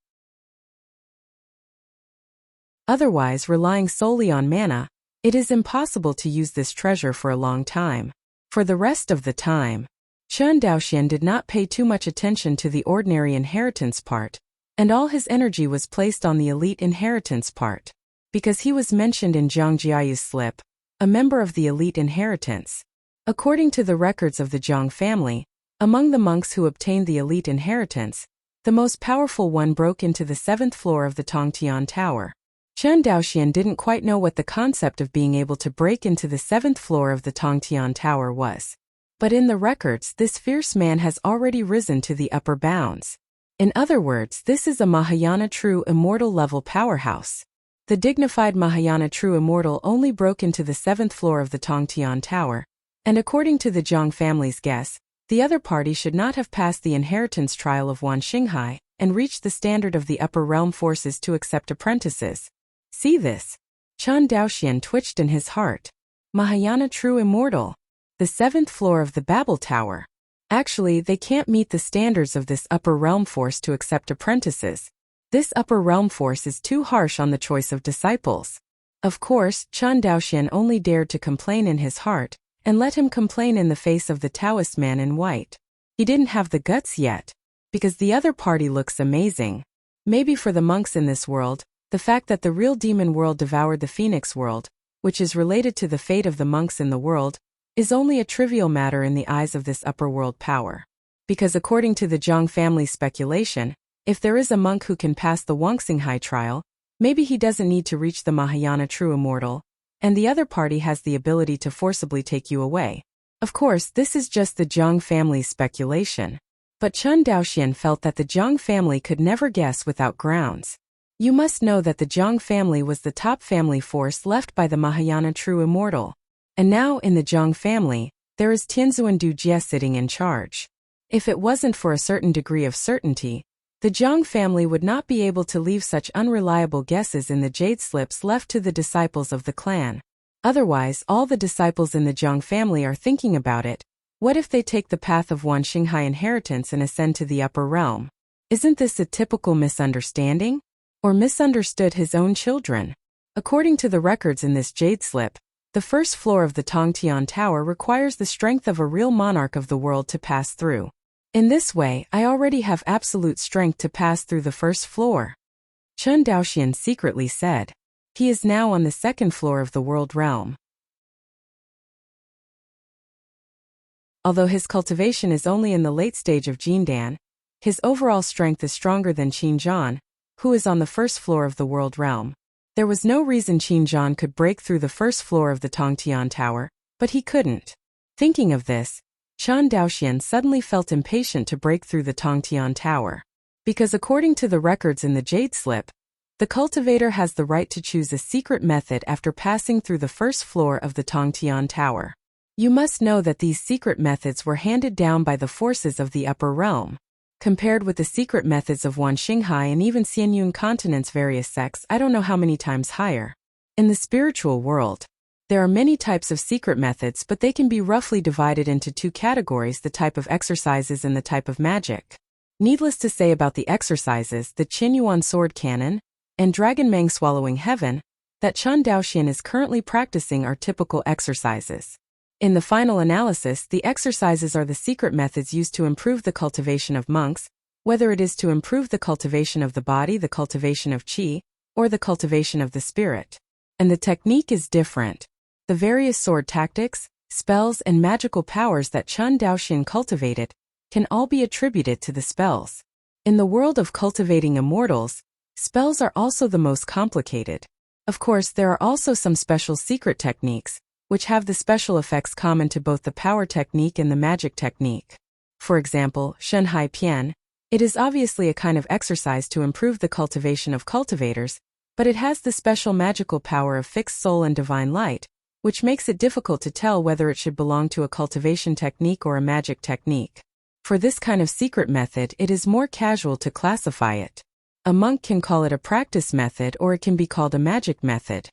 A: Otherwise, relying solely on mana, it is impossible to use this treasure for a long time. For the rest of the time, Chun Daoxian did not pay too much attention to the ordinary inheritance part, and all his energy was placed on the elite inheritance part. Because he was mentioned in Zhang Jiayu's slip, a member of the elite inheritance. According to the records of the Jiang family, among the monks who obtained the elite inheritance, the most powerful one broke into the 7th floor of the Tongtian Tower. Chen Daoxian didn't quite know what the concept of being able to break into the 7th floor of the Tongtian Tower was. But in the records, this fierce man has already risen to the upper bounds. In other words, this is a Mahayana true immortal level powerhouse. The dignified Mahayana true immortal only broke into the 7th floor of the Tongtian Tower, and according to the Zhang family's guess, the other party should not have passed the inheritance trial of Wan Xinghai and reached the standard of the upper realm forces to accept apprentices. See this? Chen Daoxian twitched in his heart. Mahayana true immortal. The 7th floor of the Babel Tower. Actually, they can't meet the standards of this upper realm force to accept apprentices. This upper realm force is too harsh on the choice of disciples. Of course, Chen Daoxian only dared to complain in his heart, and let him complain in the face of the Taoist man in white. He didn't have the guts yet, because the other party looks amazing. Maybe for the monks in this world, the fact that the real demon world devoured the phoenix world, which is related to the fate of the monks in the world, is only a trivial matter in the eyes of this upper world power. Because according to the Zhang family's speculation, if there is a monk who can pass the Wangxinghai trial, maybe he doesn't need to reach the Mahayana true immortal, and the other party has the ability to forcibly take you away. Of course, this is just the Zhang family's speculation. But Chen Daoxian felt that the Zhang family could never guess without grounds. You must know that the Zhang family was the top family force left by the Mahayana true immortal. And now, in the Zhang family, there is Tianzuan Du Jie sitting in charge. If it wasn't for a certain degree of certainty, the Zhang family would not be able to leave such unreliable guesses in the jade slips left to the disciples of the clan. Otherwise, all the disciples in the Zhang family are thinking about it. What if they take the path of Wan Xinghai inheritance and ascend to the upper realm? Isn't this a typical misunderstanding? Or misunderstood his own children? According to the records in this jade slip, the first floor of the Tongtian Tower requires the strength of a real monarch of the world to pass through. In this way, I already have absolute strength to pass through the first floor. Chen Daoxian secretly said. He is now on the 2nd floor of the world realm. Although his cultivation is only in the late stage of Jindan, his overall strength is stronger than Qin Zhan, who is on the 1st floor of the world realm. There was no reason Qin Zhan could break through the 1st floor of the Tongtian Tower, but he couldn't. Thinking of this, Chen Daoxian suddenly felt impatient to break through the Tongtian Tower. Because according to the records in the jade slip, the cultivator has the right to choose a secret method after passing through the 1st floor of the Tongtian Tower. You must know that these secret methods were handed down by the forces of the upper realm. Compared with the secret methods of Wan Xinghai and even Xianyun continent's various sects, I don't know how many times higher. In the spiritual world, there are many types of secret methods, but they can be roughly divided into 2 categories: the type of exercises and the type of magic. Needless to say about the exercises, the Qinyuan sword cannon and Dragon Mang swallowing heaven that Chen Daoxian is currently practicing are typical exercises. In the final analysis, the exercises are the secret methods used to improve the cultivation of monks, whether it is to improve the cultivation of the body, the cultivation of qi, or the cultivation of the spirit. And the technique is different. The various sword tactics, spells, and magical powers that Chen Daoxian cultivated can all be attributed to the spells. In the world of cultivating immortals, spells are also the most complicated. Of course, there are also some special secret techniques, which have the special effects common to both the power technique and the magic technique. For example, Shenhai Pian. It is obviously a kind of exercise to improve the cultivation of cultivators, but it has the special magical power of fixed soul and divine light, which makes it difficult to tell whether it should belong to a cultivation technique or a magic technique. For this kind of secret method, it is more casual to classify it. A monk can call it a practice method, or it can be called a magic method.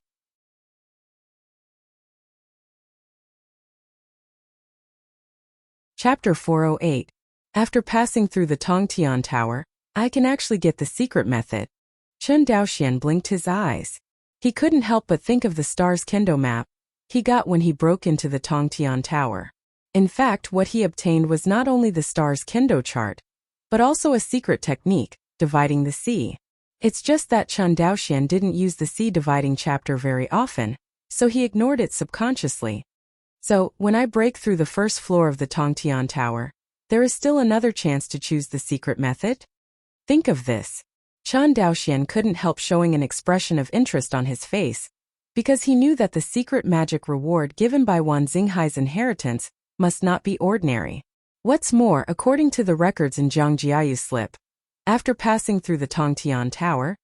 A: Chapter 408. After passing through the Tongtian Tower, I can actually get the secret method. Chen Daoxian blinked his eyes. He couldn't help but think of the Stars Kendo map he got when he broke into the Tongtian Tower. In fact, what he obtained was not only the Stars Kendo chart, but also a secret technique, dividing the sea. It's just that Chen Daoxian didn't use the sea dividing chapter very often, so he ignored it subconsciously. So, when I break through the 1st floor of the Tongtian Tower, there is still another chance to choose the secret method? Think of this. Chen Daoxian couldn't help showing an expression of interest on his face, because he knew that the secret magic reward given by Wan Xinghai's inheritance must not be ordinary. What's more, according to the records in Zhang Jiayu's slip, after passing through the Tongtian Tower,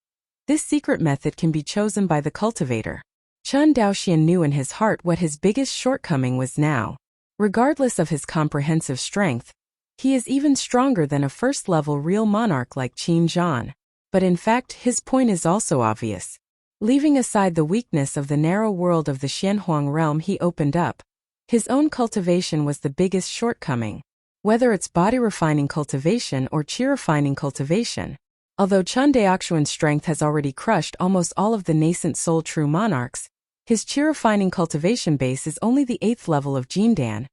A: this secret method can be chosen by the cultivator. Chen Daoxian knew in his heart what his biggest shortcoming was now. Regardless of his comprehensive strength, he is even stronger than a first-level real monarch like Qin Zhan. But in fact, his point is also obvious. Leaving aside the weakness of the narrow world of the Xianhuang realm he opened up, his own cultivation was the biggest shortcoming. Whether it's body-refining cultivation or qi-refining cultivation. Although Chen Daoxuan's strength has already crushed almost all of the nascent soul true monarchs, his qi-refining cultivation base is only the 8th level of Jindan,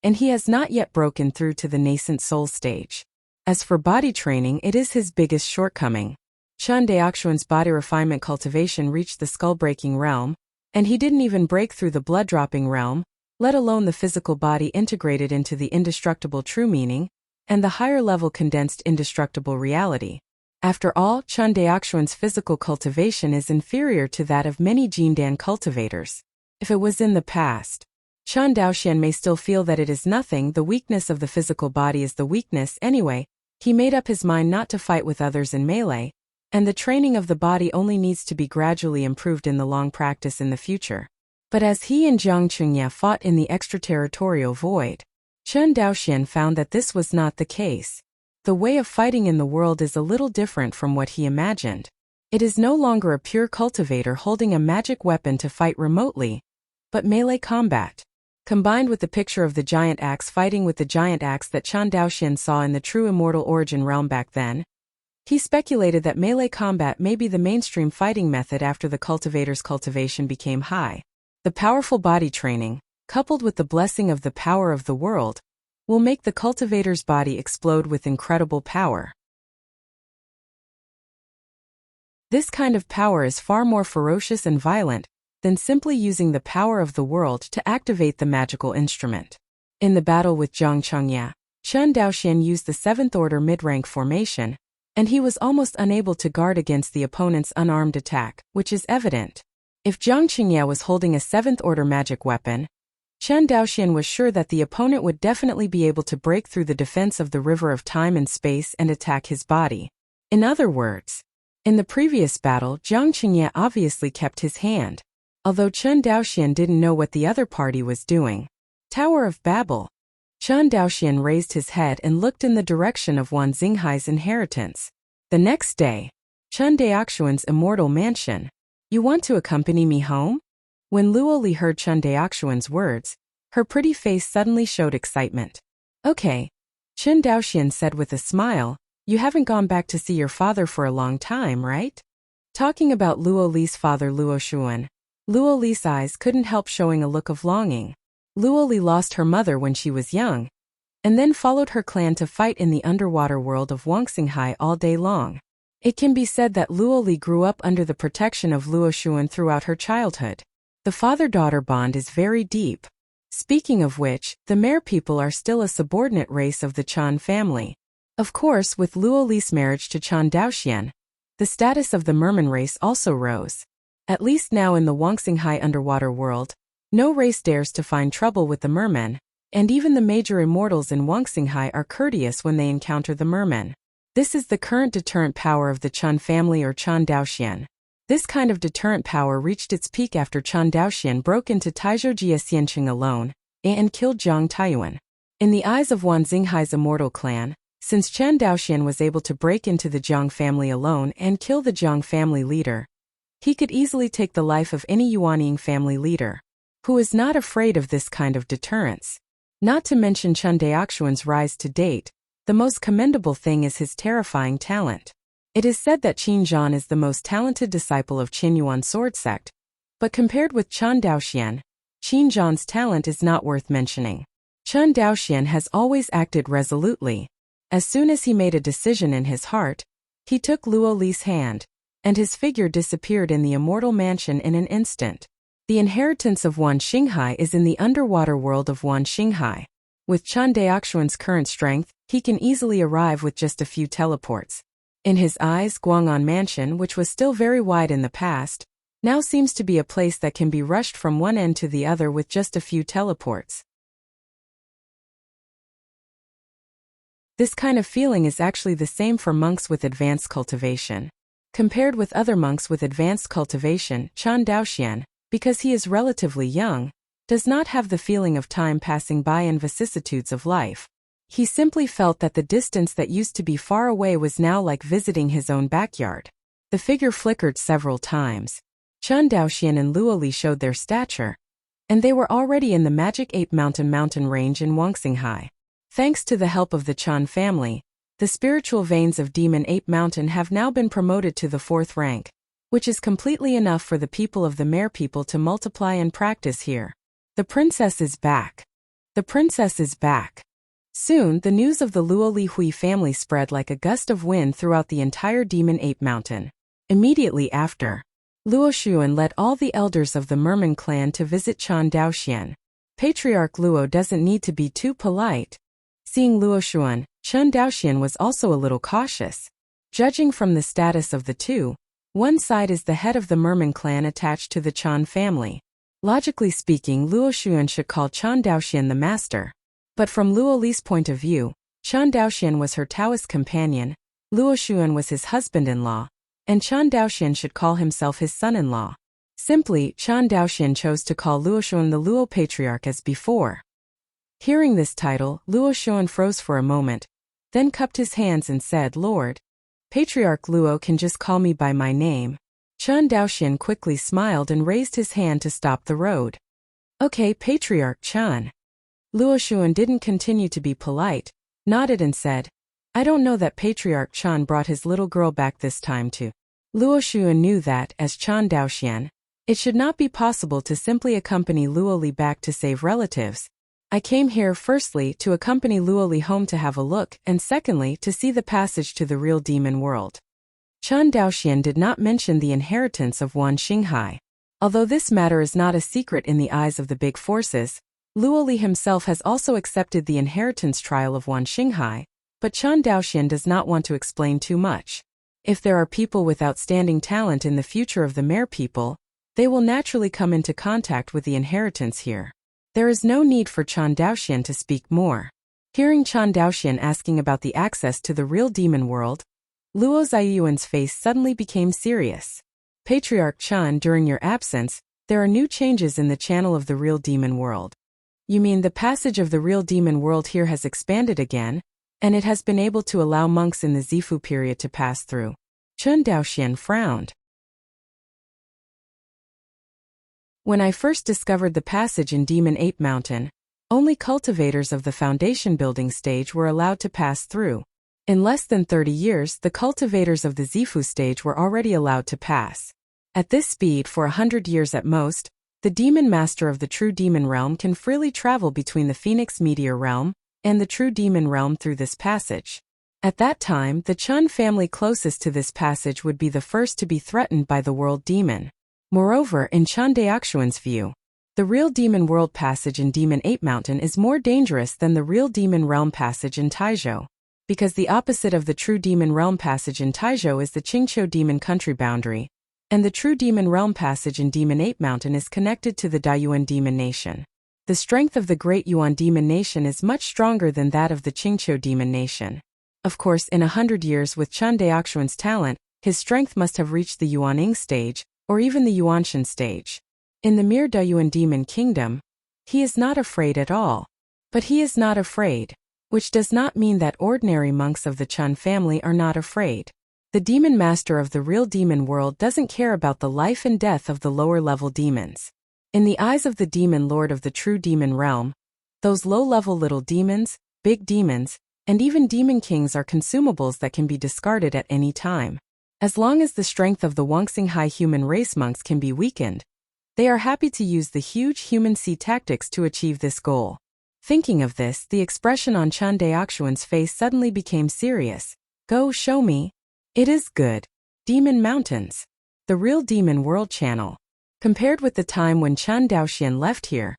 A: and he has not yet broken through to the nascent soul stage. As for body training, it is his biggest shortcoming. Chen Daoxuan's body refinement cultivation reached the skull-breaking realm, and he didn't even break through the blood-dropping realm, let alone the physical body integrated into the indestructible true meaning, and the higher-level condensed indestructible reality. After all, Chen Daoxuan's physical cultivation is inferior to that of many Jindan cultivators. If it was in the past, Chen Daoxian may still feel that it is nothing, the weakness of the physical body is the weakness anyway. He made up his mind not to fight with others in melee, and the training of the body only needs to be gradually improved in the long practice in the future. But as he and Jiang Chunye fought in the extraterritorial void, Chen Daoxian found that this was not the case. The way of fighting in the world is a little different from what he imagined. It is no longer a pure cultivator holding a magic weapon to fight remotely, but melee combat. Combined with the picture of the giant axe fighting with the giant axe that Chen Daoxian saw in the true immortal origin realm back then, he speculated that melee combat may be the mainstream fighting method after the cultivator's cultivation became high. The powerful body training, coupled with the blessing of the power of the world, will make the cultivator's body explode with incredible power. This kind of power is far more ferocious and violent than simply using the power of the world to activate the magical instrument. In the battle with Zhang Chengya, Chen Daoxian used the 7th order mid-rank formation, and he was almost unable to guard against the opponent's unarmed attack, which is evident. If Zhang Chengya was holding a 7th order magic weapon, Chen Daoxian was sure that the opponent would definitely be able to break through the defense of the river of time and space and attack his body. In other words, in the previous battle, Zhang Chengya obviously kept his hand, although Chen Daoxian didn't know what the other party was doing. Tower of Babel. Chen Daoxian raised his head and looked in the direction of Wan Xinghai's inheritance. The next day, Chen Daoxuan's immortal mansion. You want to accompany me home? When Luo Li heard Chen Daoxuan's words, her pretty face suddenly showed excitement. Okay, Chen Daoxian said with a smile, you haven't gone back to see your father for a long time, right? Talking about Luo Li's father Luo Shuan, Luo Li's eyes couldn't help showing a look of longing. Luo Li lost her mother when she was young, and then followed her clan to fight in the underwater world of Wangxinghai all day long. It can be said that Luo Li grew up under the protection of Luo Shuan throughout her childhood. The father-daughter bond is very deep. Speaking of which, the Mer people are still a subordinate race of the Chan family. Of course, with Luo Li's marriage to Chen Daoxian, the status of the Merman race also rose. At least now in the Wangxinghai underwater world, no race dares to find trouble with the mermen, and even the major immortals in Wangxinghai are courteous when they encounter the mermen. This is the current deterrent power of the Chen family or Chen Daoxian. This kind of deterrent power reached its peak after Chen Daoxian broke into Taizhou Xianqing alone and killed Zhang Taiyuan. In the eyes of Wan Xinghai's immortal clan, since Chen Daoxian was able to break into the Zhang family alone and kill the Zhang family leader, he could easily take the life of any Yuanying family leader, who is not afraid of this kind of deterrence. Not to mention Chen Daoxuan's rise to date, the most commendable thing is his terrifying talent. It is said that Qin Zhan is the most talented disciple of Qin Yuan sword sect, but compared with Chen Daoxian, Qin Zhan's talent is not worth mentioning. Chen Daoxian has always acted resolutely. As soon as he made a decision in his heart, he took Luo Li's hand, and his figure disappeared in the immortal mansion in an instant. The inheritance of Wan Xinghai is in the underwater world of Wan Xinghai. With Chen Daoxuan's current strength, he can easily arrive with just a few teleports. In his eyes, Guang'an Mansion, which was still very wide in the past, now seems to be a place that can be rushed from one end to the other with just a few teleports. This kind of feeling is actually the same for monks with advanced cultivation. Compared with other monks with advanced cultivation, Chan Daoxian, because he is relatively young, does not have the feeling of time passing by and vicissitudes of life. He simply felt that the distance that used to be far away was now like visiting his own backyard. The figure flickered several times. Chan Daoxian and Luoli showed their stature, and they were already in the Magic 8 mountain range in Wangxinghai. Thanks to the help of the Chan family, the spiritual veins of Demon Ape Mountain have now been promoted to the 4th rank, which is completely enough for the people of the Mare people to multiply and practice here. The princess is back. The princess is back. Soon, the news of the Luo Li Hui family spread like a gust of wind throughout the entire Demon Ape Mountain. Immediately after, Luo Xuan led all the elders of the Merman clan to visit Chan Daoxian. Patriarch Luo doesn't need to be too polite. Seeing Luo Xuan, Chan Daoxian was also a little cautious. Judging from the status of the two, one side is the head of the Merman clan attached to the Chan family. Logically speaking, Luo Xuan should call Chan Daoxian the master. But from Luo Li's point of view, Chan Daoxian was her Taoist companion, Luo Xuan was his husband-in-law, and Chan Daoxian should call himself his son-in-law. Simply, Chan Daoxian chose to call Luo Xuan the Luo Patriarch as before. Hearing this title, Luo Xuan froze for a moment, then cupped his hands and said, "Lord, Patriarch Luo can just call me by my name." Chan Daoxian quickly smiled and raised his hand to stop the road. "Okay, Patriarch Chan." Luo Xuan didn't continue to be polite, nodded and said, "I don't know that Patriarch Chan brought his little girl back this time too." Luo Xuan knew that, as Chan Daoxian, it should not be possible to simply accompany Luo Li back to save relatives. "I came here firstly to accompany Luo Li home to have a look, and secondly to see the passage to the real demon world." Chan Daoxian did not mention the inheritance of Wan Xinghai. Although this matter is not a secret in the eyes of the big forces, Luo Li himself has also accepted the inheritance trial of Wan Xinghai, but Chan Daoxian does not want to explain too much. If there are people with outstanding talent in the future of the Mare people, they will naturally come into contact with the inheritance here. There is no need for Chan Daoxian to speak more. Hearing Chan Daoxian asking about the access to the real demon world, Luo Ziyuan's face suddenly became serious. "Patriarch Chan, during your absence, there are new changes in the channel of the real demon world." "You mean the passage of the real demon world here has expanded again, and it has been able to allow monks in the Zifu period to pass through?" Chan Daoxian frowned. "When I first discovered the passage in Demon Ape Mountain, only cultivators of the foundation building stage were allowed to pass through. In less than 30 years, the cultivators of the Zifu stage were already allowed to pass. At this speed, for 100 years at most, the demon master of the true demon realm can freely travel between the Phoenix Meteor realm and the true demon realm through this passage. At that time, the Chun family closest to this passage would be the first to be threatened by the world demon. Moreover, in Chan Daoxian's view, the real demon world passage in Demon Ape Mountain is more dangerous than the real demon realm passage in Taizhou, because the opposite of the true demon realm passage in Taizhou is the Qingqiu demon country boundary, and the true demon realm passage in Demon Ape Mountain is connected to the Daiyuan demon nation. The strength of the Great Yuan demon nation is much stronger than that of the Qingqiu demon nation. Of course, in 100 years with Chan Daoxian's talent, his strength must have reached the Yuaning stage, or even the Yuanshan stage. In the mere Daiyuan demon kingdom, he is not afraid at all. But he is not afraid, which does not mean that ordinary monks of the Chun family are not afraid. The demon master of the real demon world doesn't care about the life and death of the lower-level demons. In the eyes of the demon lord of the true demon realm, those low-level little demons, big demons, and even demon kings are consumables that can be discarded at any time. As long as the strength of the Wangxinghai human race monks can be weakened, they are happy to use the huge human sea tactics to achieve this goal. Thinking of this, the expression on Chan Daoxian's face suddenly became serious. "Go show me." "It is good. Demon Mountains. The real demon world channel." Compared with the time when Chan Daoxian left here,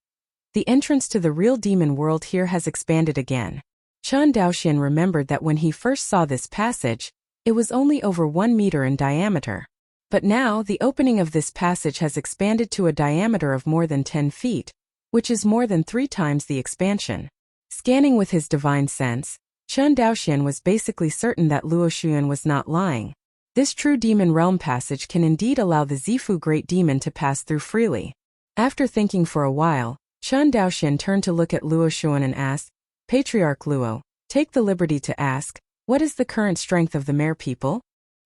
A: the entrance to the real demon world here has expanded again. Chan Daoxian remembered that when he first saw this passage, It was only over 1 meter in diameter. But now, the opening of this passage has expanded to a diameter of more than 10 feet, which is more than 3 times the expansion. Scanning with his divine sense, Chen Daoxian was basically certain that Luo Xuan was not lying. This true demon realm passage can indeed allow the Zifu great demon to pass through freely. After thinking for a while, Chen Daoxian turned to look at Luo Xuan and asked, Patriarch Luo, take the liberty to ask, what is the current strength of the Mer people?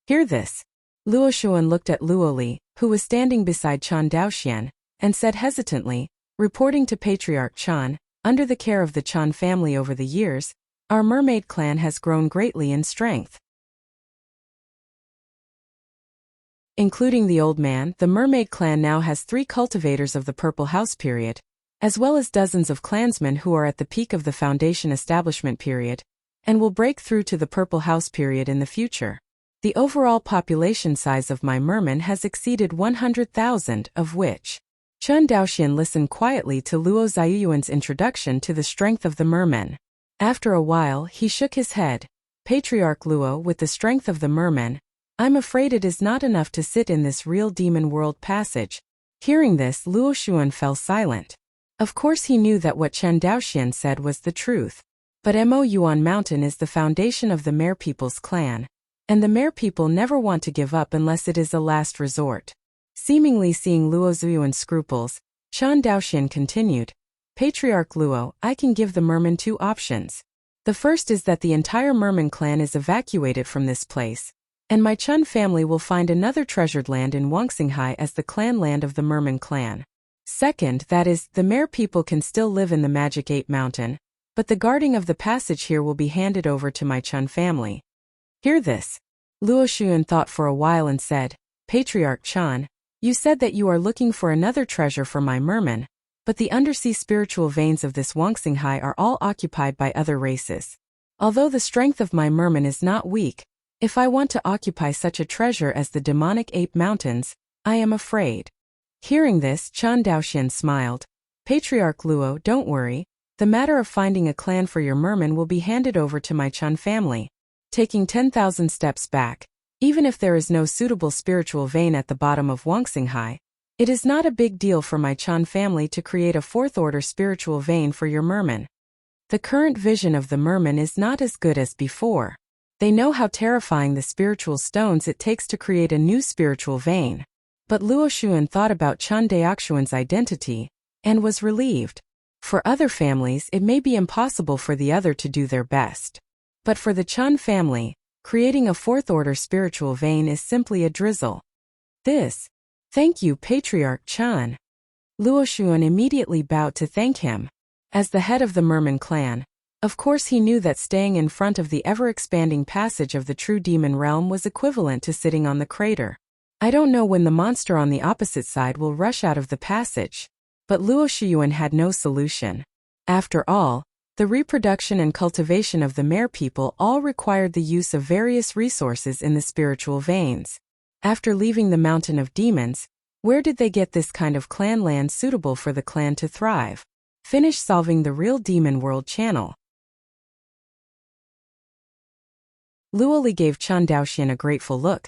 A: Hear this. Luo Xuan looked at Luo Li, who was standing beside Chen Daoxian, and said hesitantly, reporting to Patriarch Chen, under the care of the Chen family over the years, our mermaid clan has grown greatly in strength. Including the old man, the mermaid clan now has 3 cultivators of the Purple House period, as well as dozens of clansmen who are at the peak of the Foundation establishment period, and will break through to the Purple House period in the future. The overall population size of my merman has exceeded 100,000, of which Chen Daoxian listened quietly to Luo Ziyuan's introduction to the strength of the mermen. After a while, he shook his head. Patriarch Luo, with the strength of the mermen, I'm afraid it is not enough to sit in this real demon world passage. Hearing this, Luo Xuan fell silent. Of course he knew that what Chen Daoxian said was the truth. But Mo Yuan Mountain is the foundation of the Mer people's clan, and the Mer people never want to give up unless it is a last resort. Seemingly seeing Luo Ziyuan's scruples, Chen Daoxian continued, Patriarch Luo, I can give the merman 2 options. The first is that the entire merman clan is evacuated from this place, and my Chen family will find another treasured land in Wuxia as the clan land of the merman clan. Second, that is, the Mer people can still live in the Magic Ape Mountain, but the guarding of the passage here will be handed over to my Chen family. Hear this. Luo Xuan thought for a while and said, Patriarch Chen, you said that you are looking for another treasure for my merman, but the undersea spiritual veins of this Wuxia are all occupied by other races. Although the strength of my merman is not weak, if I want to occupy such a treasure as the demonic ape mountains, I am afraid. Hearing this, Chen Daoxian smiled. Patriarch Luo, don't worry, the matter of finding a clan for your merman will be handed over to my Chen family. Taking 10,000 steps back, even if there is no suitable spiritual vein at the bottom of Wuxia, it is not a big deal for my Chen family to create a 4th-order spiritual vein for your merman. The current vision of the merman is not as good as before. They know how terrifying the spiritual stones it takes to create a new spiritual vein. But Luo Xuan thought about Chen Daoxian's identity, and was relieved. For other families it may be impossible for the other to do their best. But for the Chen family, creating a 4th-order spiritual vein is simply a drizzle. Thank you, Patriarch Chen. Luo Xuan immediately bowed to thank him. As the head of the merman clan, of course he knew that staying in front of the ever-expanding passage of the true demon realm was equivalent to sitting on the crater. I don't know when the monster on the opposite side will rush out of the passage. But Luo Xuan had no solution. After all, the reproduction and cultivation of the Mer people all required the use of various resources in the spiritual veins. After leaving the Mountain of Demons, where did they get this kind of clan land suitable for the clan to thrive? Finish solving the real demon world channel. Luo Li gave Chen Daoxian a grateful look,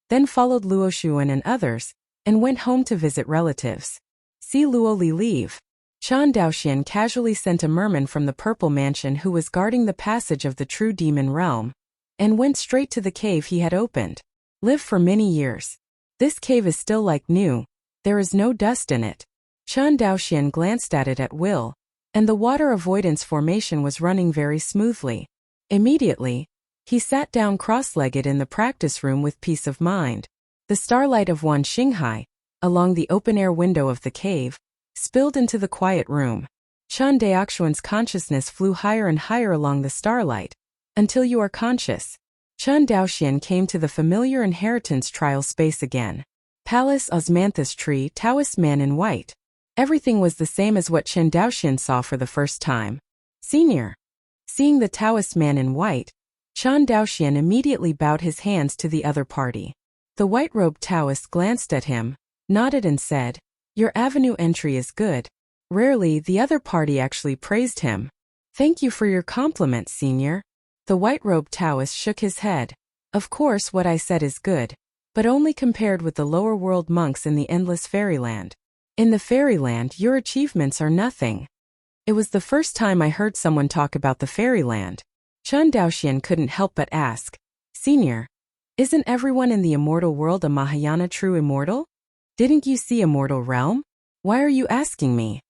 A: then followed Luo Xuan and others, and went home to visit relatives. See Luo Li leave. Chen Daoxian casually sent a merman from the Purple Mansion who was guarding the passage of the true demon realm, and went straight to the cave he had opened. Lived for many years. This cave is still like new, there is no dust in it. Chen Daoxian glanced at it at will, and the water avoidance formation was running very smoothly. Immediately, he sat down cross-legged in the practice room with peace of mind. The starlight of Wan Xinghai, along the open-air window of the cave, spilled into the quiet room. Chen Daoxian's consciousness flew higher and higher along the starlight, until you are conscious. Chen Daoxian came to the familiar inheritance trial space again. Palace Osmanthus tree, Taoist man in white. Everything was the same as what Chen Daoxian saw for the first time. Senior. Seeing the Taoist man in white, Chen Daoxian immediately bowed his hands to the other party. The white-robed Taoist glanced at him, nodded and said, "Your avenue entry is good." Rarely, the other party actually praised him. "Thank you for your compliment, senior." The white-robed Taoist shook his head. Of course what I said is good, but only compared with the lower world monks in the endless fairyland. In the fairyland, your achievements are nothing. It was the first time I heard someone talk about the fairyland. Chen Daoxian couldn't help but ask, Senior, isn't everyone in the immortal world a Mahayana true immortal? Didn't you see Immortal Realm? Why are you asking me?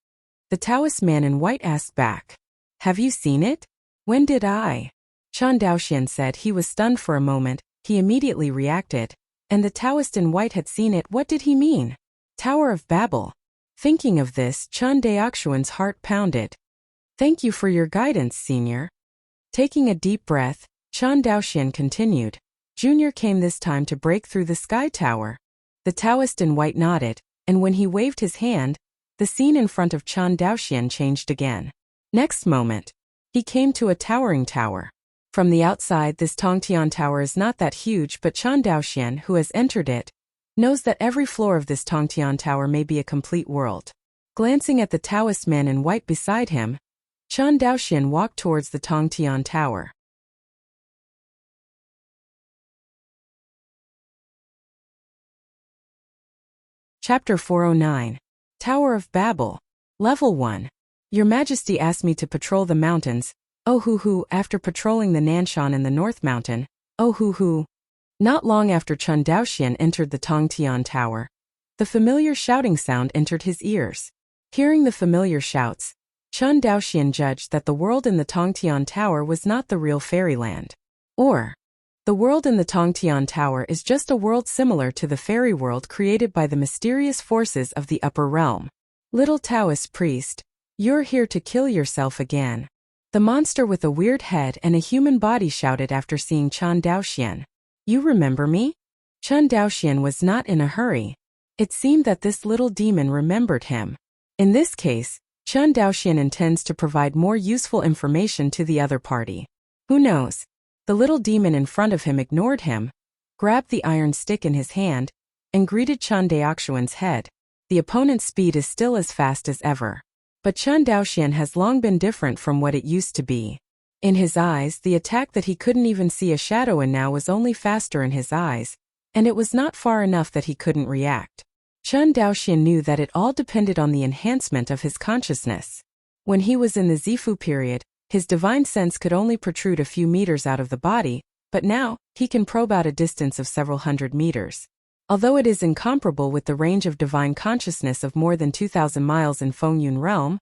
A: The Taoist man in white asked back. Have you seen it? When did I? Chen Daoxian said he was stunned for a moment. He immediately reacted. And the Taoist in white had seen it. What did he mean? Tower of Babel. Thinking of this, Chen Daoxian's heart pounded. Thank you for your guidance, Senior. Taking a deep breath, Chen Daoxian continued. Junior came this time to break through the sky tower. The Taoist in white nodded, and when he waved his hand, the scene in front of Chen Daoxian changed again. Next moment, he came to a towering tower. From the outside, this Tongtian tower is not that huge, but Chen Daoxian, who has entered it, knows that every floor of this Tongtian tower may be a complete world. Glancing at the Taoist man in white beside him, Chen Daoxian walked towards the Tongtian tower. Chapter 409. Tower of Babel. Level 1. Your Majesty asked me to patrol the mountains. Oh hoo hoo, after patrolling the Nanshan and the North Mountain. Oh hoo hoo. Not long after Chen Daoxian entered the Tongtian Tower, the familiar shouting sound entered his ears. Hearing the familiar shouts, Chen Daoxian judged that the world in the Tongtian Tower was not the real fairyland. Or, the world in the Tongtian Tower is just a world similar to the fairy world created by the mysterious forces of the upper realm. Little Taoist priest, you're here to kill yourself again. The monster with a weird head and a human body shouted after seeing Chen Daoxian. You remember me? Chen Daoxian was not in a hurry. It seemed that this little demon remembered him. In this case, Chen Daoxian intends to provide more useful information to the other party. Who knows? The little demon in front of him ignored him, grabbed the iron stick in his hand, and greeted Chen Daoxian's head. The opponent's speed is still as fast as ever. But Chen Daoxian has long been different from what it used to be. In his eyes, the attack that he couldn't even see a shadow in now was only faster in his eyes, and it was not far enough that he couldn't react. Chen Daoxian knew that it all depended on the enhancement of his consciousness. When he was in the Zifu period, his divine sense could only protrude a few meters out of the body, but now, he can probe out a distance of several hundred meters. Although it is incomparable with the range of divine consciousness of more than 2,000 miles in Fengyun realm,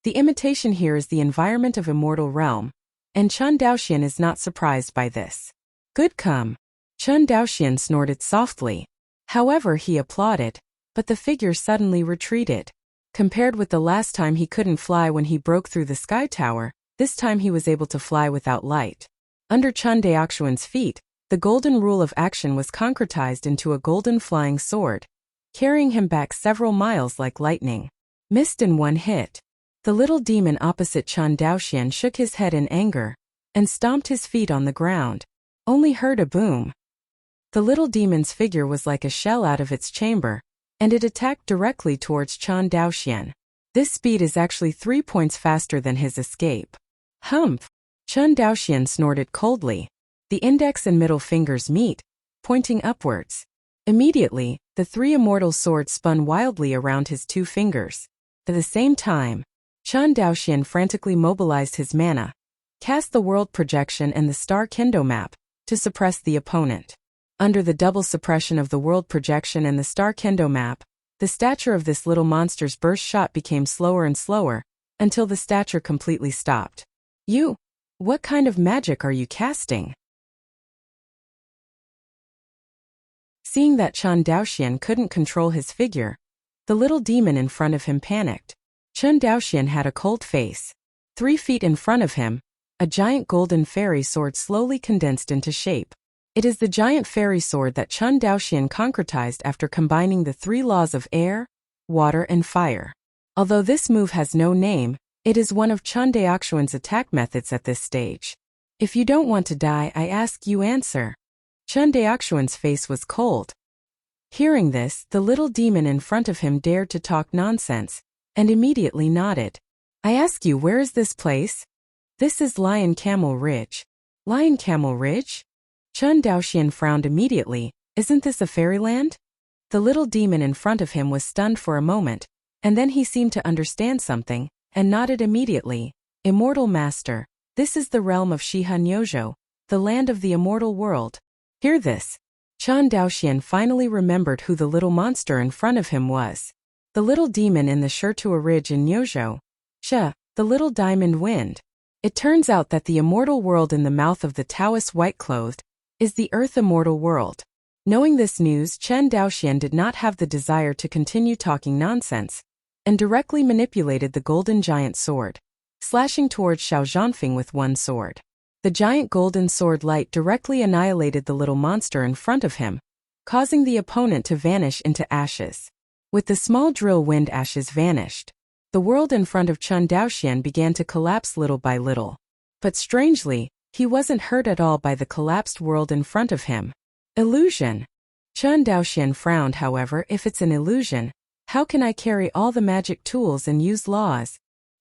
A: the imitation here is the environment of immortal realm, and Chen Daoxian is not surprised by this. Good come. Chen Daoxian snorted softly. However, he applauded, but the figure suddenly retreated. Compared with the last time he couldn't fly when he broke through the sky tower, this time he was able to fly without light. Under Chen Daoxian's feet, the golden rule of action was concretized into a golden flying sword, carrying him back several miles like lightning. Missed in one hit. The little demon opposite Chen Daoxian shook his head in anger, and stomped his feet on the ground. Only heard a boom. The little demon's figure was like a shell out of its chamber, and it attacked directly towards Chen Daoxian. This speed is actually 3 points faster than his escape. Humph! Chen Daoxian snorted coldly. The index and middle fingers meet, pointing upwards. Immediately, the three immortal swords spun wildly around his 2 fingers. At the same time, Chen Daoxian frantically mobilized his mana, cast the world projection and the star kendo map, to suppress the opponent. Under the double suppression of the world projection and the star kendo map, the stature of this little monster's burst shot became slower and slower, until the stature completely stopped. You! What kind of magic are you casting? Seeing that Chen Daoxian couldn't control his figure, the little demon in front of him panicked. Chen Daoxian had a cold face. 3 feet in front of him, a giant golden fairy sword slowly condensed into shape. It is the giant fairy sword that Chen Daoxian concretized after combining the 3 laws of air, water and fire. Although this move has no name, it is one of Chen Daoxian's attack methods at this stage. If you don't want to die, I ask you answer. Chen Daoxian's face was cold. Hearing this, the little demon in front of him dared to talk nonsense, and immediately nodded. I ask you, where is this place? This is Lion Camel Ridge. Lion Camel Ridge? Chun Daoxian frowned immediately. Isn't this a fairyland? The little demon in front of him was stunned for a moment, and then he seemed to understand something, and nodded immediately. Immortal Master, this is the realm of Shiha Nyojo, the land of the immortal world. Hear this. Chun Daoxian finally remembered who the little monster in front of him was. The little demon in the Shirtua Ridge in Nyojo. The little diamond wind. It turns out that the immortal world in the mouth of the Taoist white-clothed is the Earth Immortal World. Knowing this news, Chun Daoxian did not have the desire to continue talking nonsense, and directly manipulated the golden giant sword, slashing towards Xiao Zhanfeng with one sword. The giant golden sword light directly annihilated the little monster in front of him, causing the opponent to vanish into ashes. With the small drill wind, ashes vanished. The world in front of Chun Daoxian began to collapse little by little. But strangely, he wasn't hurt at all by the collapsed world in front of him. Illusion. Chun Daoxian frowned. However, if it's an illusion, how can I carry all the magic tools and use laws?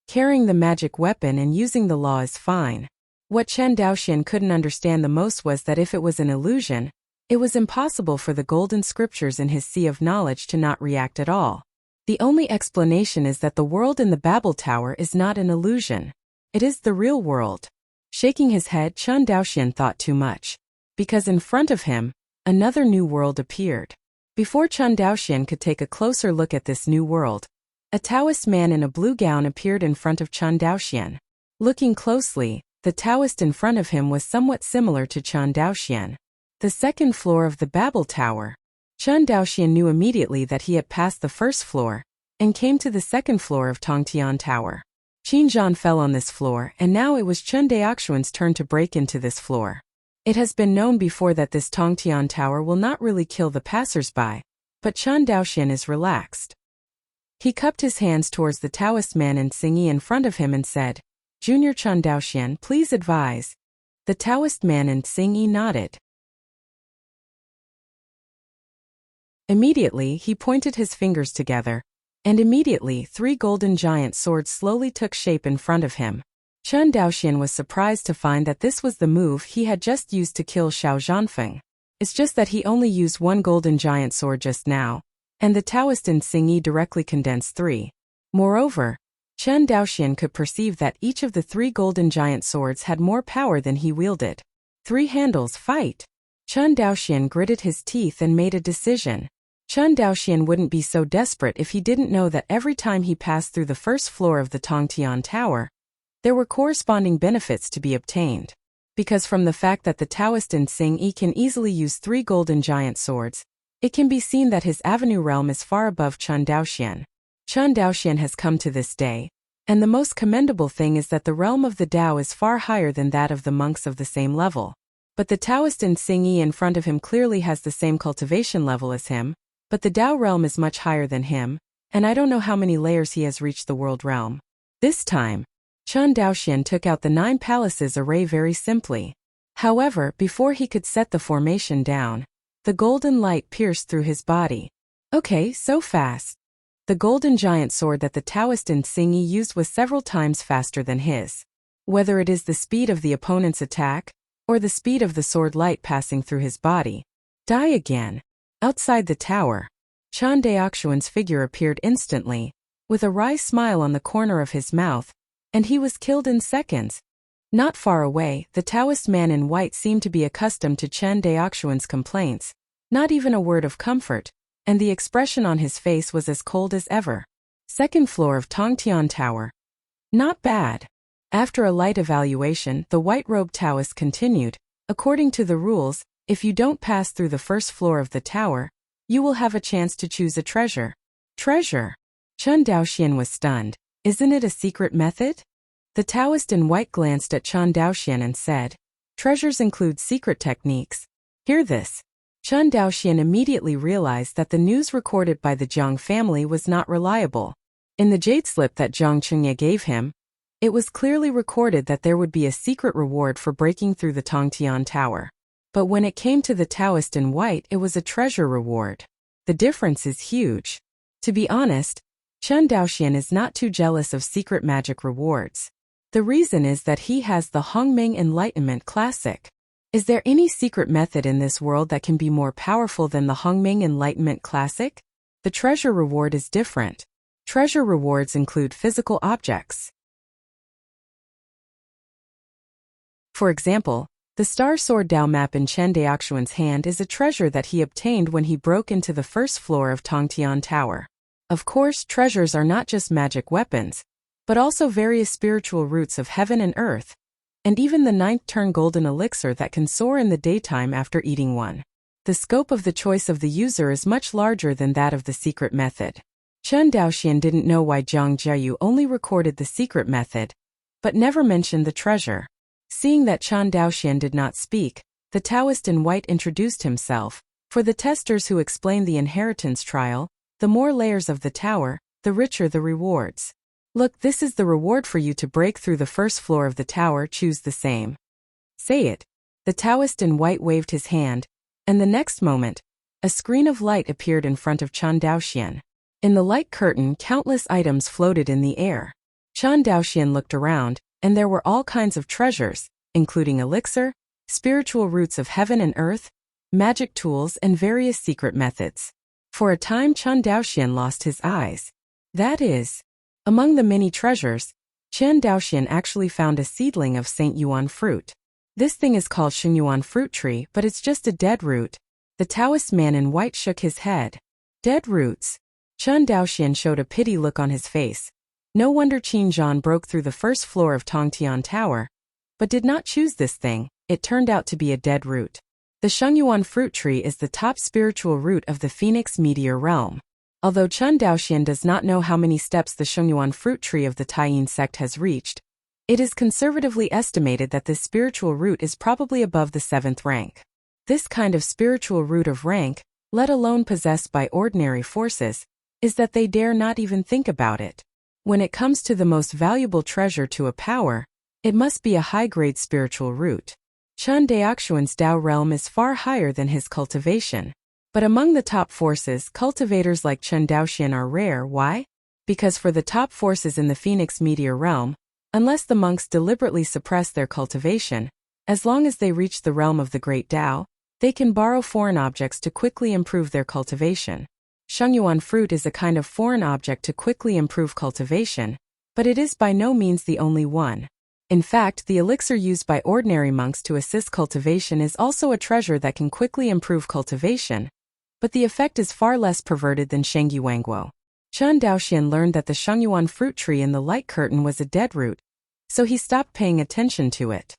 A: Carrying the magic weapon and using the law is fine. What Chun Daoxian couldn't understand the most was that if it was an illusion, it was impossible for the golden scriptures in his sea of knowledge to not react at all. The only explanation is that the world in the Babel Tower is not an illusion. It is the real world. Shaking his head, Chun Daoxian thought too much. Because in front of him, another new world appeared. Before Chun Daoxian could take a closer look at this new world, a Taoist man in a blue gown appeared in front of Chun Daoxian. Looking closely, the Taoist in front of him was somewhat similar to Chun Daoxian. The second floor of the Babel Tower. Chun Daoxian knew immediately that he had passed the first floor, and came to the second floor of Tongtian Tower. Qinzhan fell on this floor, and now it was Chun Daoxian's turn to break into this floor. It has been known before that this Tongtian Tower will not really kill the passers-by, but Chun Daoxian is relaxed. He cupped his hands towards the Taoist man in Xingyi in front of him and said, Junior Chun Daoxian, please advise. The Taoist man in Xingyi nodded. Immediately, he pointed his fingers together, and immediately 3 golden giant swords slowly took shape in front of him. Chun Daoxian was surprised to find that this was the move he had just used to kill Xiao Zhanfeng. It's just that he only used 1 golden giant sword just now, and the Taoist in Xingyi directly condensed 3. Moreover, Chun Daoxian could perceive that each of the 3 golden giant swords had more power than he wielded. 3 handles, fight! Chun Daoxian gritted his teeth and made a decision. Chun Daoxian wouldn't be so desperate if he didn't know that every time he passed through the first floor of the Tongtian Tower, there were corresponding benefits to be obtained. Because from the fact that the Taoist in Xingyi can easily use 3 golden giant swords, it can be seen that his avenue realm is far above Chun Daoxian. Chun Daoxian has come to this day, and the most commendable thing is that the realm of the Tao is far higher than that of the monks of the same level. But the Taoist in Xingyi in front of him clearly has the same cultivation level as him, but the Tao realm is much higher than him, and I don't know how many layers he has reached the world realm. This time, Chun Daoxian took out the 9 palaces array very simply. However, before he could set the formation down, the golden light pierced through his body. Okay, so fast. The golden giant sword that the Taoist in Xingyi used was several times faster than his. Whether it is the speed of the opponent's attack, or the speed of the sword light passing through his body. Die again. Outside the tower, Chun Daoxian's figure appeared instantly, with a wry smile on the corner of his mouth, and he was killed in seconds. Not far away, the Taoist man in white seemed to be accustomed to Chun Daoxian's complaints, not even a word of comfort, and the expression on his face was as cold as ever. Second floor of Tongtian Tower. Not bad. After a light evaluation, the white-robed Taoist continued, according to the rules, if you don't pass through the first floor of the tower, you will have a chance to choose a treasure. Treasure? Chun Daoxian was stunned. Isn't it a secret method? The Taoist in white glanced at Chun Daoxian and said, treasures include secret techniques. Hear this. Chun Daoxian immediately realized that the news recorded by the Jiang family was not reliable. In the jade slip that Jiang Chengye gave him, it was clearly recorded that there would be a secret reward for breaking through the Tongtian Tower. But when it came to the Taoist in white, it was a treasure reward. The difference is huge. To be honest, Chun Daoxian is not too jealous of secret magic rewards. The reason is that he has the Hongming Enlightenment Classic. Is there any secret method in this world that can be more powerful than the Hongming Enlightenment Classic? The treasure reward is different. Treasure rewards include physical objects. For example, the Star Sword Dao map in Chen Daoxuan's hand is a treasure that he obtained when he broke into the first floor of Tongtian Tower. Of course, treasures are not just magic weapons, but also various spiritual roots of heaven and earth, and even the 9th turn golden elixir that can soar in the daytime after eating one. The scope of the choice of the user is much larger than that of the secret method. Chen Daoxian didn't know why Zhang Jiayu only recorded the secret method, but never mentioned the treasure. Seeing that Chen Daoxian did not speak, the Taoist in white introduced himself. For the testers who explained the inheritance trial, the more layers of the tower, the richer the rewards. Look, this is the reward for you to break through the first floor of the tower. Choose the same. Say it. The Taoist in white waved his hand, and the next moment, a screen of light appeared in front of Chen Daoxian. In the light curtain, countless items floated in the air. Chen Daoxian looked around, and there were all kinds of treasures, including elixir, spiritual roots of heaven and earth, magic tools, and various secret methods. For a time, Chen Daoxian lost his eyes. That is, among the many treasures, Chen Daoxian actually found a seedling of Saint Yuan fruit. This thing is called Xingyuan fruit tree, but it's just a dead root. The Taoist man in white shook his head. Dead roots. Chen Daoxian showed a pity look on his face. No wonder Qin Zhan broke through the first floor of Tongtian Tower, but did not choose this thing. It turned out to be a dead root. The Xingyuan fruit tree is the top spiritual root of the Phoenix meteor realm. Although Chen Daoxian does not know how many steps the Xingyuan fruit tree of the Taiyin sect has reached, it is conservatively estimated that this spiritual root is probably above the 7th rank. This kind of spiritual root of rank, let alone possessed by ordinary forces, is that they dare not even think about it. When it comes to the most valuable treasure to a power, it must be a high-grade spiritual root. Chen Daoxuan's Dao realm is far higher than his cultivation. But among the top forces, cultivators like Chen Daoxian are rare. Why? Because for the top forces in the Phoenix meteor realm, unless the monks deliberately suppress their cultivation, as long as they reach the realm of the Great Dao, they can borrow foreign objects to quickly improve their cultivation. Xingyuan fruit is a kind of foreign object to quickly improve cultivation, but it is by no means the only one. In fact, the elixir used by ordinary monks to assist cultivation is also a treasure that can quickly improve cultivation, but the effect is far less perverted than Shengyi Wangguo. Chen Daoxian learned that the Xingyuan fruit tree in the light curtain was a dead root, so he stopped paying attention to it.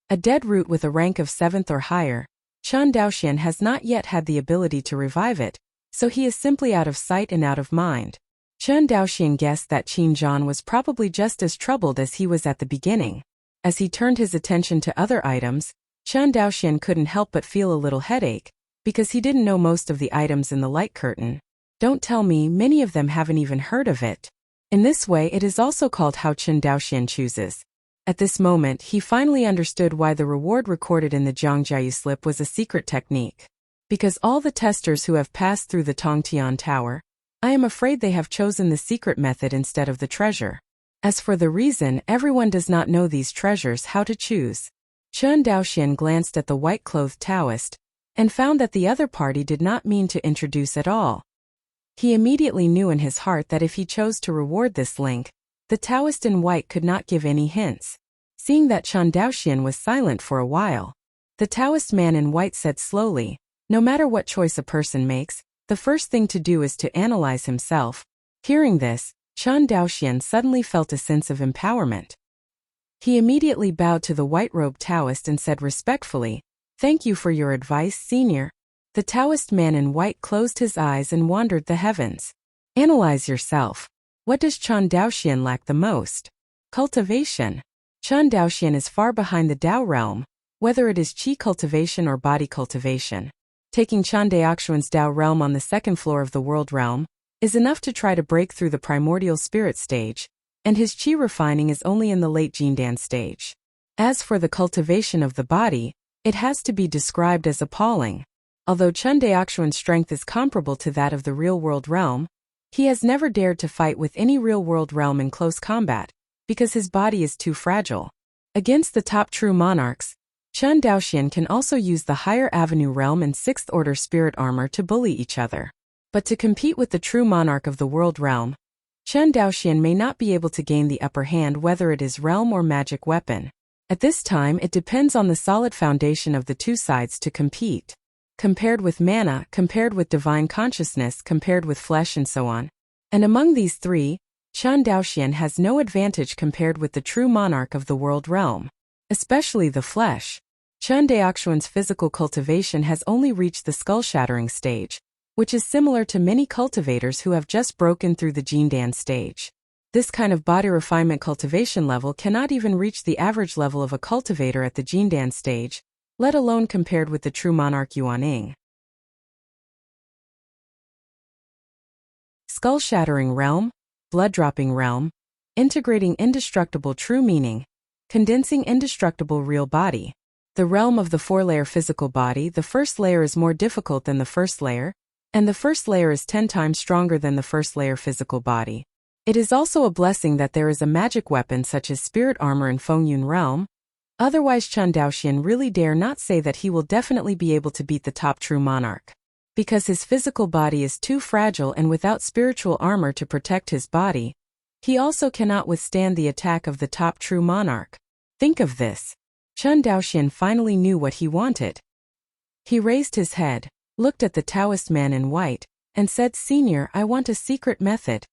A: A dead root with a rank of 7th or higher, Chen Daoxian has not yet had the ability to revive it, so he is simply out of sight and out of mind. Chen Daoxian guessed that Qin Zhan was probably just as troubled as he was at the beginning. As he turned his attention to other items, Chen Daoxian couldn't help but feel a little headache, because he didn't know most of the items in the light curtain. Don't tell me many of them haven't even heard of it. In this way, it is also called how Chen Daoxian chooses. At this moment, he finally understood why the reward recorded in the Zhang Jiayu slip was a secret technique. Because all the testers who have passed through the Tongtian Tower, I am afraid they have chosen the secret method instead of the treasure. As for the reason, everyone does not know these treasures how to choose. Chen Daoxian glanced at the white-clothed Taoist, and found that the other party did not mean to introduce at all. He immediately knew in his heart that if he chose to reward this link, the Taoist in white could not give any hints. Seeing that Chen Daoxian was silent for a while, the Taoist man in white said slowly, no matter what choice a person makes, the first thing to do is to analyze himself. Hearing this, Chen Daoxian suddenly felt a sense of empowerment. He immediately bowed to the white-robed Taoist and said respectfully, "Thank you for your advice, senior." The Taoist man in white closed his eyes and wandered the heavens. Analyze yourself. What does Chen Daoxian lack the most? Cultivation. Chen Daoxian is far behind the Dao realm, whether it is qi cultivation or body cultivation. Taking Chen Daoxuan's Dao realm on the 2nd floor of the world realm is enough to try to break through the primordial spirit stage, and his qi refining is only in the late Jindan stage. As for the cultivation of the body, it has to be described as appalling. Although Chen Daoxuan's strength is comparable to that of the real-world realm, he has never dared to fight with any real-world realm in close combat, because his body is too fragile. Against the top true monarchs, Chen Daoxian can also use the higher avenue realm and 6th order spirit armor to bully each other. But to compete with the true monarch of the world realm, Chen Daoxian may not be able to gain the upper hand whether it is realm or magic weapon. At this time it depends on the solid foundation of the two sides to compete. Compared with mana, compared with divine consciousness, compared with flesh and so on. And among these three, Chen Daoxian has no advantage compared with the true monarch of the world realm. Especially the flesh. Chen Daoxian's physical cultivation has only reached the skull-shattering stage, which is similar to many cultivators who have just broken through the Jindan stage. This kind of body refinement cultivation level cannot even reach the average level of a cultivator at the Jindan stage, let alone compared with the true monarch Yuaning. Skull-shattering realm, blood-dropping realm, integrating indestructible true meaning, condensing indestructible real body. The realm of the 4-layer physical body, the first layer is more difficult than the first layer, and the first layer is 10 times stronger than the first layer physical body. It is also a blessing that there is a magic weapon such as spirit armor in Fengyun realm, otherwise Chen Daoxian really dare not say that he will definitely be able to beat the top true monarch. Because his physical body is too fragile and without spiritual armor to protect his body, he also cannot withstand the attack of the top true monarch. Think of this. Chen Daoxian finally knew what he wanted. He raised his head, looked at the Taoist man in white, and said, "Senior, I want a secret method."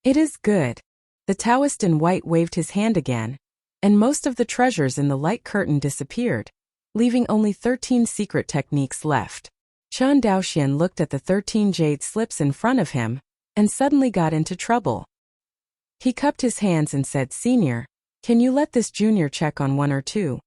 A: "It is good." The Taoist in white waved his hand again, and most of the treasures in the light curtain disappeared, leaving only 13 secret techniques left. Chen Daoxian looked at the 13 jade slips in front of him, and suddenly got into trouble. He cupped his hands and said, "Senior, can you let this junior check on one or two?"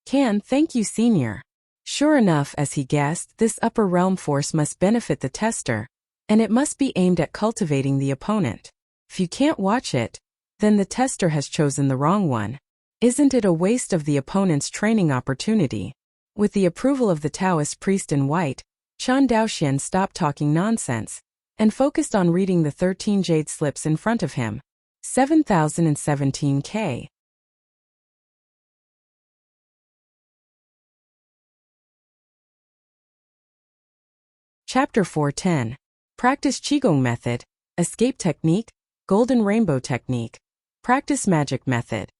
A: "Can, thank you, Senior." Sure enough, as he guessed, this upper realm force must benefit the tester, and it must be aimed at cultivating the opponent. If you can't watch it, then the tester has chosen the wrong one. Isn't it a waste of the opponent's training opportunity? With the approval of the Taoist priest in white, Chen Daoxian stopped talking nonsense, and focused on reading the 13 jade slips in front of him. 7017K. Chapter 410. Practice Qigong Method, Escape Technique, Golden Rainbow Technique, Practice Magic Method.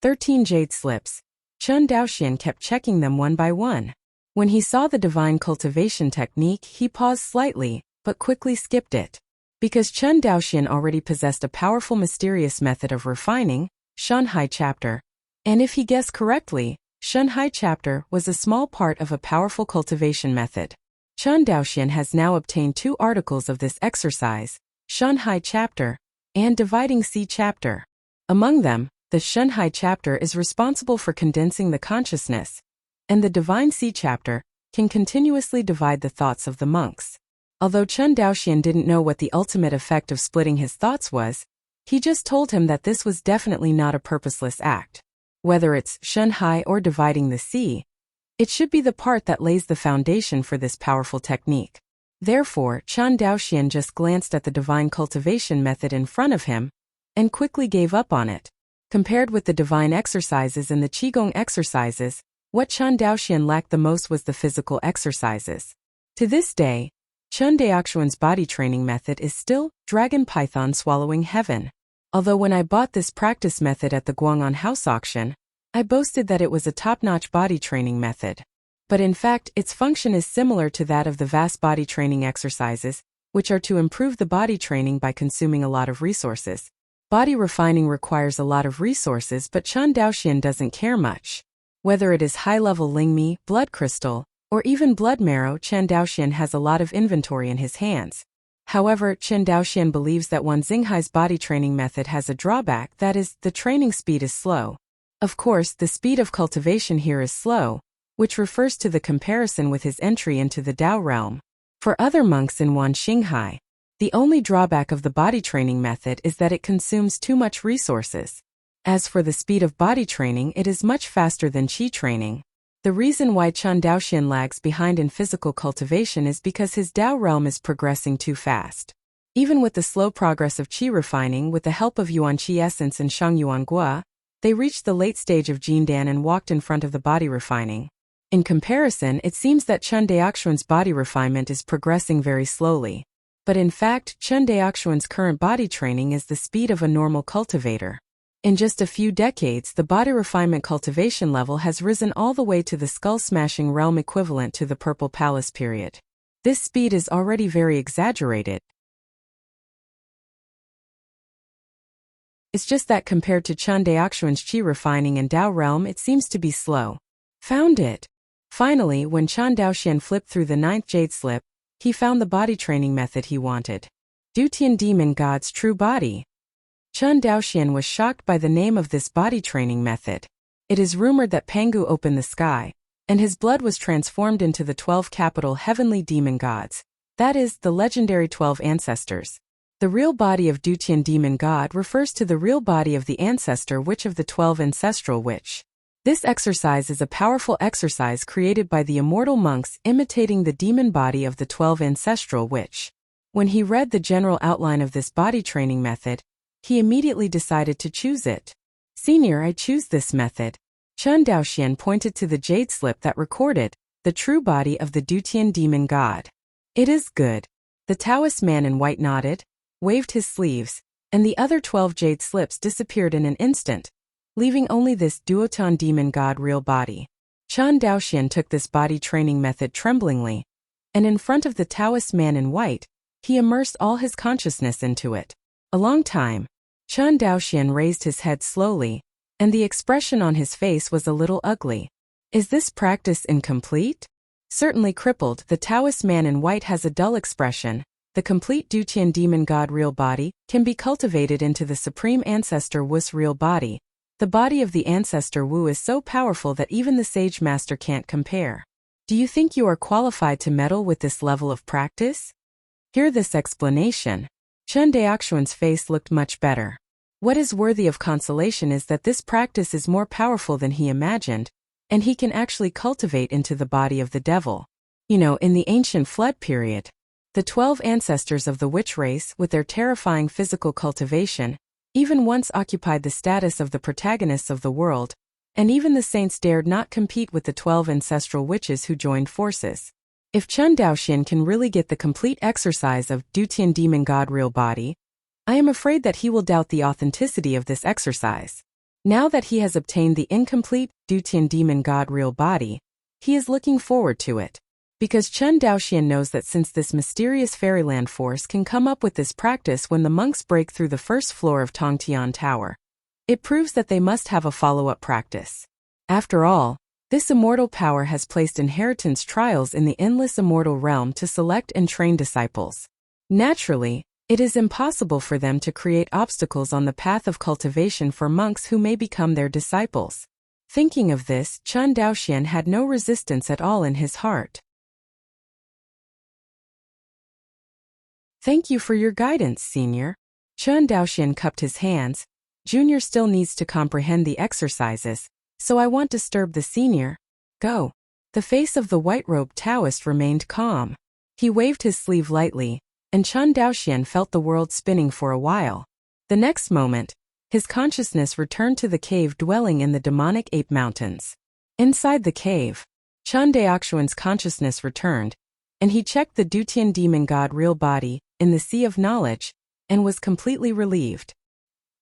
A: 13 jade slips. Chen Daoxian kept checking them one by one. When he saw the divine cultivation technique, he paused slightly, but quickly skipped it. Because Chen Daoxian already possessed a powerful mysterious method of refining, Shanhai Chapter. And if he guessed correctly, Shanhai Chapter was a small part of a powerful cultivation method. Chen Daoxian has now obtained 2 articles of this exercise, Shanhai Chapter and Dividing Sea Chapter. Among them, the Shanhai Chapter is responsible for condensing the consciousness, and the Divine Sea Chapter can continuously divide the thoughts of the monks. Although Chen Daoxian didn't know what the ultimate effect of splitting his thoughts was, he just told him that this was definitely not a purposeless act. Whether it's Shanhai or dividing the sea, it should be the part that lays the foundation for this powerful technique. Therefore, Chen Daoxian just glanced at the divine cultivation method in front of him, and quickly gave up on it. Compared with the divine exercises and the Qigong exercises, what Chen Daoxian lacked the most was the physical exercises. To this day, Chen Daoxian's body training method is still Dragon Python Swallowing Heaven. Although when I bought this practice method at the Guang'an House auction, I boasted that it was a top-notch body training method. But in fact, its function is similar to that of the vast body training exercises, which are to improve the body training by consuming a lot of resources. Body refining requires a lot of resources, but Chen Daoxian doesn't care much. Whether it is high-level Lingmi, blood crystal, or even blood marrow, Chen Daoxian has a lot of inventory in his hands. However, Chen Daoxian believes that Wan Xinghai's body training method has a drawback, that is, the training speed is slow. Of course, the speed of cultivation here is slow, which refers to the comparison with his entry into the Dao realm. For other monks in Wan Xinghai, the only drawback of the body training method is that it consumes too much resources. As for the speed of body training, it is much faster than Qi training. The reason why Chen Daoxian lags behind in physical cultivation is because his Dao realm is progressing too fast. Even with the slow progress of Qi refining with the help of Yuan Qi essence and Shang Yuan Gua, They reached the late stage of Jindan and walked in front of the body refining. In comparison, it seems that Chun Daoxuan's body refinement is progressing very slowly. But in fact, Chun Daoxuan's current body training is the speed of a normal cultivator. In just a few decades, the body refinement cultivation level has risen all the way to the skull-smashing realm equivalent to the Purple Palace period. This speed is already very exaggerated. It's just that compared to Chun Daoxuan's Qi refining and Dao realm, it seems to be slow. Found it! Finally, when Chun Daoxian flipped through the 9th jade slip, he found the body training method he wanted. Dutian Demon God's true body. Chun Daoxian was shocked by the name of this body training method. It is rumored that Pangu opened the sky, and his blood was transformed into the 12 capital heavenly demon gods. That is, the legendary 12 ancestors. The real body of Dutian Demon God refers to the real body of the ancestor witch of the 12 ancestral witch. This exercise is a powerful exercise created by the immortal monks imitating the demon body of the 12 ancestral witch. When he read the general outline of this body training method, he immediately decided to choose it. Senior, I choose this method. Chun Daoxian pointed to the jade slip that recorded the true body of the Dutian Demon God. It is good. The Taoist man in white nodded, waved his sleeves, and the other 12 jade slips disappeared in an instant, leaving only this Duotan Demon God real body. Chun Daoxian took this body training method tremblingly, and in front of the Taoist man in white, he immersed all his consciousness into it. A long time, Chun Daoxian raised his head slowly, and the expression on his face was a little ugly. Is this practice incomplete? Certainly crippled, the Taoist man in white has a dull expression. The complete Dutian Demon God real body can be cultivated into the Supreme Ancestor Wu's real body. The body of the Ancestor Wu is so powerful that even the Sage Master can't compare. Do you think you are qualified to meddle with this level of practice? Hear this explanation. Chun Daoxuan's face looked much better. What is worthy of consolation is that this practice is more powerful than he imagined, and he can actually cultivate into the body of the devil. In the ancient flood period, the 12 ancestors of the witch race, with their terrifying physical cultivation, even once occupied the status of the protagonists of the world, and even the saints dared not compete with the 12 ancestral witches who joined forces. If Chun Daoxian can really get the complete exercise of Dutian Demon God real body, I am afraid that he will doubt the authenticity of this exercise. Now that he has obtained the incomplete Dutian Demon God real body, he is looking forward to it. Because Chun Daoxian knows that since this mysterious fairyland force can come up with this practice when the monks break through the first floor of Tongtian Tower, it proves that they must have a follow-up practice. After all, this immortal power has placed inheritance trials in the endless immortal realm to select and train disciples. Naturally, it is impossible for them to create obstacles on the path of cultivation for monks who may become their disciples. Thinking of this, Chun Daoxian had no resistance at all in his heart. Thank you for your guidance, Senior. Chun Daoxian cupped his hands. Junior still needs to comprehend the exercises, so I won't disturb the Senior. Go. The face of the white-robed Taoist remained calm. He waved his sleeve lightly, and Chun Daoxian felt the world spinning for a while. The next moment, his consciousness returned to the cave dwelling in the demonic ape mountains. Inside the cave, Chun Daoxuan's consciousness returned, and he checked the Dutian Demon God real body in the Sea of Knowledge, and was completely relieved.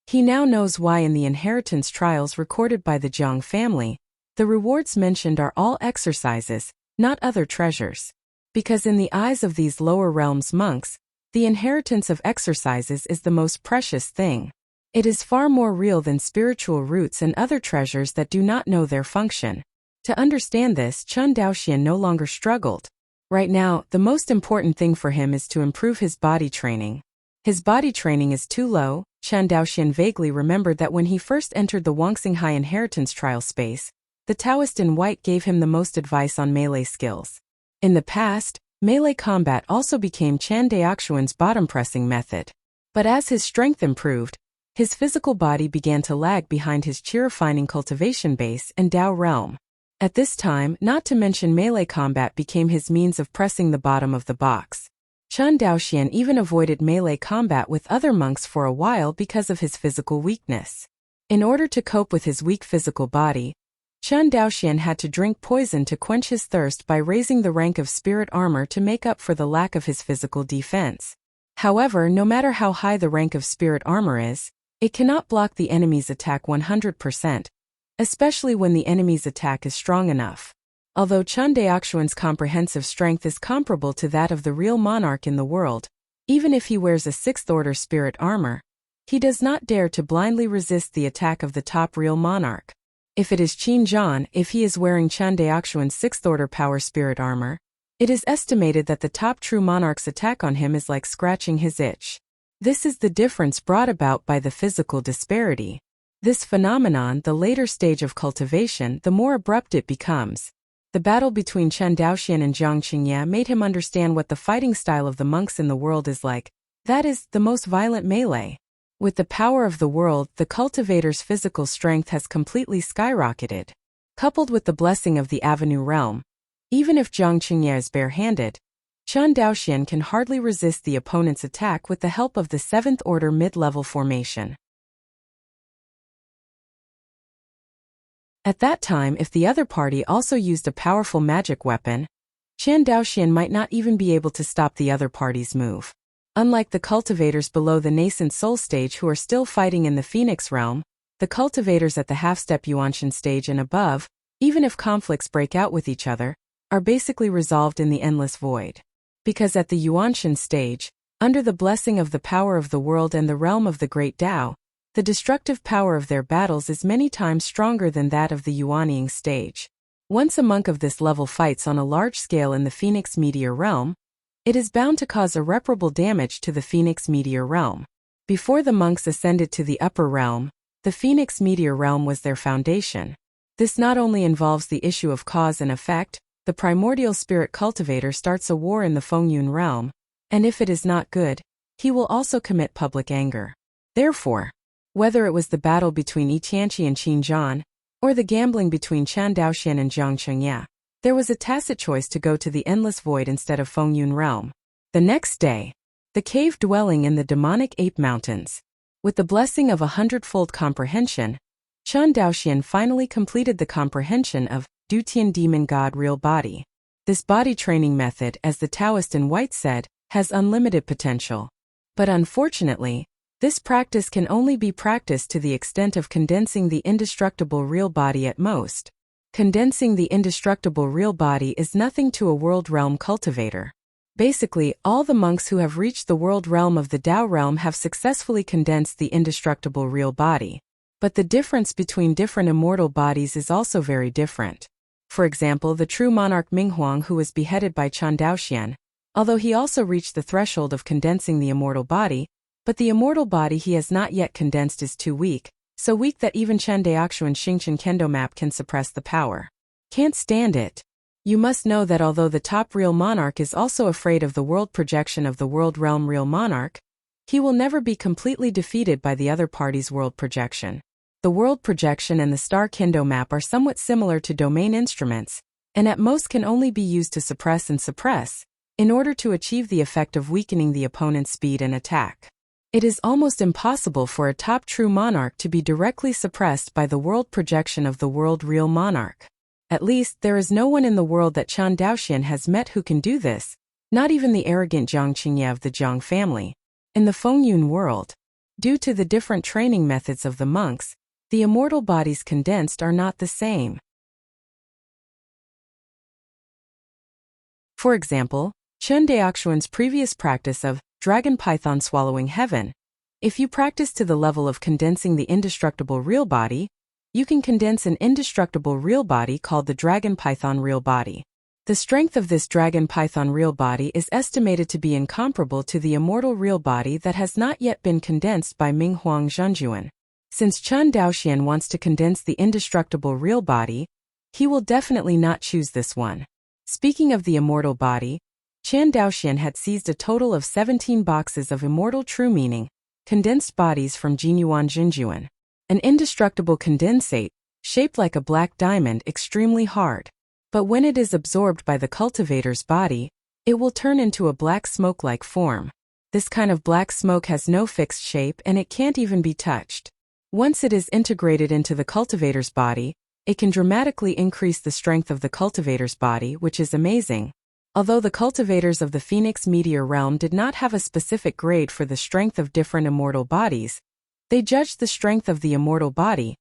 A: He now knows why in the inheritance trials recorded by the Jiang family, the rewards mentioned are all exercises, not other treasures. Because in the eyes of these lower realms monks, the inheritance of exercises is the most precious thing. It is far more real than spiritual roots and other treasures that do not know their function. To understand this, Chun Daoxian no longer struggled. Right now, the most important thing for him is to improve his body training. His body training is too low. Chun Daoxian vaguely remembered that when he first entered the Wangxing inheritance trial space, the Taoist in white gave him the most advice on melee skills. In the past, melee combat also became Chun Daoxuan's bottom-pressing method. But as his strength improved, his physical body began to lag behind his chi-refining cultivation base and Dao realm. At this time, not to mention melee combat became his means of pressing the bottom of the box. Chun Daoxian even avoided melee combat with other monks for a while because of his physical weakness. In order to cope with his weak physical body, Chen Daoxian had to drink poison to quench his thirst by raising the rank of spirit armor to make up for the lack of his physical defense. However, no matter how high the rank of spirit armor is, it cannot block the enemy's attack 100%, especially when the enemy's attack is strong enough. Although Chen Daoxian's comprehensive strength is comparable to that of the real monarch in the world, even if he wears a 6th order spirit armor, he does not dare to blindly resist the attack of the top real monarch. If it is Qin Zhan, if he is wearing Chen Daoxian's 6th order power spirit armor, it is estimated that the top true monarch's attack on him is like scratching his itch. This is the difference brought about by the physical disparity. This phenomenon, the later stage of cultivation, the more abrupt it becomes. The battle between Chen Daoxian and Jiang Qingye made him understand what the fighting style of the monks in the world is like. That is, the most violent melee. With the power of the world, the cultivator's physical strength has completely skyrocketed. Coupled with the blessing of the Avenue realm, even if Jiang Qingye is barehanded, Chen Daoxian can hardly resist the opponent's attack with the help of the 7th order mid-level formation. At that time, if the other party also used a powerful magic weapon, Chen Daoxian might not even be able to stop the other party's move. Unlike the cultivators below the nascent soul stage who are still fighting in the Phoenix realm, the cultivators at the half-step Yuanshan stage and above, even if conflicts break out with each other, are basically resolved in the endless void. Because at the Yuanshan stage, under the blessing of the power of the world and the realm of the great Tao, the destructive power of their battles is many times stronger than that of the Yuanying stage. Once a monk of this level fights on a large scale in the Phoenix Meteor realm, it is bound to cause irreparable damage to the Phoenix Meteor realm. Before the monks ascended to the upper realm, the Phoenix Meteor realm was their foundation. This not only involves the issue of cause and effect, the primordial spirit cultivator starts a war in the Fengyun realm, and if it is not good, he will also commit public anger. Therefore, whether it was the battle between Yi Tianqi and Qin Zhan, or the gambling between Chen Daoxian and Jiang Qingye, there was a tacit choice to go to the endless void instead of Fengyun realm. The next day, the cave dwelling in the demonic ape mountains. With the blessing of 100-fold comprehension, Chen Daoxian finally completed the comprehension of Dutian demon god real body. This body training method, as the Taoist in white said, has unlimited potential. But unfortunately, this practice can only be practiced to the extent of condensing the indestructible real body at most. Condensing the indestructible real body is nothing to a world realm cultivator. Basically, all the monks who have reached the world realm of the Tao realm have successfully condensed the indestructible real body. But the difference between different immortal bodies is also very different. For example, the true monarch Minghuang, who was beheaded by Chen Daoxian, although he also reached the threshold of condensing the immortal body, but the immortal body he has not yet condensed is too weak, so weak that even Chen Daoxian's Xingqian Kendo map can suppress the power. Can't stand it. You must know that although the top real monarch is also afraid of the world projection of the world realm real monarch, he will never be completely defeated by the other party's world projection. The world projection and the star Kendo map are somewhat similar to domain instruments, and at most can only be used to suppress and suppress, in order to achieve the effect of weakening the opponent's speed and attack. It is almost impossible for a top true monarch to be directly suppressed by the world projection of the world real monarch. At least, there is no one in the world that Chen Daoxian has met who can do this, not even the arrogant Jiang Qingye of the Jiang family. In the Fengyun world, due to the different training methods of the monks, the immortal bodies condensed are not the same. For example, Chen Daoxian's previous practice of dragon python swallowing heaven. If you practice to the level of condensing the indestructible real body, you can condense an indestructible real body called the dragon python real body. The strength of this dragon python real body is estimated to be incomparable to the immortal real body that has not yet been condensed by Minghuang Zhenjuan. Since Chen Daoxian wants to condense the indestructible real body, he will definitely not choose this one. Speaking of the immortal body, Chen Daoxian had seized a total of 17 boxes of immortal true meaning, condensed bodies from Jinyuan Zhenjuan. An indestructible condensate, shaped like a black diamond, extremely hard. But when it is absorbed by the cultivator's body, it will turn into a black smoke-like form. This kind of black smoke has no fixed shape and it can't even be touched. Once it is integrated into the cultivator's body, it can dramatically increase the strength of the cultivator's body, which is amazing. Although the cultivators of the Phoenix meteor realm did not have a specific grade for the strength of different immortal bodies, they judged the strength of the immortal body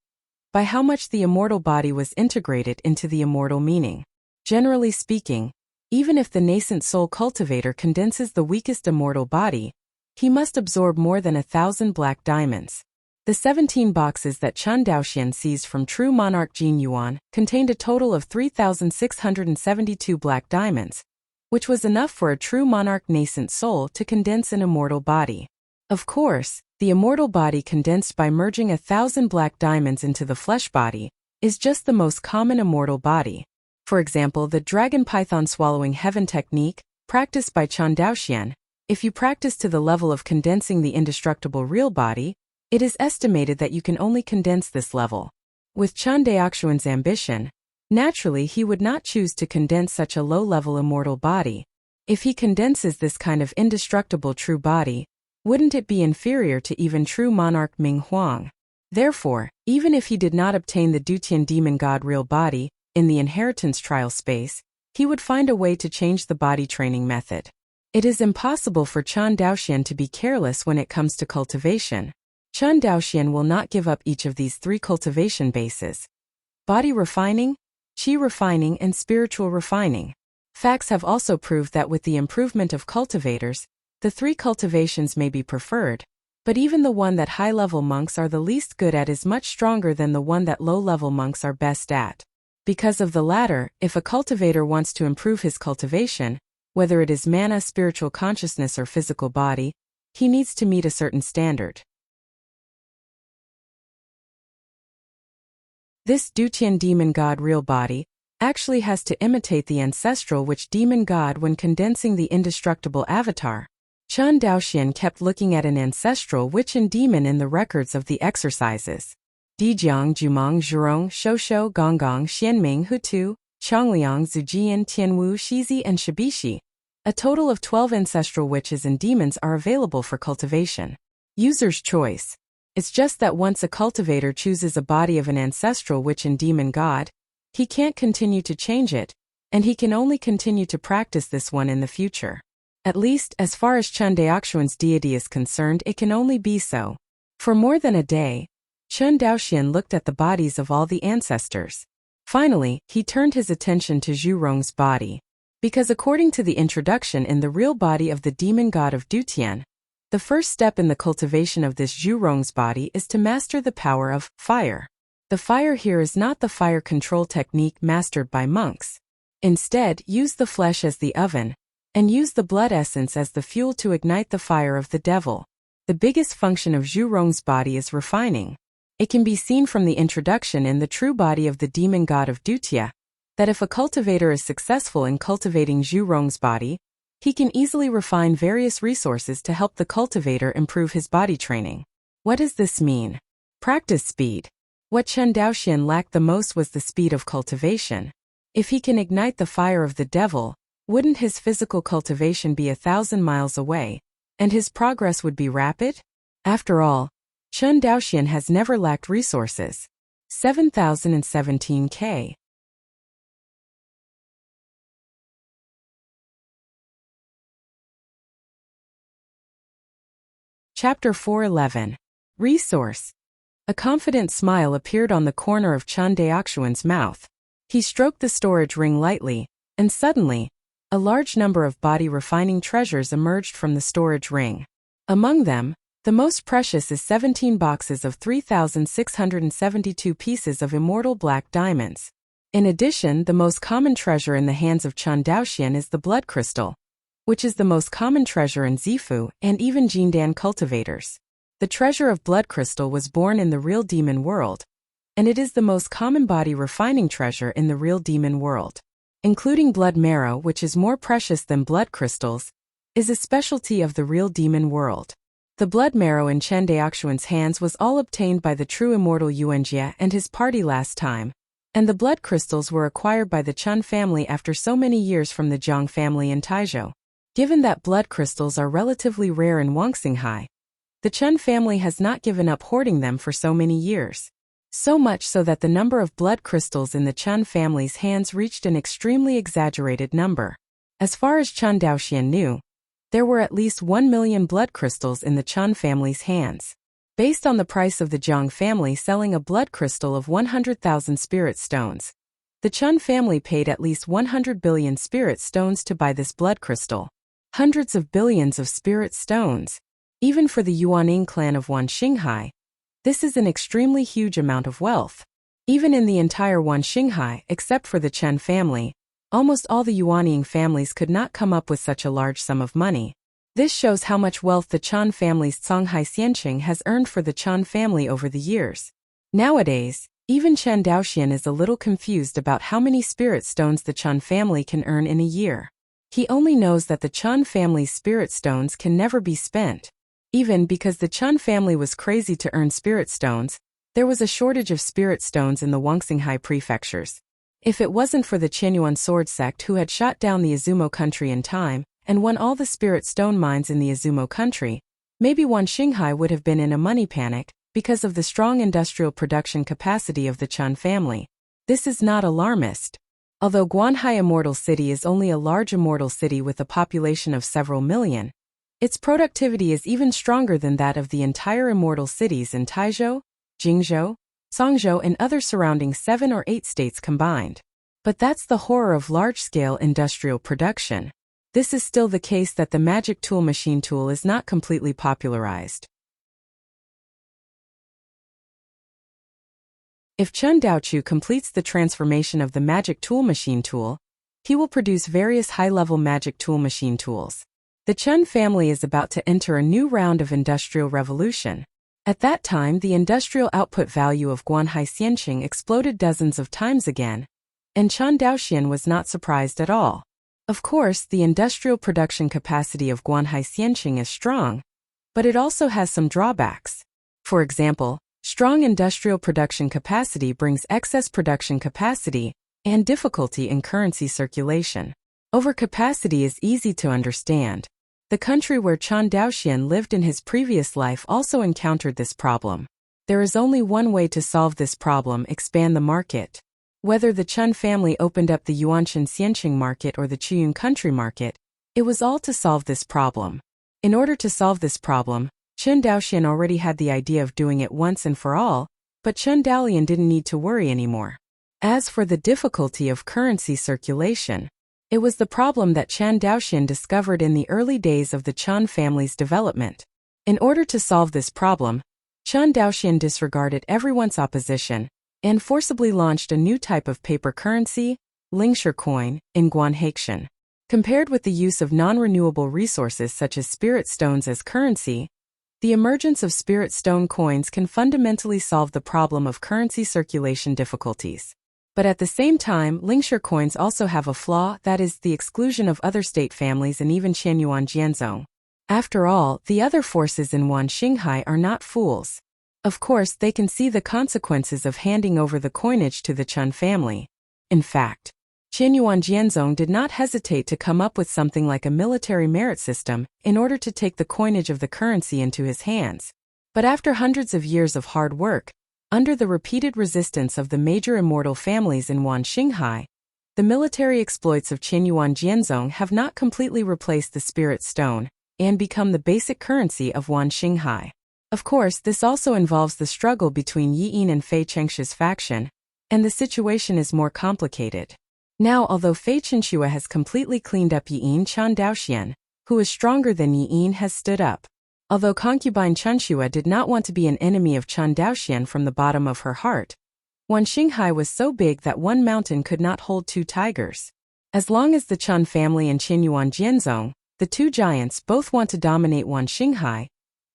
A: by how much the immortal body was integrated into the immortal meaning. Generally speaking, even if the nascent soul cultivator condenses the weakest immortal body, he must absorb more than 1,000 black diamonds. The 17 boxes that Chen Daoxian seized from True Monarch Jin Yuan contained a total of 3,672 black diamonds, which was enough for a true monarch nascent soul to condense an immortal body. Of course, the immortal body condensed by merging 1,000 black diamonds into the flesh body is just the most common immortal body. For example, the dragon python swallowing heaven technique, practiced by Chen Daoxian, if you practice to the level of condensing the indestructible real body, it is estimated that you can only condense this level. With Chen Daoxian's ambition, naturally he would not choose to condense such a low-level immortal body. If he condenses this kind of indestructible true body, wouldn't it be inferior to even true monarch Ming Huang? Therefore, even if he did not obtain the Dutian demon god real body in the inheritance trial space, he would find a way to change the body training method. It is impossible for Chen Daoxian to be careless when it comes to cultivation. Chen Daoxian will not give up each of these 3 cultivation bases: body refining, qi refining, and spiritual refining. Facts have also proved that with the improvement of cultivators, the 3 cultivations may be preferred, but even the one that high-level monks are the least good at is much stronger than the one that low-level monks are best at. Because of the latter, if a cultivator wants to improve his cultivation, whether it is mana, spiritual consciousness, or physical body, he needs to meet a certain standard. This Dutian demon god real body actually has to imitate the ancestral witch demon god when condensing the indestructible avatar. Chen Daoxian kept looking at an ancestral witch and demon in the records of the exercises. Dijiang, Jumang, Zhurong, Shoushou, Gonggong, Xianming, Hutu, Chongliang, Zujian, Tianwu, Shizi, and Shibishi. A total of 12 ancestral witches and demons are available for cultivation. User's choice. It's just that once a cultivator chooses a body of an ancestral witch and demon god, he can't continue to change it, and he can only continue to practice this one in the future. At least, as far as Chen Daoxian's deity is concerned, it can only be so. For more than a day, Chen Daoxian looked at the bodies of all the ancestors. Finally, he turned his attention to Zhu Rong's body. Because according to the introduction in the real body of the demon god of Dutian, the first step in the cultivation of this Zhu Rong's body is to master the power of fire. The fire here is not the fire control technique mastered by monks. Instead, use the flesh as the oven, and use the blood essence as the fuel to ignite the fire of the devil. The biggest function of Zhu Rong's body is refining. It can be seen from the introduction in the true body of the demon god of Dutia, that if a cultivator is successful in cultivating Zhu Rong's body, he can easily refine various resources to help the cultivator improve his body training. What does this mean? Practice speed. What Chen Daoxian lacked the most was the speed of cultivation. If he can ignite the fire of the devil, wouldn't his physical cultivation be 1,000 miles away, and his progress would be rapid? After all, Chen Daoxian has never lacked resources. 7,017K. Chapter 411. Resource. A confident smile appeared on the corner of Chen Daoxian's mouth. He stroked the storage ring lightly, and suddenly, a large number of body refining treasures emerged from the storage ring. Among them, the most precious is 17 boxes of 3,672 pieces of immortal black diamonds. In addition, the most common treasure in the hands of Chen Daoxian is the blood crystal, which is the most common treasure in Zifu and even Jindan cultivators. The treasure of blood crystal was born in the real demon world, and it is the most common body refining treasure in the real demon world. Including blood marrow, which is more precious than blood crystals, is a specialty of the real demon world. The blood marrow in Chen Daoxian's hands was all obtained by the true immortal Yuanjie and his party last time, and the blood crystals were acquired by the Chen family after so many years from the Jiang family in Taizhou. Given that blood crystals are relatively rare in Wangxinghai, the Chun family has not given up hoarding them for so many years. So much so that the number of blood crystals in the Chun family's hands reached an extremely exaggerated number. As far as Chun Daoxian knew, there were at least 1 million blood crystals in the Chun family's hands. Based on the price of the Jiang family selling a blood crystal of 100,000 spirit stones, the Chun family paid at least 100 billion spirit stones to buy this blood crystal. Hundreds of billions of spirit stones. Even for the Yuaning clan of Wanxinghai, this is an extremely huge amount of wealth. Even in the entire Wanxinghai, except for the Chen family, almost all the Yuaning families could not come up with such a large sum of money. This shows how much wealth the Chan family's Songhai Xianqing has earned for the Chan family over the years. Nowadays, even Chen Daoxian is a little confused about how many spirit stones the Chan family can earn in a year. He only knows that the Chan family's spirit stones can never be spent. Even because the Chun family was crazy to earn spirit stones, there was a shortage of spirit stones in the Wanxinghai prefectures. If it wasn't for the Qianyuan sword sect who had shot down the Izumo country in time and won all the spirit stone mines in the Izumo country, maybe Wanxinghai would have been in a money panic because of the strong industrial production capacity of the Chun family. This is not alarmist. Although Guanhai Immortal City is only a large immortal city with a population of several million, its productivity is even stronger than that of the entire immortal cities in Taizhou, Jingzhou, Songzhou and other surrounding 7 or 8 states combined. But that's the horror of large-scale industrial production. This is still the case that the magic tool machine tool is not completely popularized. If Chun Daochu completes the transformation of the magic tool machine tool, he will produce various high-level magic tool machine tools. The Chun family is about to enter a new round of industrial revolution. At that time, the industrial output value of Guanhai Xianqing exploded dozens of times again, and Chun Daoxian was not surprised at all. Of course, the industrial production capacity of Guanhai Xianqing is strong, but it also has some drawbacks. For example, strong industrial production capacity brings excess production capacity and difficulty in currency circulation. Overcapacity is easy to understand. The country where Chun Daoxian lived in his previous life also encountered this problem. There is only one way to solve this problem: expand the market. Whether the Chun family opened up the Yuanshan Xianqing market or the Qiyun country market, it was all to solve this problem. In order to solve this problem, Chun Daoxian already had the idea of doing it once and for all, but Chun Daolian didn't need to worry anymore. As for the difficulty of currency circulation, it was the problem that Chun Daoxian discovered in the early days of the Chun family's development. In order to solve this problem, Chun Daoxian disregarded everyone's opposition and forcibly launched a new type of paper currency, Lingshi coin, in Guanhaixin. Compared with the use of non-renewable resources such as spirit stones as currency, the emergence of spirit stone coins can fundamentally solve the problem of currency circulation difficulties. But at the same time, Lingshi coins also have a flaw, that is, the exclusion of other state families and even Qianyuan Jianzong. After all, the other forces in Wanxinghai are not fools. Of course, they can see the consequences of handing over the coinage to the Chun family. In fact, Qianyuan Jianzong did not hesitate to come up with something like a military merit system in order to take the coinage of the currency into his hands. But after hundreds of years of hard work, under the repeated resistance of the major immortal families in Wanxinghai, the military exploits of Qianyuan Jianzong have not completely replaced the spirit stone and become the basic currency of Wanxinghai. Of course, this also involves the struggle between Yiyin and Fei Chengshi's faction, and the situation is more complicated. Now, although Fei Chenxue has completely cleaned up Yiyin, Chun Daoxian, who is stronger than Yiyin, has stood up. Although concubine Chenxue did not want to be an enemy of Chun Daoxian from the bottom of her heart, Wanxinghai was so big that one mountain could not hold 2 tigers. As long as the Chun family and Qianyuan Jianzong, the 2 giants, both want to dominate Wanxinghai,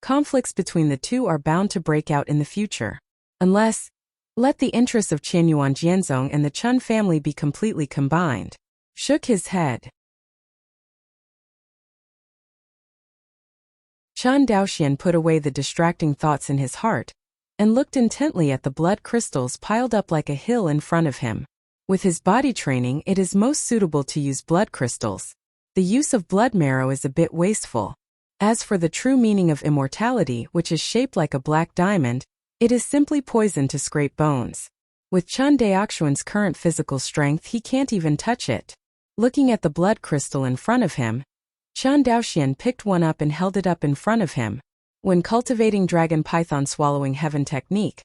A: conflicts between the two are bound to break out in the future. Unless, let the interests of Qianyuan Jianzong and the Chun family be completely combined. Shook his head. Chun Daoxian put away the distracting thoughts in his heart and looked intently at the blood crystals piled up like a hill in front of him. With his body training, it is most suitable to use blood crystals. The use of blood marrow is a bit wasteful. As for the true meaning of immortality, which is shaped like a black diamond, it is simply poison to scrape bones. With Chun Daoxuan's current physical strength, he can't even touch it. Looking at the blood crystal in front of him, Chun Daoxian picked one up and held it up in front of him. When cultivating Dragon Python Swallowing Heaven technique,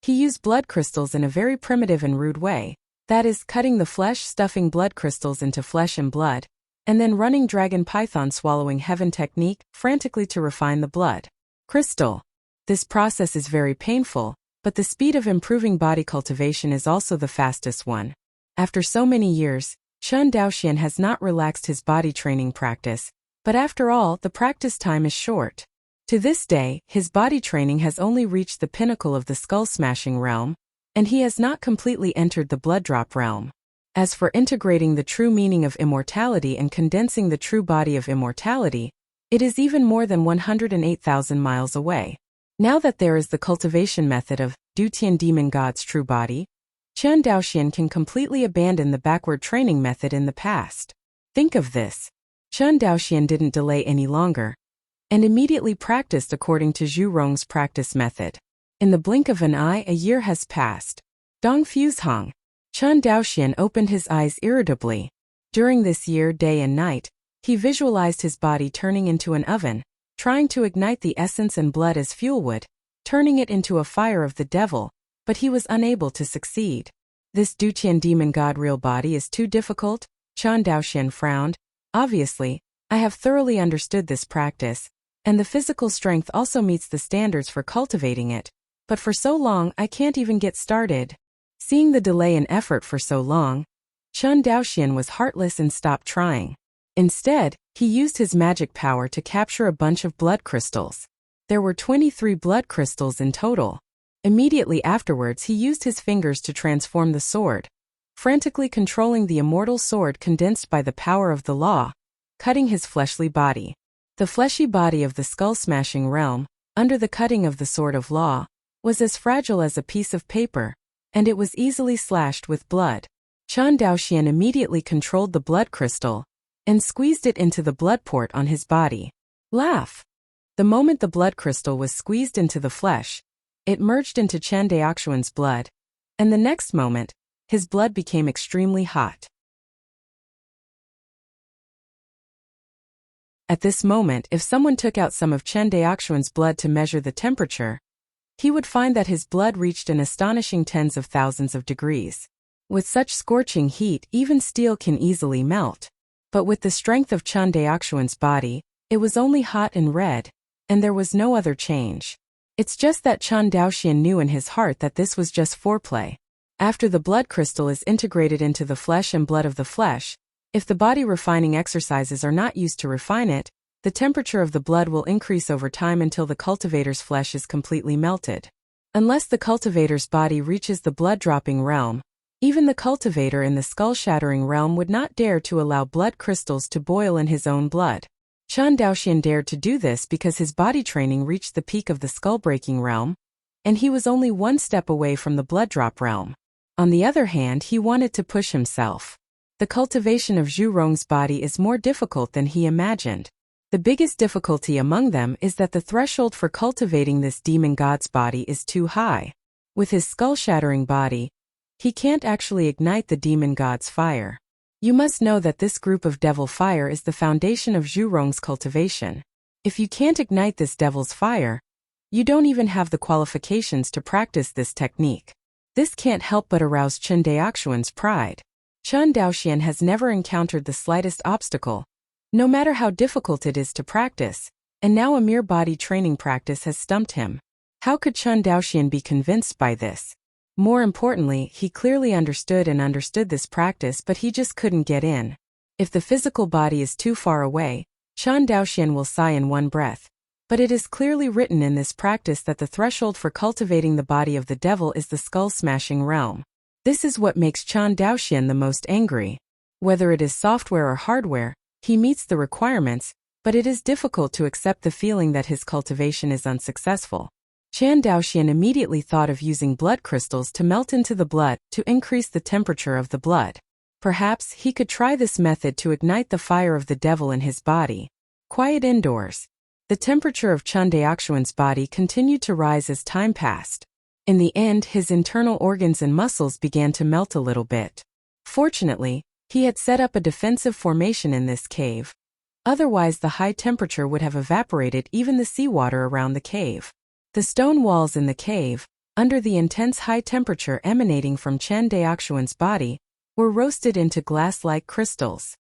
A: he used blood crystals in a very primitive and rude way, that is, cutting the flesh, stuffing blood crystals into flesh and blood, and then running Dragon Python Swallowing Heaven technique frantically to refine the blood crystal. This process is very painful, but the speed of improving body cultivation is also the fastest one. After so many years, Chun Daoxian has not relaxed his body training practice, but after all, the practice time is short. To this day, his body training has only reached the pinnacle of the skull-smashing realm, and he has not completely entered the blood drop realm. As for integrating the true meaning of immortality and condensing the true body of immortality, it is even more than 108,000 miles away. Now that there is the cultivation method of Dutian Demon God's true body, Chun Daoxian can completely abandon the backward training method in the past. Think of this. Chun Daoxian didn't delay any longer, and immediately practiced according to Zhu Rong's practice method. In the blink of an eye, a year has passed. Dong Fuzhong. Chun Daoxian opened his eyes irritably. During this year, day and night, he visualized his body turning into an oven, trying to ignite the essence and blood as fuel wood, turning it into a fire of the devil, but he was unable to succeed. This Dutian demon god real body is too difficult, Chun Daoxian frowned. Obviously, I have thoroughly understood this practice, and the physical strength also meets the standards for cultivating it, but for so long I can't even get started. Seeing the delay in effort for so long, Chun Daoxian was heartless and stopped trying. Instead, he used his magic power to capture a bunch of blood crystals. There were 23 blood crystals in total. Immediately afterwards, he used his fingers to transform the sword, frantically controlling the immortal sword condensed by the power of the law, cutting his fleshly body. The fleshy body of the skull-smashing realm, under the cutting of the sword of law, was as fragile as a piece of paper, and it was easily slashed with blood. Chun Daoxian immediately controlled the blood crystal and squeezed it into the blood port on his body. Laugh! The moment the blood crystal was squeezed into the flesh, it merged into Chun Daoxuan's blood, and the next moment, his blood became extremely hot. At this moment, if someone took out some of Chun Daoxuan's blood to measure the temperature, he would find that his blood reached an astonishing tens of thousands of degrees. With such scorching heat, even steel can easily melt. But with the strength of Chun Daoxuan's body, it was only hot and red, and there was no other change. It's just that Chun Daoxian knew in his heart that this was just foreplay. After the blood crystal is integrated into the flesh and blood of the flesh, if the body refining exercises are not used to refine it, the temperature of the blood will increase over time until the cultivator's flesh is completely melted. Unless the cultivator's body reaches the blood-dropping realm, even the cultivator in the skull-shattering realm would not dare to allow blood crystals to boil in his own blood. Chun Daoxian dared to do this because his body training reached the peak of the skull-breaking realm, and he was only one step away from the blood-drop realm. On the other hand, he wanted to push himself. The cultivation of Zhu Rong's body is more difficult than he imagined. The biggest difficulty among them is that the threshold for cultivating this demon god's body is too high. With his skull-shattering body, he can't actually ignite the demon god's fire. You must know that this group of devil fire is the foundation of Zhu Rong's cultivation. If you can't ignite this devil's fire, you don't even have the qualifications to practice this technique. This can't help but arouse Chun Daoxuan's pride. Chun Daoxian has never encountered the slightest obstacle, no matter how difficult it is to practice, and now a mere body training practice has stumped him. How could Chun Daoxian be convinced by this? More importantly, he clearly understood this practice, but he just couldn't get in. If the physical body is too far away, Chun Daoxian will sigh in one breath. But it is clearly written in this practice that the threshold for cultivating the body of the devil is the skull-smashing realm. This is what makes Chun Daoxian the most angry. Whether it is software or hardware, he meets the requirements, but it is difficult to accept the feeling that his cultivation is unsuccessful. Chun Daoxian immediately thought of using blood crystals to melt into the blood to increase the temperature of the blood. Perhaps he could try this method to ignite the fire of the devil in his body. Quiet indoors. The temperature of Chun Daoxuan's body continued to rise as time passed. In the end, his internal organs and muscles began to melt a little bit. Fortunately, he had set up a defensive formation in this cave. Otherwise, the high temperature would have evaporated even the seawater around the cave. The stone walls in the cave, under the intense high temperature emanating from Chun Daoxuan's body, were roasted into glass-like crystals.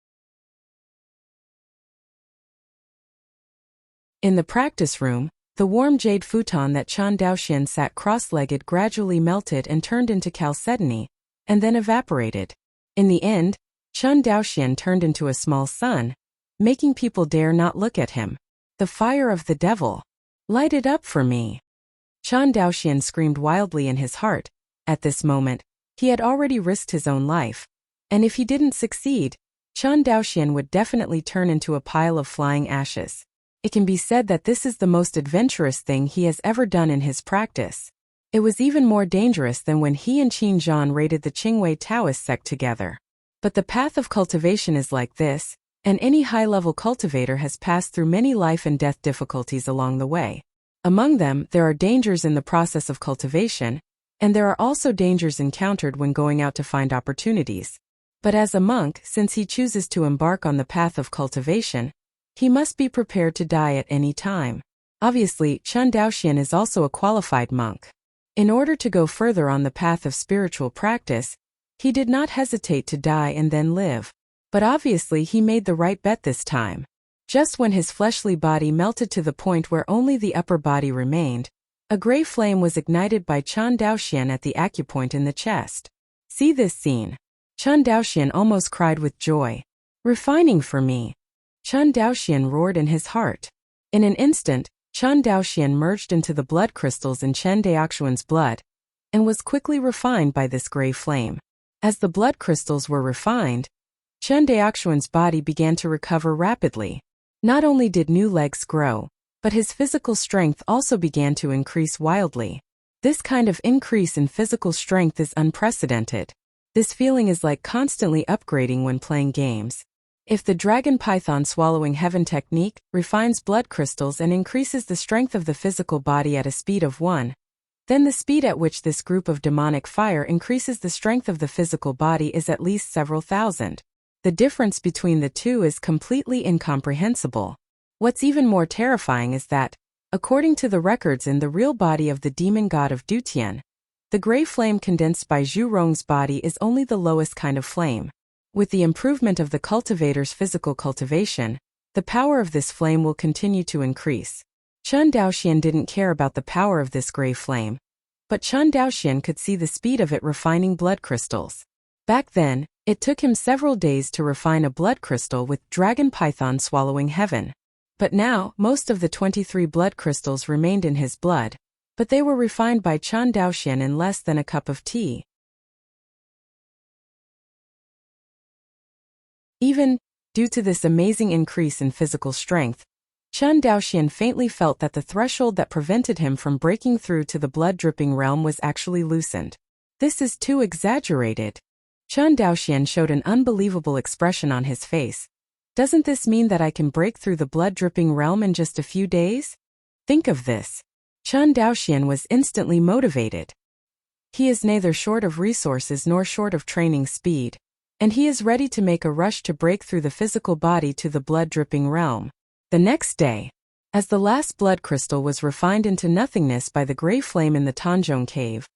A: In the practice room, the warm jade futon that Chun Daoxian sat cross-legged gradually melted and turned into chalcedony, and then evaporated. In the end, Chun Daoxian turned into a small sun, making people dare not look at him. The fire of the devil! Light it up for me! Chun Daoxian screamed wildly in his heart. At this moment, he had already risked his own life, and if he didn't succeed, Chun Daoxian would definitely turn into a pile of flying ashes. It can be said that this is the most adventurous thing he has ever done in his practice. It was even more dangerous than when he and Qin Zhan raided the Qingwei Taoist sect together. But the path of cultivation is like this, and any high-level cultivator has passed through many life and death difficulties along the way. Among them, there are dangers in the process of cultivation, and there are also dangers encountered when going out to find opportunities. But as a monk, since he chooses to embark on the path of cultivation, he must be prepared to die at any time. Obviously, Chun Daoxian is also a qualified monk. In order to go further on the path of spiritual practice, he did not hesitate to die and then live. But obviously he made the right bet this time. Just when his fleshly body melted to the point where only the upper body remained, a gray flame was ignited by Chun Daoxian at the acupoint in the chest. See this scene. Chun Daoxian almost cried with joy. Refining for me! Chun Daoxian roared in his heart. In an instant, Chun Daoxian merged into the blood crystals in Chun Daoxuan's blood, and was quickly refined by this gray flame. As the blood crystals were refined, Chun Daoxuan's body began to recover rapidly. Not only did new legs grow, but his physical strength also began to increase wildly. This kind of increase in physical strength is unprecedented. This feeling is like constantly upgrading when playing games. If the dragon python swallowing heaven technique refines blood crystals and increases the strength of the physical body at a speed of 1, then the speed at which this group of demonic fire increases the strength of the physical body is at least several thousand. The difference between the two is completely incomprehensible. What's even more terrifying is that, according to the records in the real body of the demon god of Dutian, the gray flame condensed by Zhu Rong's body is only the lowest kind of flame. With the improvement of the cultivator's physical cultivation, the power of this flame will continue to increase. Chun Daoxian didn't care about the power of this gray flame, but Chun Daoxian could see the speed of it refining blood crystals. Back then, it took him several days to refine a blood crystal with dragon python swallowing heaven. But now, most of the 23 blood crystals remained in his blood, but they were refined by Chun Daoxian in less than a cup of tea. Even due to this amazing increase in physical strength, Chun Daoxian faintly felt that the threshold that prevented him from breaking through to the blood-dripping realm was actually loosened. This is too exaggerated. Chun Daoxian showed an unbelievable expression on his face. Doesn't this mean that I can break through the blood-dripping realm in just a few days? Think of this. Chun Daoxian was instantly motivated. He is neither short of resources nor short of training speed, and he is ready to make a rush to break through the physical body to the blood-dripping realm. The next day, as the last blood crystal was refined into nothingness by the gray flame in the Tanzhong cave,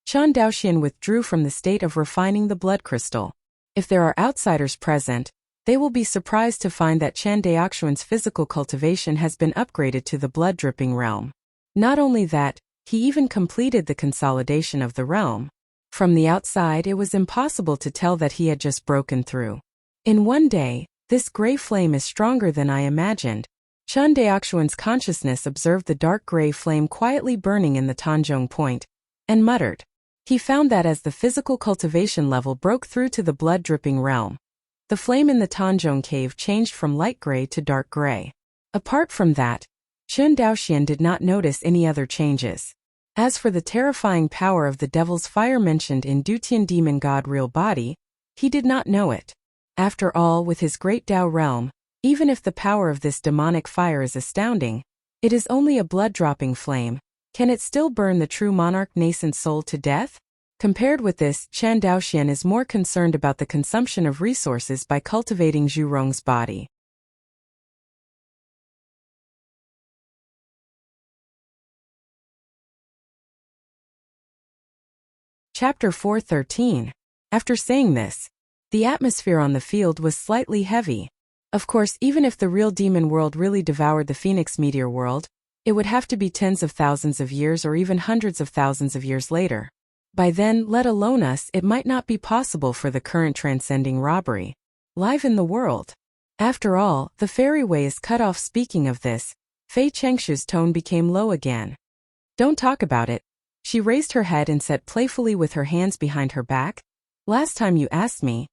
A: Chun Daoxian withdrew from the state of refining the blood crystal. If there are outsiders present, they will be surprised to find that Chun Daoxuan's physical cultivation has been upgraded to the blood-dripping realm. Not only that, he even completed the consolidation of the realm. From the outside, it was impossible to tell that he had just broken through. In one day, this gray flame is stronger than I imagined. Chun Daoxuan's consciousness observed the dark gray flame quietly burning in the Tanzhong point, and muttered. He found that as the physical cultivation level broke through to the blood-dripping realm, the flame in the Tanzhong cave changed from light gray to dark gray. Apart from that, Chun Daoxian did not notice any other changes. As for the terrifying power of the devil's fire mentioned in Dutian demon god real body, he did not know it. After all, with his great Dao realm, even if the power of this demonic fire is astounding, It is only a blood-dropping flame. Can it still burn the true monarch nascent soul to death? Compared with this, Chen Daoxian is more concerned about the consumption of resources by cultivating Zhu Rong's body. Chapter 4:13. After saying this, the atmosphere on the field was slightly heavy. Of course, even if the real demon world really devoured the Phoenix meteor world, it would have to be tens of thousands of years or even hundreds of thousands of years later. By then, let alone us, it might not be possible for the current transcending robbery live in the world. After all, the fairy way is cut off. Speaking of this, Fei Chengshu's tone became low again. Don't talk about it. She raised her head and said playfully with her hands behind her back, last time you asked me,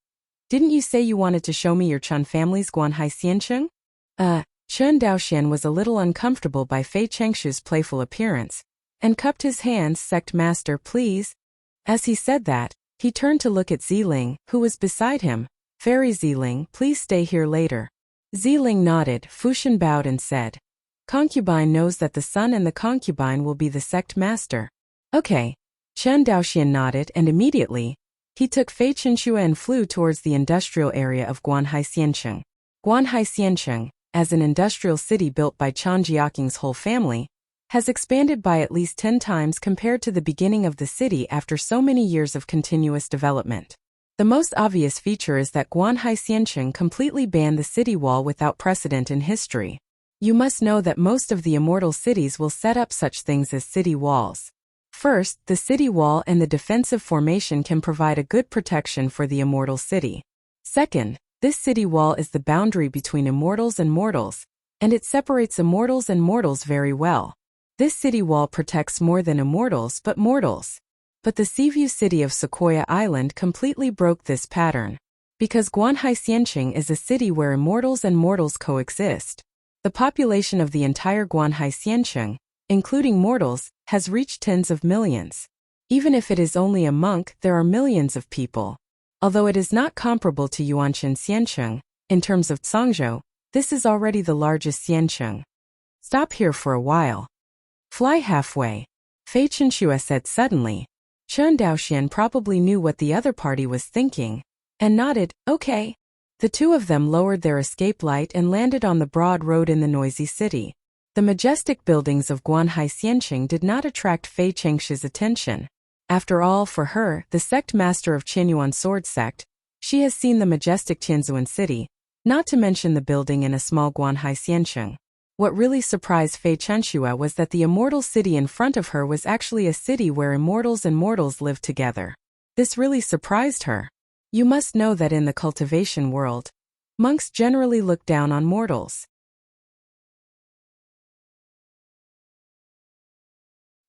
A: didn't you say you wanted to show me your Chun family's Guanhai Xiancheng? Chen Daoxian was a little uncomfortable by Fei Chengshu's playful appearance, and cupped his hands. Sect Master, please. As he said that, he turned to look at Ziling, who was beside him. Fairy Ziling, please stay here later. Ziling nodded. Fushan bowed and said, Concubine knows that the son and the concubine will be the sect master. Okay. Chen Daoxian nodded, and immediately, he took Fei Chenxue and flew towards the industrial area of Guanhai Xiancheng. Guanhai Xiancheng, as an industrial city built by Chan Jiaqing's whole family, has expanded by at least 10 times compared to the beginning of the city after so many years of continuous development. The most obvious feature is that Guanhai Xiancheng completely banned the city wall without precedent in history. You must know that most of the immortal cities will set up such things as city walls. First, the city wall and the defensive formation can provide a good protection for the immortal city. Second, this city wall is the boundary between immortals and mortals, and it separates immortals and mortals very well. This city wall protects more than immortals but mortals. But the Seaview city of Sequoia Island completely broke this pattern. Because Guanhai Xiancheng is a city where immortals and mortals coexist. The population of the entire Guanhai Xiancheng, including mortals, has reached tens of millions. Even if it is only a monk, there are millions of people. Although it is not comparable to Yuanshan Xiancheng, in terms of Zhangzhou, this is already the largest Xiancheng. Stop here for a while. Fly halfway. Fei Chenxue said suddenly. Chen Daoxian probably knew what the other party was thinking, and nodded, okay. The two of them lowered their escape light and landed on the broad road in the noisy city. The majestic buildings of Guanhai Xiancheng did not attract Fei Chengshu's attention. After all, for her, the sect master of Qianyuan Sword Sect, she has seen the majestic Tianzuan city, not to mention the building in a small Guanhai Xiancheng. What really surprised Fei Chenxue was that the immortal city in front of her was actually a city where immortals and mortals lived together. This really surprised her. You must know that in the cultivation world, monks generally look down on mortals.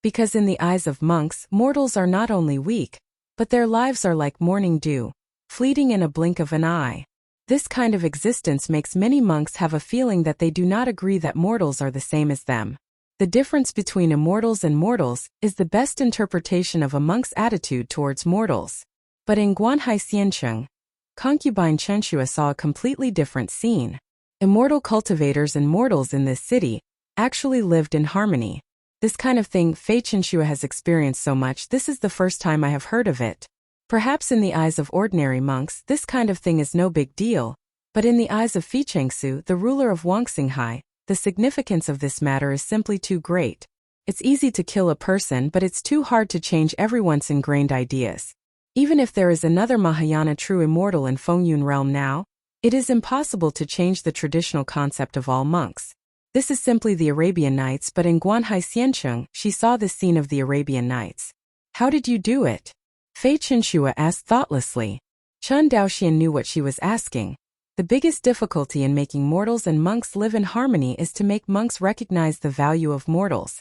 A: Because in the eyes of monks, mortals are not only weak, but their lives are like morning dew, fleeting in a blink of an eye. This kind of existence makes many monks have a feeling that they do not agree that mortals are the same as them. The difference between immortals and mortals is the best interpretation of a monk's attitude towards mortals. But in Guanhai Xiancheng, concubine Chenxue saw a completely different scene. Immortal cultivators and mortals in this city actually lived in harmony. This kind of thing Fei Chenxue has experienced so much, this is the first time I have heard of it. Perhaps in the eyes of ordinary monks, this kind of thing is no big deal, but in the eyes of Fei Chengsu, the ruler of Wangxinghai, the significance of this matter is simply too great. It's easy to kill a person, but it's too hard to change everyone's ingrained ideas. Even if there is another Mahayana true immortal in Fengyun realm now, it is impossible to change the traditional concept of all monks. This is simply the Arabian Nights, but in Guanhai Xiancheng, she saw the scene of the Arabian Nights. How did you do it? Fei Chenxue asked thoughtlessly. Chen Daoxian knew what she was asking. The biggest difficulty in making mortals and monks live in harmony is to make monks recognize the value of mortals.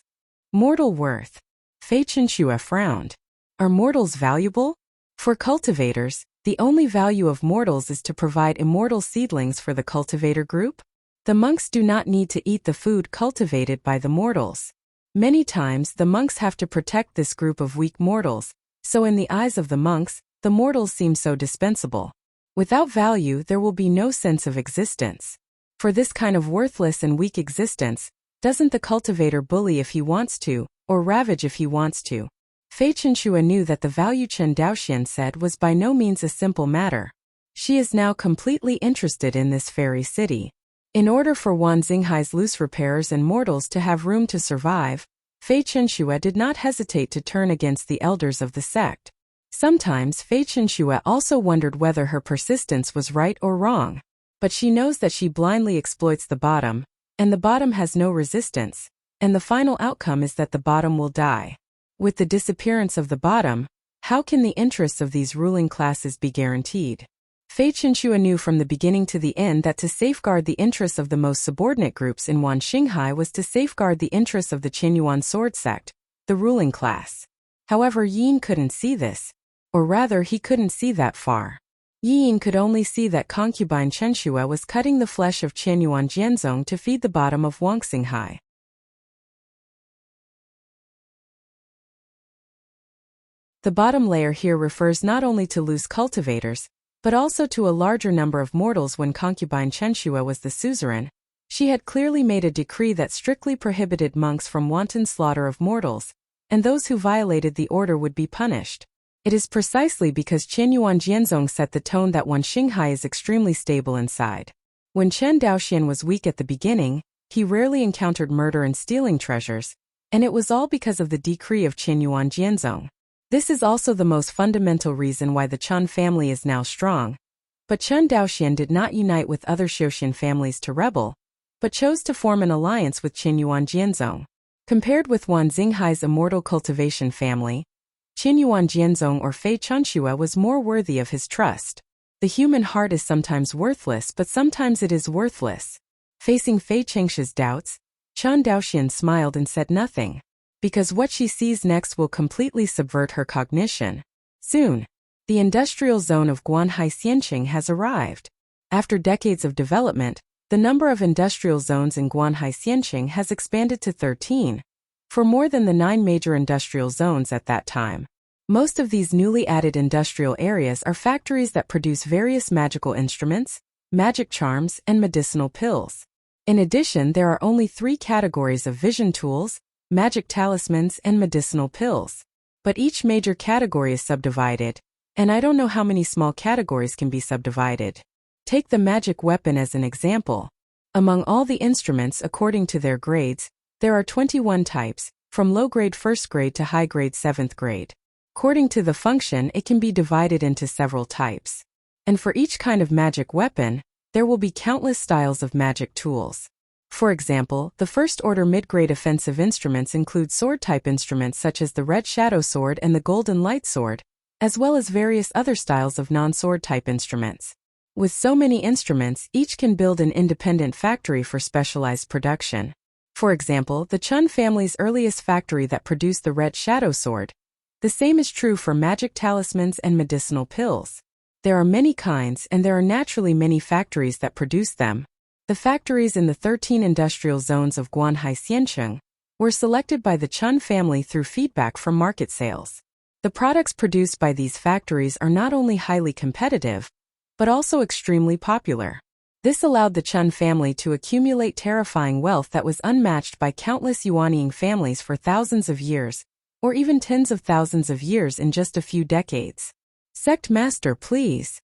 A: Mortal worth. Fei Chenxue frowned. Are mortals valuable? For cultivators, the only value of mortals is to provide immortal seedlings for the cultivator group. The monks do not need to eat the food cultivated by the mortals. Many times the monks have to protect this group of weak mortals, so in the eyes of the monks, the mortals seem so dispensable. Without value there will be no sense of existence. For this kind of worthless and weak existence, Doesn't the cultivator bully if he wants to, or ravage if he wants to? Fei Chenxue knew that the value Chen Daoxian said was by no means a simple matter. She is now completely interested in this fairy city. In order for Wan Xinghai's loose repairers and mortals to have room to survive, Fei Chenxue did not hesitate to turn against the elders of the sect. Sometimes Fei Chenxue also wondered whether her persistence was right or wrong. But she knows that she blindly exploits the bottom, and the bottom has no resistance, and the final outcome is that the bottom will die. With the disappearance of the bottom, how can the interests of these ruling classes be guaranteed? Fei Chenxue knew from the beginning to the end that to safeguard the interests of the most subordinate groups in Wan Xinghai was to safeguard the interests of the Qinyuan sword sect, the ruling class. However, Yin couldn't see this, or rather he couldn't see that far. Yin could only see that concubine Chenxue was cutting the flesh of Qinyuan Jianzong to feed the bottom of Wan Xinghai. The bottom layer here refers not only to loose cultivators, but also to a larger number of mortals. When concubine Chenxue was the suzerain, she had clearly made a decree that strictly prohibited monks from wanton slaughter of mortals, and those who violated the order would be punished. It is precisely because Qinyuan Jianzong set the tone that Wan Xinghai is extremely stable inside. When Chen Daoxian was weak at the beginning, he rarely encountered murder and stealing treasures, and it was all because of the decree of Qinyuan Jianzong. This is also the most fundamental reason why the Chen family is now strong. But Chen Daoxian did not unite with other Xiuxian families to rebel, but chose to form an alliance with Qinyuan Jianzong. Compared with Wan Xinghai's immortal cultivation family, Qinyuan Jianzong or Fei Chenxue was more worthy of his trust. The human heart is sometimes worthless, but sometimes it is worthless. Facing Fei Chenxue's doubts, Chen Daoxian smiled and said nothing, because what she sees next will completely subvert her cognition. Soon, the industrial zone of Guanhai Xianqing has arrived. After decades of development, the number of industrial zones in Guanhai Xianqing has expanded to 13, for more than the 9 major industrial zones at that time. Most of these newly added industrial areas are factories that produce various magical instruments, magic charms, and medicinal pills. In addition, there are only 3 categories of vision tools, magic talismans, and medicinal pills. But each major category is subdivided, and I don't know how many small categories can be subdivided. Take the magic weapon as an example. Among all the instruments according to their grades, there are 21 types, from low-grade 1st grade to high-grade 7th grade. According to the function, it can be divided into several types. And for each kind of magic weapon, there will be countless styles of magic tools. For example, the first-order mid-grade offensive instruments include sword-type instruments such as the Red Shadow Sword and the Golden Light Sword, as well as various other styles of non-sword-type instruments. With so many instruments, each can build an independent factory for specialized production. For example, the Chen family's earliest factory that produced the Red Shadow Sword. The same is true for magic talismans and medicinal pills. There are many kinds, and there are naturally many factories that produce them. The factories in the 13 industrial zones of Guanhai Xianqing were selected by the Chen family through feedback from market sales. The products produced by these factories are not only highly competitive, but also extremely popular. This allowed the Chen family to accumulate terrifying wealth that was unmatched by countless Yuanying families for thousands of years, or even tens of thousands of years in just a few decades. Sect Master, please.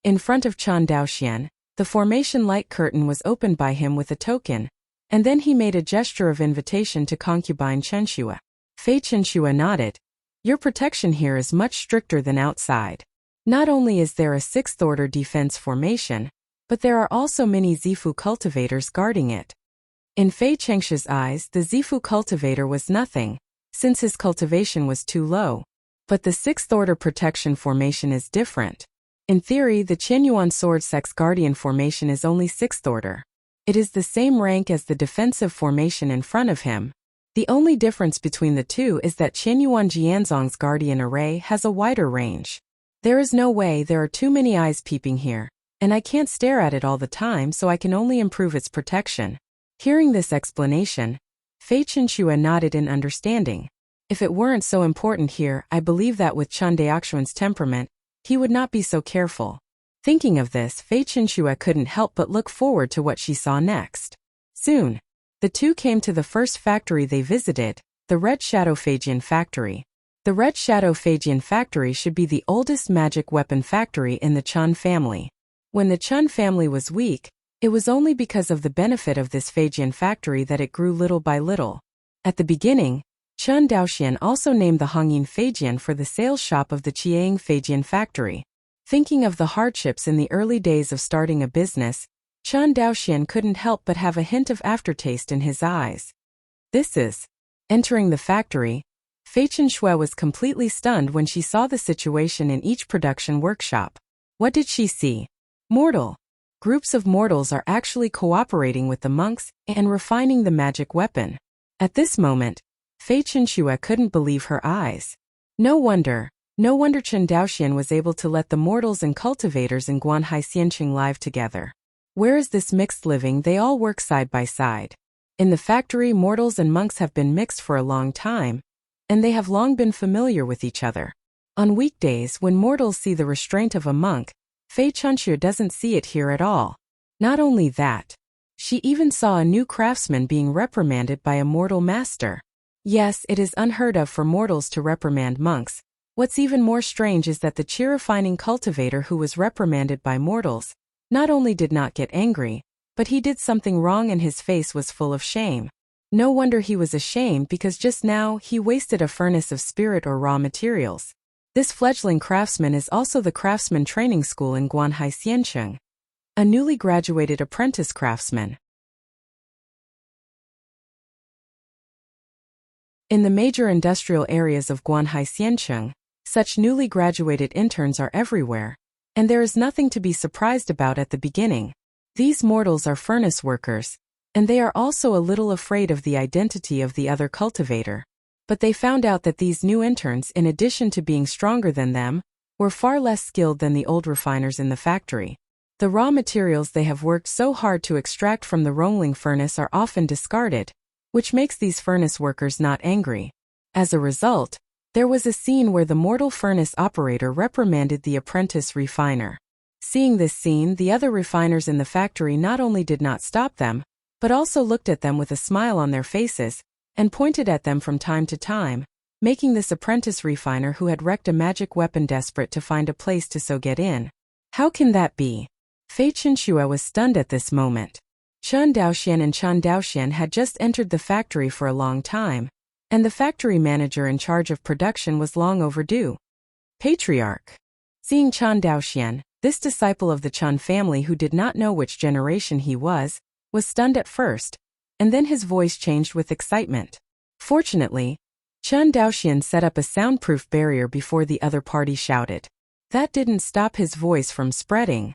A: In front of Chen Daoxian, the formation light curtain was opened by him with a token, and then he made a gesture of invitation to concubine Chenxue. Fei Chenxue nodded. Your protection here is much stricter than outside. Not only is there a 6th-order defense formation, but there are also many Zifu cultivators guarding it. In Fei Chenxue's eyes, the Zifu cultivator was nothing, since his cultivation was too low. But the 6th-order protection formation is different. In theory, the Qinyuan Sword Sect's Guardian formation is only 6th order. It is the same rank as the defensive formation in front of him. The only difference between the two is that Qinyuan Jianzong's Guardian array has a wider range. There is no way, there are too many eyes peeping here, and I can't stare at it all the time, so I can only improve its protection. Hearing this explanation, Fei Chenxue nodded in understanding. If it weren't so important here, I believe that with Chen Daoxian's temperament, he would not be so careful. Thinking of this, Fei Chenxue couldn't help but look forward to what she saw next. Soon, the two came to the first factory they visited, the Red Shadow Feijian factory. The Red Shadow Feijian factory should be the oldest magic weapon factory in the Chun family. When the Chun family was weak, it was only because of the benefit of this Feijian factory that it grew little by little. At the beginning, Chun Daoxian also named the Hongyin Feijian for the sales shop of the Chiang Feijian factory. Thinking of the hardships in the early days of starting a business, Chun Daoxian couldn't help but have a hint of aftertaste in his eyes. This is. Entering the factory, Fei Chenxue was completely stunned when she saw the situation in each production workshop. What did she see? Mortal. Groups of mortals are actually cooperating with the monks and refining the magic weapon. At this moment, Fei Chenxue couldn't believe her eyes. No wonder Chun Daoxian was able to let the mortals and cultivators in Guanhai Xianqing live together. Where is this mixed living? They all work side by side. In the factory, mortals and monks have been mixed for a long time, and they have long been familiar with each other. On weekdays, when mortals see the restraint of a monk, Fei Chenxue doesn't see it here at all. Not only that, she even saw a new craftsman being reprimanded by a mortal master. Yes, it is unheard of for mortals to reprimand monks. What's even more strange is that the chi-refining cultivator who was reprimanded by mortals not only did not get angry, but he did something wrong and his face was full of shame. No wonder he was ashamed, because just now he wasted a furnace of spirit or raw materials. This fledgling craftsman is also the craftsman training school in Guanhai Xianqing, a newly graduated apprentice craftsman. In the major industrial areas of Guanhai Xianqing, such newly graduated interns are everywhere, and there is nothing to be surprised about at the beginning. These mortals are furnace workers, and they are also a little afraid of the identity of the other cultivator. But they found out that these new interns, in addition to being stronger than them, were far less skilled than the old refiners in the factory. The raw materials they have worked so hard to extract from the Rongling furnace are often discarded, which makes these furnace workers not angry. As a result, there was a scene where the mortal furnace operator reprimanded the apprentice refiner. Seeing this scene, the other refiners in the factory not only did not stop them, but also looked at them with a smile on their faces, and pointed at them from time to time, making this apprentice refiner who had wrecked a magic weapon desperate to find a place to so get in. How can that be? Fei Chenxue was stunned at this moment. Chun Daoxian and Chun Daoxian had just entered the factory for a long time, and the factory manager in charge of production was long overdue. Patriarch. Seeing Chun Daoxian, this disciple of the Chun family who did not know which generation he was stunned at first, and then his voice changed with excitement. Fortunately, Chun Daoxian set up a soundproof barrier before the other party shouted. That didn't stop his voice from spreading.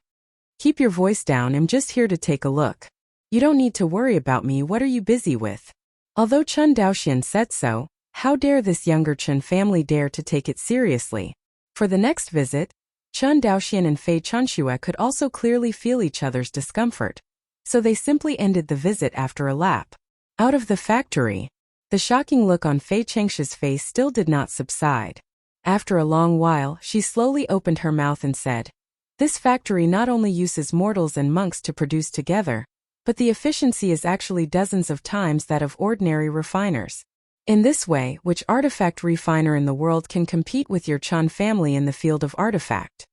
A: Keep your voice down, I'm just here to take a look. You don't need to worry about me, what are you busy with? Although Chun Daoxian said so, how dare this younger Chun family dare to take it seriously? For the next visit, Chun Daoxian and Fei Chenxue could also clearly feel each other's discomfort, so they simply ended the visit after a lap. Out of the factory, the shocking look on Fei Chenxue's face still did not subside. After a long while, she slowly opened her mouth and said, "This factory not only uses mortals and monks to produce together, but the efficiency is actually dozens of times that of ordinary refiners. In this way, which artifact refiner in the world can compete with your Chun family in the field of artifact?"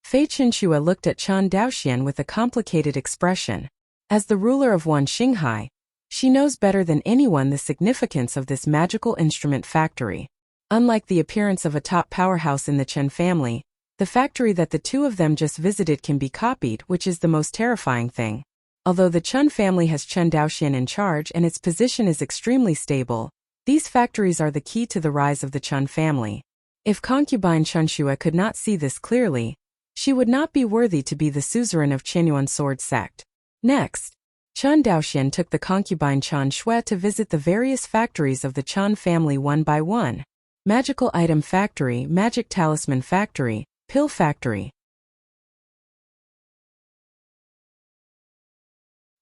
A: Fei Chenxue looked at Chun Daoxian with a complicated expression. As the ruler of Wan Xinghai, she knows better than anyone the significance of this magical instrument factory. Unlike the appearance of a top powerhouse in the Chen family, the factory that the two of them just visited can be copied, which is the most terrifying thing. Although the Chun family has Chun Daoxian in charge and its position is extremely stable, these factories are the key to the rise of the Chun family. If concubine Chenxue could not see this clearly, she would not be worthy to be the suzerain of Qinyuan sword sect. Next, Chun Daoxian took the concubine Chun Shui to visit the various factories of the Chun family one by one. Magical item factory, magic talisman factory, pill factory.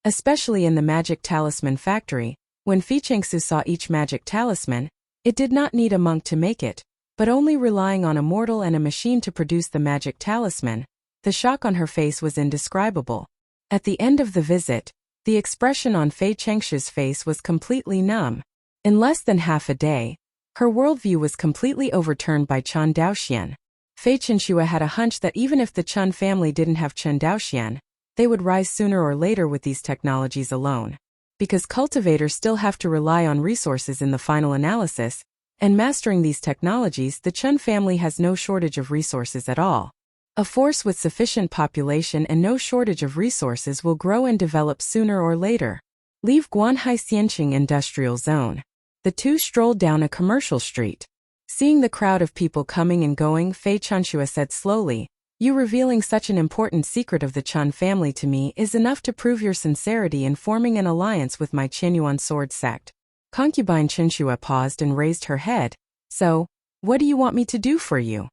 A: Especially in the magic talisman factory, when Fei Chenxue saw each magic talisman, it did not need a monk to make it, but only relying on a mortal and a machine to produce the magic talisman, The shock on her face was indescribable. At the end of the visit, the expression on Fei Chengshua's face was completely numb. In less than half a day, her worldview was completely overturned by Chen Daoxian. Fei Chenxua had a hunch that even if the Chen family didn't have Chen Daoxian, they would rise sooner or later with these technologies alone. Because cultivators still have to rely on resources in the final analysis, and mastering these technologies, the Chen family has no shortage of resources at all. A force with sufficient population and no shortage of resources will grow and develop sooner or later. Leave Guanhai Xianqing Industrial Zone. The two strolled down a commercial street. Seeing the crowd of people coming and going, Fei Chenxua said slowly, "You revealing such an important secret of the Chen family to me is enough to prove your sincerity in forming an alliance with my Qianyuan sword sect." Concubine Chenxua paused and raised her head. "So, what do you want me to do for you?"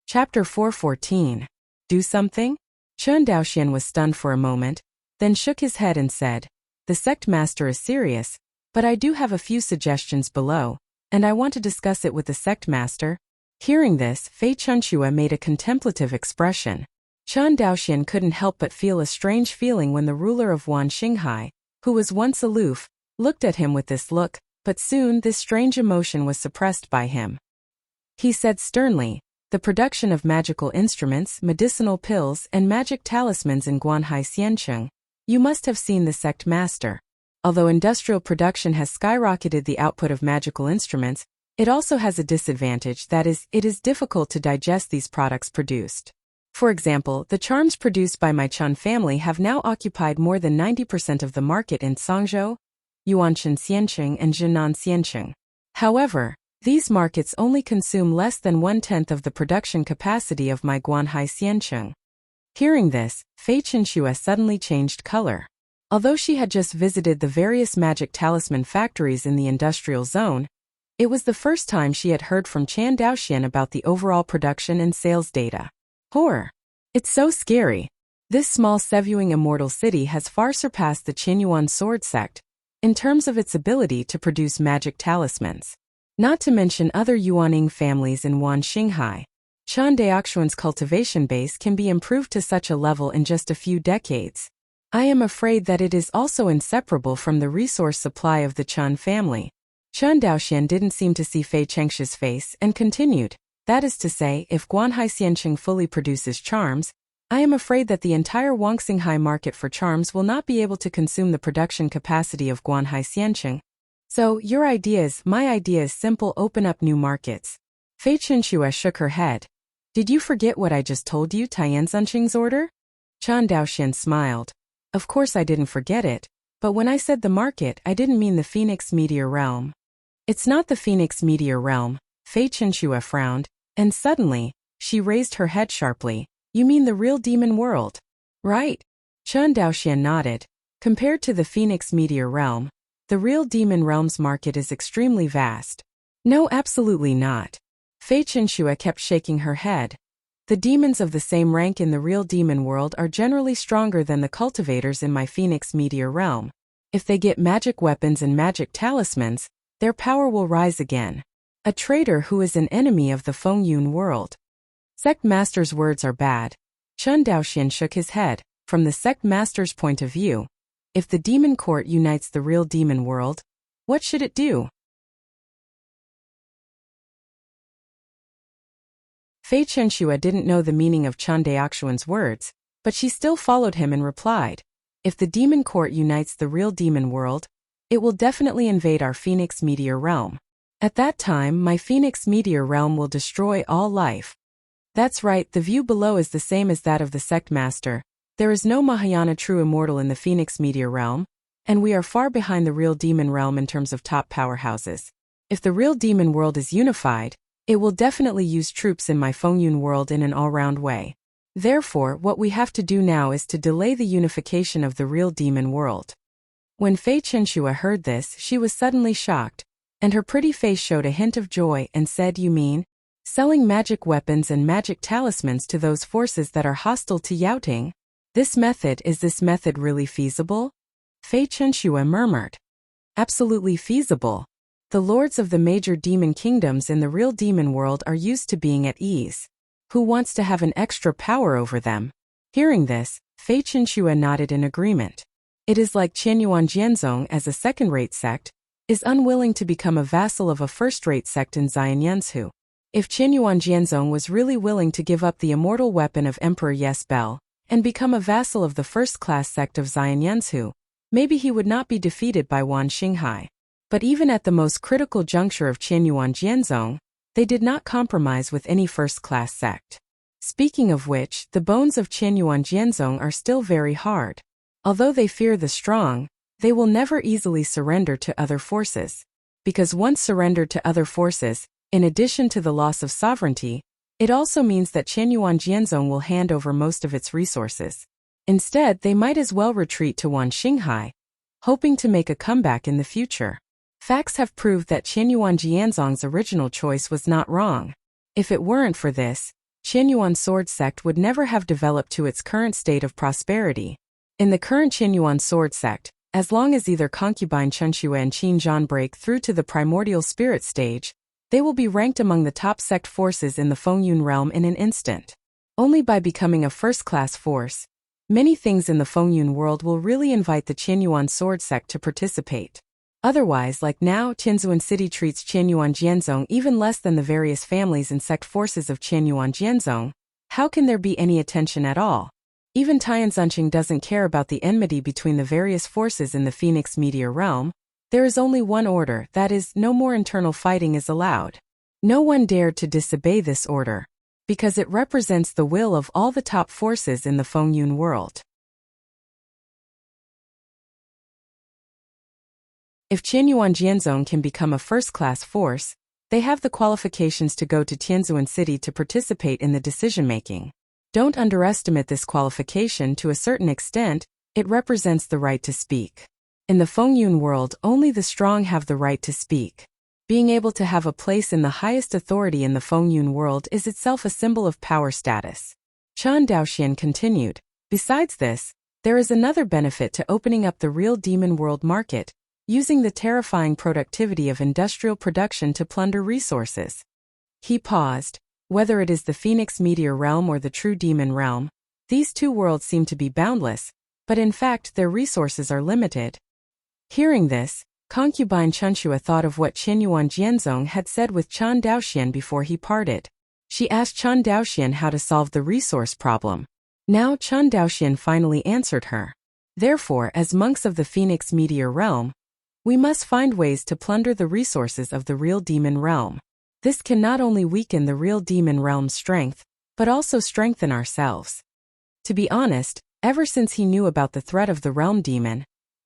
A: Chapter 414. Do something? Chen Daoxian was stunned for a moment, then shook his head and said, "The sect master is serious, but I do have a few suggestions below, and I want to discuss it with the sect master." Hearing this, Fei Chenxua made a contemplative expression. Chen Daoxian couldn't help but feel a strange feeling when the ruler of Wan Xinghai, who was once aloof, looked at him with this look, but soon this strange emotion was suppressed by him. He said sternly, "The production of magical instruments, medicinal pills, and magic talismans in Guanhai Xianqing. You must have seen the sect master. Although industrial production has skyrocketed the output of magical instruments, it also has a disadvantage, that is, it is difficult to digest these products produced. For example, the charms produced by my Chen family have now occupied more than 90% of the market in Songzhou, Yuanshan Xianqing, and Jinan Xianqing. However, these markets only consume less than 1/10 of the production capacity of my Guanhai Xianqing." Hearing this, Fei Chenxua suddenly changed color. Although she had just visited the various magic talisman factories in the industrial zone, it was the first time she had heard from Chen Daoxian about the overall production and sales data. Horror! It's so scary. This small Sevuing immortal city has far surpassed the Qianyuan sword sect in terms of its ability to produce magic talismans. Not to mention other Yuaning families in Wan Xinghai. Chen Daoxian's cultivation base can be improved to such a level in just a few decades. I am afraid that it is also inseparable from the resource supply of the Chen family. Chen Daoxian didn't seem to see Fei Chengshua's face and continued, "That is to say, if Guanhai Xianqing fully produces charms, I am afraid that the entire Wangxinghai market for charms will not be able to consume the production capacity of Guanhai Xianqing. So, your idea is, my idea is simple: open up new markets." Fei Chenxua shook her head. "Did you forget what I just told you, Tian Zunqing's order?" Chen Daoxian smiled. "Of course I didn't forget it, but when I said the market, I didn't mean the Phoenix Meteor Realm." "It's not the Phoenix Meteor Realm," Fei Chenxua frowned, and suddenly, she raised her head sharply. "You mean the real demon world, right?" Chen Daoxian nodded. "Compared to the Phoenix Meteor Realm, the real demon realm's market is extremely vast." "No, absolutely not." Fei Chenxua kept shaking her head. "The demons of the same rank in the real demon world are generally stronger than the cultivators in my Phoenix Meteor Realm. If they get magic weapons and magic talismans, their power will rise again. A traitor who is an enemy of the Fengyun world." Sect master's words are bad. Chen Daoxian shook his head. From the sect master's point of view, if the demon court unites the real demon world, what should it do? Fei Chenxua didn't know the meaning of Chen Daoxian's words, but she still followed him and replied, "If the demon court unites the real demon world, it will definitely invade our Phoenix Meteor Realm. At that time, my Phoenix Meteor Realm will destroy all life." That's right, the view below is the same as that of the sect master. There is no Mahayana true immortal in the Phoenix Meteor Realm, and we are far behind the real demon realm in terms of top powerhouses. If the real demon world is unified, it will definitely use troops in my Fengyun world in an all-round way. Therefore, what we have to do now is to delay the unification of the real demon world." When Fei Chenxua heard this, she was suddenly shocked, and her pretty face showed a hint of joy and said, "You mean, selling magic weapons and magic talismans to those forces that are hostile to Yaoting? Is this method really feasible?" Fei Chenxua murmured. Absolutely feasible. The lords of the major demon kingdoms in the real demon world are used to being at ease. Who wants to have an extra power over them? Hearing this, Fei Chenxue nodded in agreement. It is like Qianyuan Jianzong as a second-rate sect is unwilling to become a vassal of a first-rate sect in Xianyuanzhu. If Qianyuan Jianzong was really willing to give up the immortal weapon of Emperor Yes Bel and become a vassal of the first-class sect of Xianyuanzhu, maybe he would not be defeated by Wan Xinghai. But even at the most critical juncture of Qianyuan Jianzong, they did not compromise with any first-class sect. Speaking of which, the bones of Qianyuan Jianzong are still very hard. Although they fear the strong, they will never easily surrender to other forces. Because once surrendered to other forces, in addition to the loss of sovereignty, it also means that Qianyuan Jianzong will hand over most of its resources. Instead, they might as well retreat to Wan Xinghai, hoping to make a comeback in the future. Facts have proved that Qianyuan Jianzong's original choice was not wrong. If it weren't for this, Qianyuan Sword Sect would never have developed to its current state of prosperity. In the current Qianyuan Sword Sect, as long as either concubine Chenxue and Qin Zhan break through to the primordial spirit stage, they will be ranked among the top sect forces in the Fengyun realm in an instant. Only by becoming a first-class force, many things in the Fengyun world will really invite the Qianyuan Sword Sect to participate. Otherwise, like now, Tianzuan City treats Qianyuan Jianzong even less than the various families and sect forces of Qianyuan Jianzong. How can there be any attention at all? Even Tianzunqing doesn't care about the enmity between the various forces in the Phoenix Meteor realm. There is only one order, that is, no more internal fighting is allowed. No one dared to disobey this order, because it represents the will of all the top forces in the Fengyun world. If Qianyuan Jianzong can become a first-class force, they have the qualifications to go to Tianzuan City to participate in the decision-making. Don't underestimate this qualification. To a certain extent, it represents the right to speak. In the Fengyun world, only the strong have the right to speak. Being able to have a place in the highest authority in the Fengyun world is itself a symbol of power status. Chan Daoxian continued. Besides this, there is another benefit to opening up the real demon world market, using the terrifying productivity of industrial production to plunder resources. He paused. Whether it is the Phoenix Meteor realm or the true demon realm, these two worlds seem to be boundless, but in fact their resources are limited. Hearing this, concubine Chenxue thought of what Qianyuan Jianzong had said with Chan Daoxian before he parted. She asked Chan Daoxian how to solve the resource problem. Now Chan Daoxian finally answered her. Therefore, as monks of the Phoenix Meteor realm, we must find ways to plunder the resources of the real demon realm. This can not only weaken the real demon realm's strength, but also strengthen ourselves. To be honest, ever since he knew about the threat of the realm demon,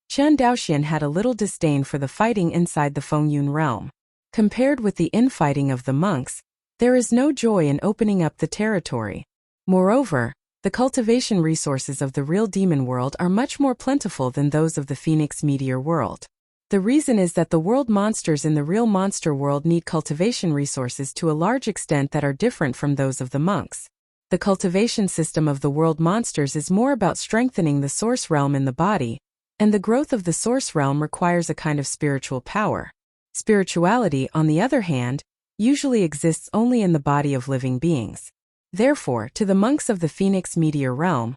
A: Chan Daoxian had a little disdain for the fighting inside the Fengyun realm. Compared with the infighting of the monks, there is no joy in opening up the territory. Moreover, the cultivation resources of the real demon world are much more plentiful than those of the Phoenix Meteor world. The reason is that the world monsters in the real monster world need cultivation resources to a large extent that are different from those of the monks. The cultivation system of the world monsters is more about strengthening the source realm in the body, and the growth of the source realm requires a kind of spiritual power. Spirituality, on the other hand, usually exists only in the body of living beings. Therefore, to the monks of the Phoenix Meteor realm,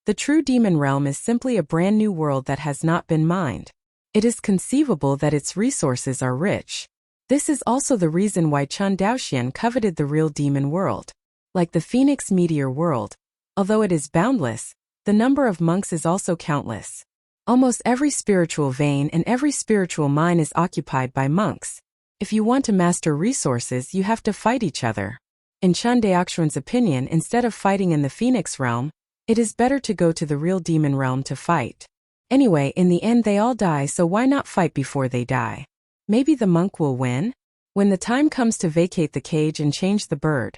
A: the true demon realm is simply a brand new world that has not been mined. It is conceivable that its resources are rich. This is also the reason why Chan Daoxian coveted the real demon world. Like the Phoenix Meteor world, although it is boundless, the number of monks is also countless. Almost every spiritual vein and every spiritual mine is occupied by monks. If you want to master resources, you have to fight each other. In Chan Daoxian's opinion, instead of fighting in the Phoenix realm, it is better to go to the real demon realm to fight. Anyway, in the end they all die, so why not fight before they die? Maybe the monk will win? When the time comes to vacate the cage and change the bird,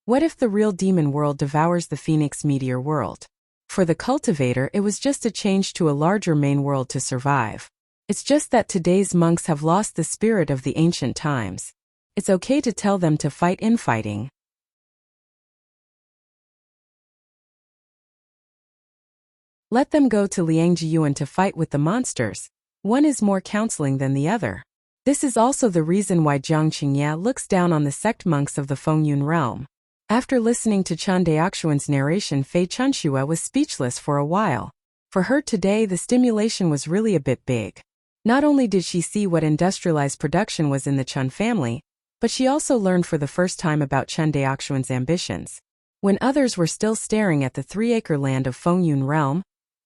A: what if the real demon world devours the Phoenix Meteor world? For the cultivator, it was just a change to a larger main world to survive. It's just that today's monks have lost the spirit of the ancient times. It's okay to tell them to fight infighting. Let them go to Liangjiyuan to fight with the monsters. One is more counseling than the other. This is also the reason why Jiang Qingya looks down on the sect monks of the Fengyun realm. After listening to Chen Daoxuan's narration, Fei Chunxue was speechless for a while. For her today, the stimulation was really a bit big. Not only did she see what industrialized production was in the Chen family, but she also learned for the first time about Chen Daoxuan's ambitions. When others were still staring at the 3-acre land of Fengyun realm,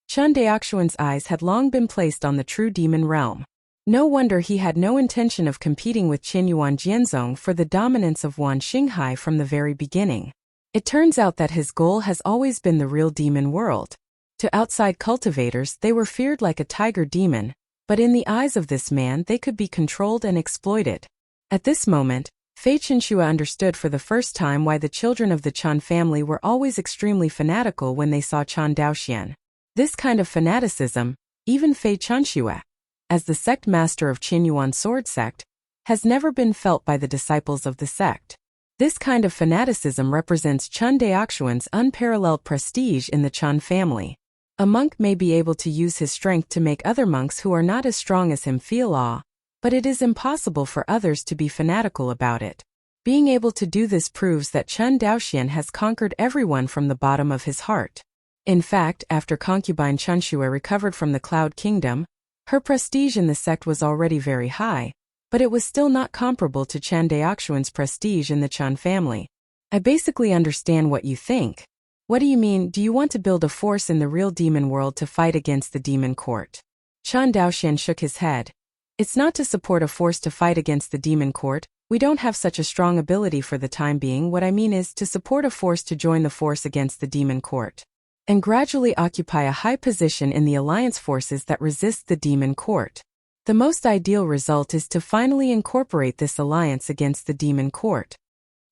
A: Chen Daoxuan's eyes had long been placed on the true demon realm. No wonder he had no intention of competing with Qinyuan Jianzong for the dominance of Wan Xinghai from the very beginning. It turns out that his goal has always been the real demon world. To outside cultivators, they were feared like a tiger demon, but in the eyes of this man they could be controlled and exploited. At this moment, Fei Chunxue understood for the first time why the children of the Chen family were always extremely fanatical when they saw Chen Daoxian. This kind of fanaticism, even Fei Chunxue, as the sect master of Qinyuan sword sect, has never been felt by the disciples of the sect. This kind of fanaticism represents Chen Daoxuan's unparalleled prestige in the Chen family. A monk may be able to use his strength to make other monks who are not as strong as him feel awe, but it is impossible for others to be fanatical about it. Being able to do this proves that Chen Daoxian has conquered everyone from the bottom of his heart. In fact, after concubine Chunxue recovered from the Cloud Kingdom, her prestige in the sect was already very high, but it was still not comparable to Chen Daoxuan's prestige in the Chen family. I basically understand what you think. What do you mean, do you want to build a force in the real demon world to fight against the demon court? Chen Daoxian shook his head. It's not to support a force to fight against the demon court. We don't have such a strong ability for the time being. What I mean is to support a force to join the force against the demon court, and gradually occupy a high position in the alliance forces that resist the demon court. The most ideal result is to finally incorporate this alliance against the demon court.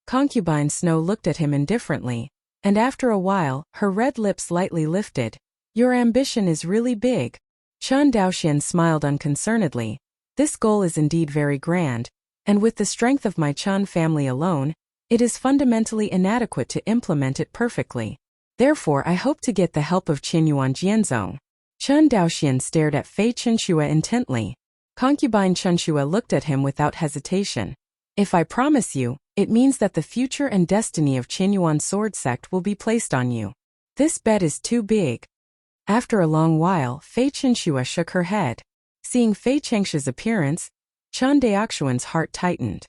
A: Concubine Snow looked at him indifferently, and after a while, her red lips slightly lifted. Your ambition is really big. Chen Daoxian smiled unconcernedly. This goal is indeed very grand, and with the strength of my Chen family alone, it is fundamentally inadequate to implement it perfectly. Therefore, I hope to get the help of Qinyuan Jianzong. Chen Daoxian stared at Fei Chunxue intently. Concubine Chunxue looked at him without hesitation. If I promise you, it means that the future and destiny of Qinyuan sword sect will be placed on you. This bet is too big. After a long while, Fei Chunxue shook her head. Seeing Fei Chengshu's appearance, Chen Daoxuan's heart tightened.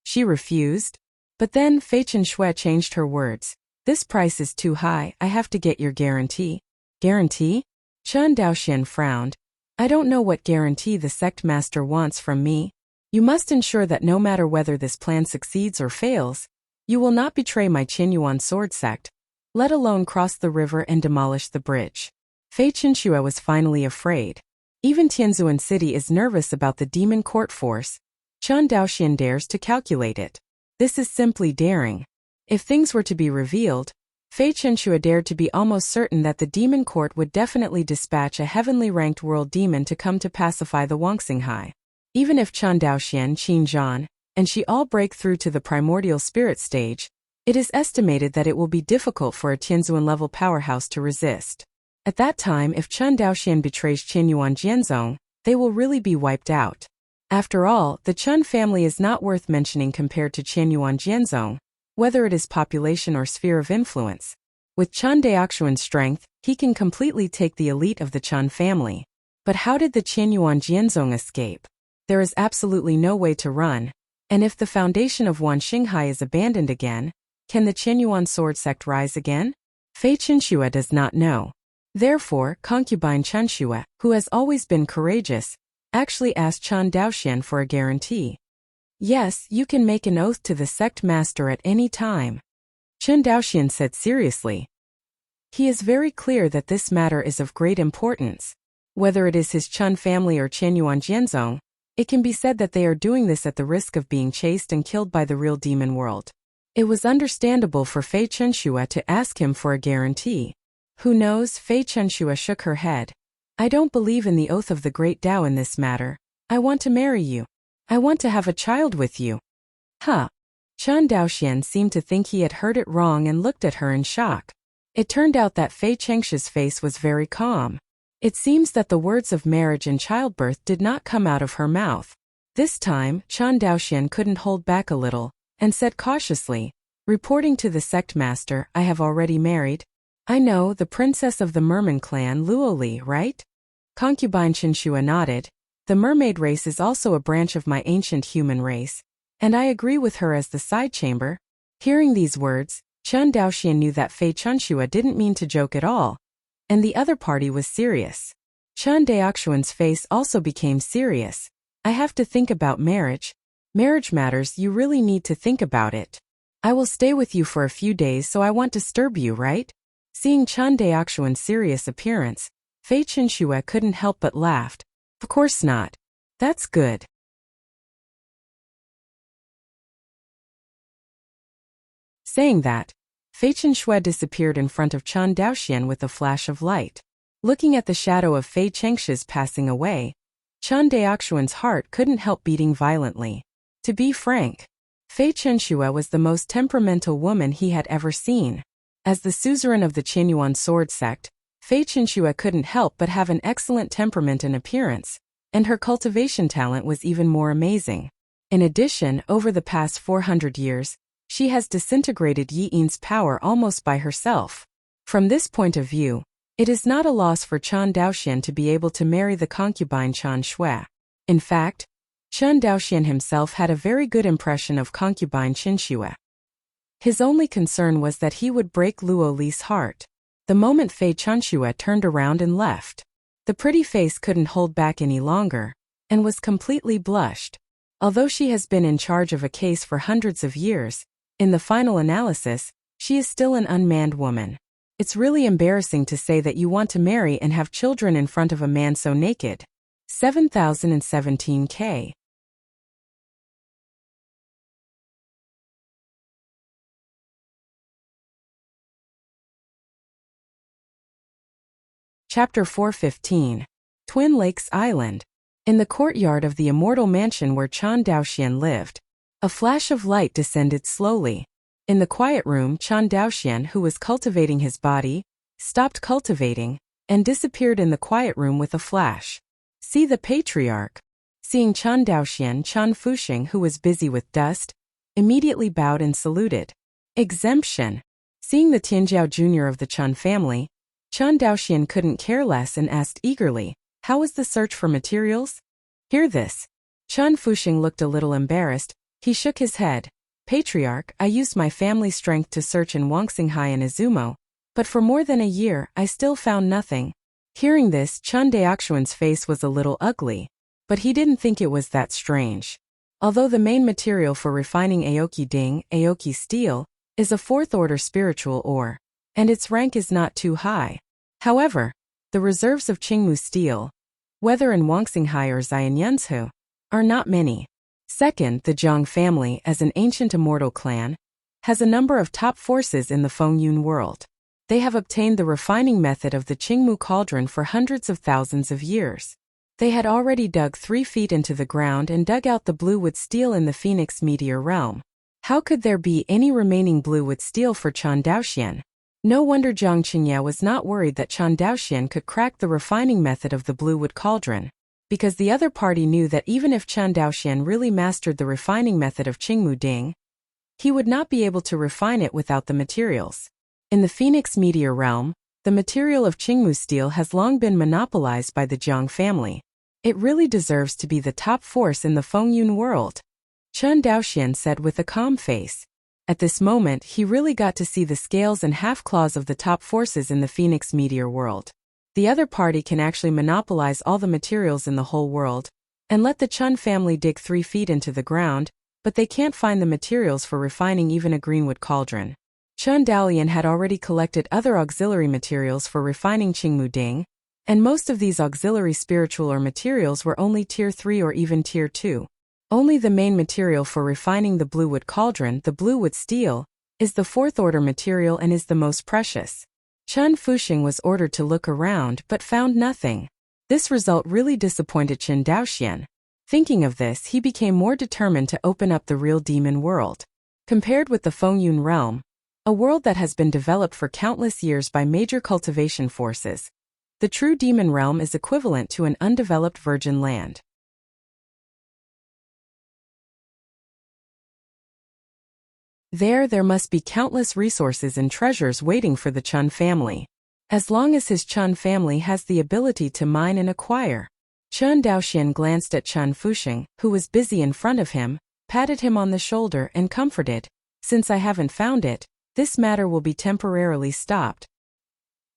A: She refused. But then Fei Chunxue changed her words. This price is too high, I have to get your guarantee. Guarantee? Chen Daoxian frowned. I don't know what guarantee the sect master wants from me. You must ensure that no matter whether this plan succeeds or fails, you will not betray my Qinyuan sword sect, let alone cross the river and demolish the bridge. Fei Chunxue was finally afraid. Even Tianzuan City is nervous about the demon court force. Chen Daoxian dares to calculate it. This is simply daring. If things were to be revealed, Fei Chunxue dared to be almost certain that the demon court would definitely dispatch a heavenly ranked world demon to come to pacify the Wangxinghai. Even if Chen Daoxian, Qin Zhan, and she all break through to the primordial spirit stage, it is estimated that it will be difficult for a Tianzuan-level powerhouse to resist. At that time, if Chen Daoxian betrays Qinyuan Jianzong, they will really be wiped out. After all, the Chen family is not worth mentioning compared to Qinyuan Jianzong, whether it is population or sphere of influence. With Chen Daoxuan's strength, he can completely take the elite of the Chen family. But how did the Qinyuan Jianzong escape? There is absolutely no way to run, and if the foundation of Wan Xinghai is abandoned again, can the Qinyuan sword sect rise again? Fei Chunxue does not know. Therefore, concubine Chunxue, who has always been courageous, actually asked Chen Daoxian for a guarantee. Yes, you can make an oath to the sect master at any time. Chen Daoxian said seriously. He is very clear that this matter is of great importance. Whether it is his Chen family or Qinyuan Jianzong, it can be said that they are doing this at the risk of being chased and killed by the real demon world. It was understandable for Fei Chunxue to ask him for a guarantee. Who knows? Fei Chunxue shook her head. I don't believe in the oath of the great Tao in this matter. I want to marry you. I want to have a child with you. Huh. Chen Daoxian seemed to think he had heard it wrong and looked at her in shock. It turned out that Fei Chengshi's face was very calm. It seems that the words of marriage and childbirth did not come out of her mouth. This time, Chan Daoxian couldn't hold back a little, and said cautiously, reporting to the sect master, I have already married. I know, the princess of the merman clan Luoli, right? Concubine Qinshua nodded. The mermaid race is also a branch of my ancient human race, and I agree with her as the side chamber. Hearing these words, Chen Daoxian knew that Fei Chunshua didn't mean to joke at all, and the other party was serious. Chen Daoxian's face also became serious. I have to think about marriage. Marriage matters, you really need to think about it. I will stay with you for a few days, so I won't disturb you, right? Seeing Chen Daoxian's serious appearance, Fei Chunshua couldn't help but laugh. Of course not. That's good. Saying that, Fei Chunshua disappeared in front of Chen Daoxian with a flash of light. Looking at the shadow of Fei Chengshi's passing away, Chen Daoxian's heart couldn't help beating violently. To be frank, Fei Chunshua was the most temperamental woman he had ever seen. As the suzerain of the Qinyuan sword sect, Fei Chunshua couldn't help but have an excellent temperament and appearance, and her cultivation talent was even more amazing. In addition, over the past 400 years, she has disintegrated Yi Yin's power almost by herself. From this point of view, it is not a loss for Chen Daoxian to be able to marry the concubine Chen Shui. In fact, Chen Daoxian himself had a very good impression of concubine Qinshua. His only concern was that he would break Luo Li's heart. The moment Fei Chunshua turned around and left, the pretty face couldn't hold back any longer, and was completely blushed. Although she has been in charge of a case for hundreds of years, in the final analysis, she is still an unmanned woman. It's really embarrassing to say that you want to marry and have children in front of a man so naked. 7017K. Chapter 415. Twin Lakes Island. In the courtyard of the immortal mansion where Chen Daoxian lived, a flash of light descended slowly. In the quiet room, Chen Daoxian, who was cultivating his body, stopped cultivating, and disappeared in the quiet room with a flash. See the patriarch. Seeing Chen Daoxian, Chen Fuxing, who was busy with dust, immediately bowed and saluted. Exemption. Seeing the Tianjiao Jr. of the Chen family, Chen Daoxian couldn't care less and asked eagerly, how was the search for materials? Hear this. Chen Fuxing looked a little embarrassed. He shook his head. Patriarch, I used my family's strength to search in Wangxinghai and Izumo, but for more than a year, I still found nothing. Hearing this, Chen Daoxian's face was a little ugly, but he didn't think it was that strange. Although the main material for refining Aoki Ding, Aoki steel, is a fourth-order spiritual ore, and its rank is not too high. However, the reserves of Qingmu steel, whether in Wangxinghai or Xianyunzhu, are not many. Second, the Zhang family, as an ancient immortal clan, has a number of top forces in the Fengyun world. They have obtained the refining method of the Qingmu cauldron for hundreds of thousands of years. They had already dug 3 feet into the ground and dug out the blue wood steel in the Phoenix meteor realm. How could there be any remaining blue wood steel for Chen Daoxian? No wonder Zhang Qingya was not worried that Chen Daoxian could crack the refining method of the blue wood cauldron, because the other party knew that even if Chen Daoxian really mastered the refining method of Qingmu Ding, he would not be able to refine it without the materials. In the Phoenix meteor realm, the material of Qingmu steel has long been monopolized by the Zhang family. It really deserves to be the top force in the Fengyun world, Chen Daoxian said with a calm face. At this moment, he really got to see the scales and half-claws of the top forces in the Phoenix meteor world. The other party can actually monopolize all the materials in the whole world, and let the Chen family dig 3 feet into the ground, but they can't find the materials for refining even a greenwood cauldron. Chen Daoxian had already collected other auxiliary materials for refining Qingmu Ding, and most of these auxiliary spiritual or materials were only tier 3 or even tier 2. Only the main material for refining the blue wood cauldron, the blue wood steel, is the fourth order material and is the most precious. Chen Fuxing was ordered to look around but found nothing. This result really disappointed Chen Daoxian. Thinking of this, he became more determined to open up the real demon world. Compared with the Fengyun realm, a world that has been developed for countless years by major cultivation forces. The true demon realm is equivalent to an undeveloped virgin land. There must be countless resources and treasures waiting for the Chun family. As long as his Chun family has the ability to mine and acquire. Chun Daoxian glanced at Chun Fuxing, who was busy in front of him, patted him on the shoulder and comforted. Since I haven't found it, this matter will be temporarily stopped.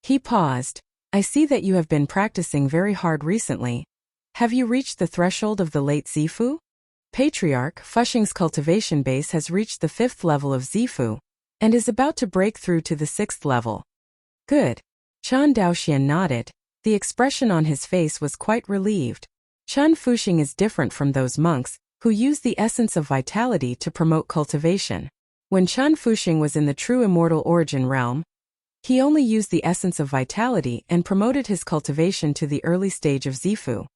A: He paused. I see that you have been practicing very hard recently. Have you reached the threshold of the late Zifu? Patriarch Fuxing's cultivation base has reached the 5th level of Zifu, and is about to break through to the 6th level. Good. Chun Daoxian nodded. The expression on his face was quite relieved. Chun Fuxing is different from those monks, who use the essence of vitality to promote cultivation. When Chun Fuxing was in the true immortal origin realm, he only used the essence of vitality and promoted his cultivation to the early stage of Zifu.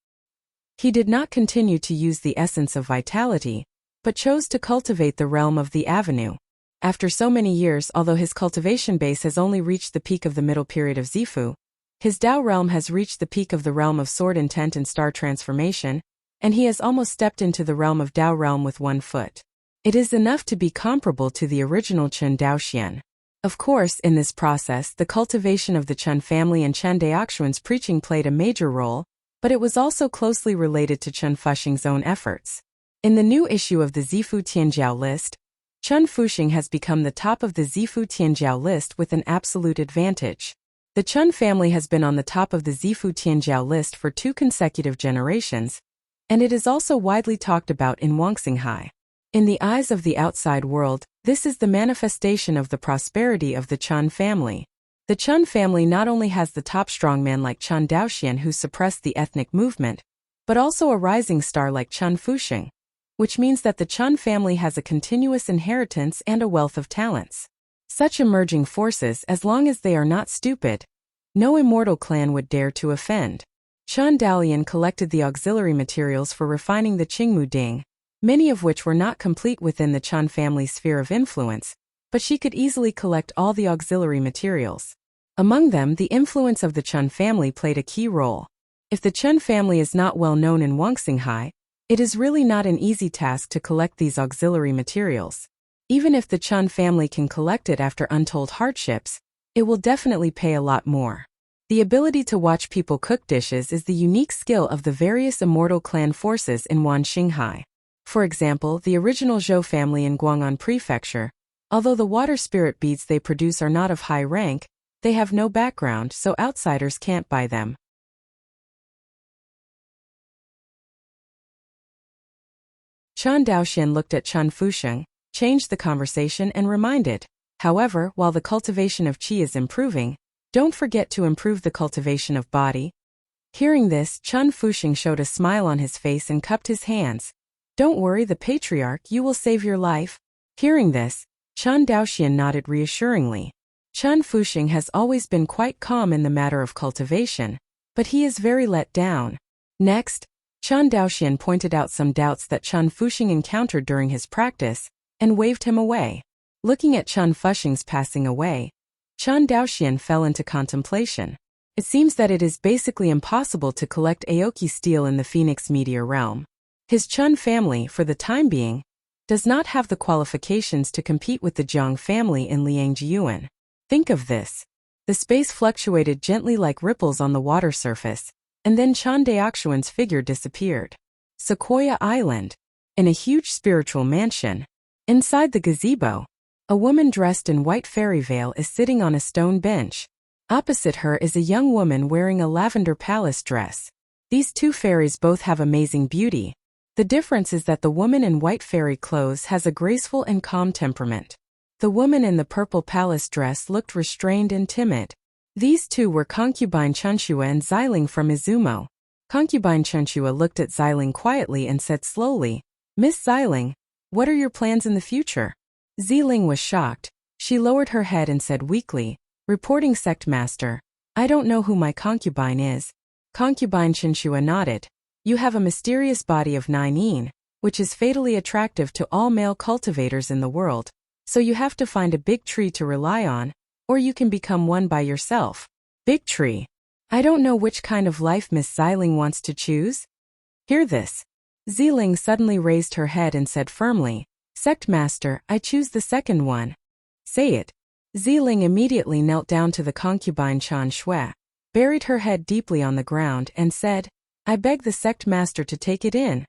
A: He did not continue to use the essence of vitality, but chose to cultivate the realm of the avenue. After so many years, although his cultivation base has only reached the peak of the middle period of Zifu, his Dao realm has reached the peak of the realm of sword intent and star transformation, and he has almost stepped into the realm of Dao realm with 1 foot. It is enough to be comparable to the original Chun Daoxian. Of course, in this process, the cultivation of the Chun family and Chun Daoxuan's preaching played a major role, but it was also closely related to Chun Fuxing's own efforts. In the new issue of the Zifu Tianjiao list, Chun Fuxing has become the top of the Zifu Tianjiao list with an absolute advantage. The Chun family has been on the top of the Zifu Tianjiao list for 2 consecutive generations, and it is also widely talked about in Wuxia. In the eyes of the outside world, this is the manifestation of the prosperity of the Chun family. The Chun family not only has the top strongman like Chun Daoxian who suppressed the ethnic movement, but also a rising star like Chun Fuxing, which means that the Chun family has a continuous inheritance and a wealth of talents. Such emerging forces, as long as they are not stupid, no immortal clan would dare to offend. Chun Dalian collected the auxiliary materials for refining the Qingmu Ding, many of which were not complete within the Chun family's sphere of influence, but she could easily collect all the auxiliary materials. Among them, the influence of the Chun family played a key role. If the Chun family is not well known in Wuxia, it is really not an easy task to collect these auxiliary materials. Even if the Chun family can collect it after untold hardships, it will definitely pay a lot more. The ability to watch people cook dishes is the unique skill of the various immortal clan forces in Wanxinghai. For example, the original Zhou family in Guang'an Prefecture, although the water spirit beads they produce are not of high rank, they have no background, so outsiders can't buy them. Chun Daoxian looked at Chun Fuxing, changed the conversation and reminded, however, while the cultivation of qi is improving, don't forget to improve the cultivation of body. Hearing this, Chun Fuxing showed a smile on his face and cupped his hands. Don't worry, the patriarch, you will save your life. Hearing this, Chun Daoxian nodded reassuringly. Chun Fuxing has always been quite calm in the matter of cultivation, but he is very let down. Next, Chun Daoxian pointed out some doubts that Chun Fuxing encountered during his practice, and waved him away. Looking at Chun Fuxing's passing away, Chun Daoxian fell into contemplation. It seems that it is basically impossible to collect Aoki steel in the Phoenix Meteor realm. His Chun family, for the time being, does not have the qualifications to compete with the Jiang family in Liangjiuan. Think of this. The space fluctuated gently like ripples on the water surface, and then Chun Daoxuan's figure disappeared. Sequoia Island. In a huge spiritual mansion. Inside the gazebo, a woman dressed in white fairy veil is sitting on a stone bench. Opposite her is a young woman wearing a lavender palace dress. These 2 fairies both have amazing beauty. The difference is that the woman in white fairy clothes has a graceful and calm temperament. The woman in the purple palace dress looked restrained and timid. These 2 were concubine Chunshua and Xiling from Izumo. Concubine Chunshua looked at Xiling quietly and said slowly, Miss Xiling, what are your plans in the future? Xiling was shocked. She lowered her head and said weakly, reporting sect master, I don't know who my concubine is. Concubine Chunshua nodded. You have a mysterious body of 9 yin, which is fatally attractive to all male cultivators in the world. So you have to find a big tree to rely on, or you can become one by yourself. Big tree. I don't know which kind of life Miss Xiling wants to choose. Hear this. Xiling suddenly raised her head and said firmly, Sect Master, I choose the second one. Say it. Xiling immediately knelt down to the concubine Chan Shui, buried her head deeply on the ground and said, I beg the Sect Master to take it in.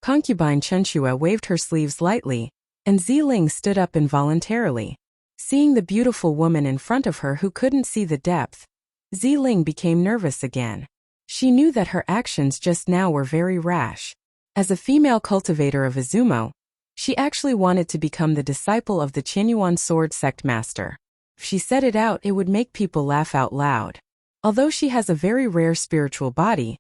A: Concubine Chen Shui waved her sleeves lightly, and Xiling stood up involuntarily. Seeing the beautiful woman in front of her who couldn't see the depth, Xiling became nervous again. She knew that her actions just now were very rash. As a female cultivator of Izumo, she actually wanted to become the disciple of the Qinyuan sword sect master. If she said it out, it would make people laugh out loud. Although she has a very rare spiritual body,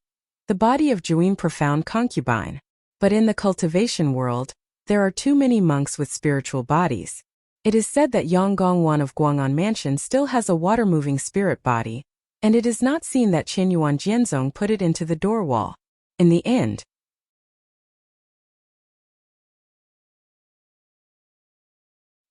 A: the body of Juin profound concubine. But in the cultivation world, there are too many monks with spiritual bodies. It is said that Yang Gongwan of Guang'an Mansion still has a water-moving spirit body, and it is not seen that Qinyuan Jianzong put it into the door wall. In the end,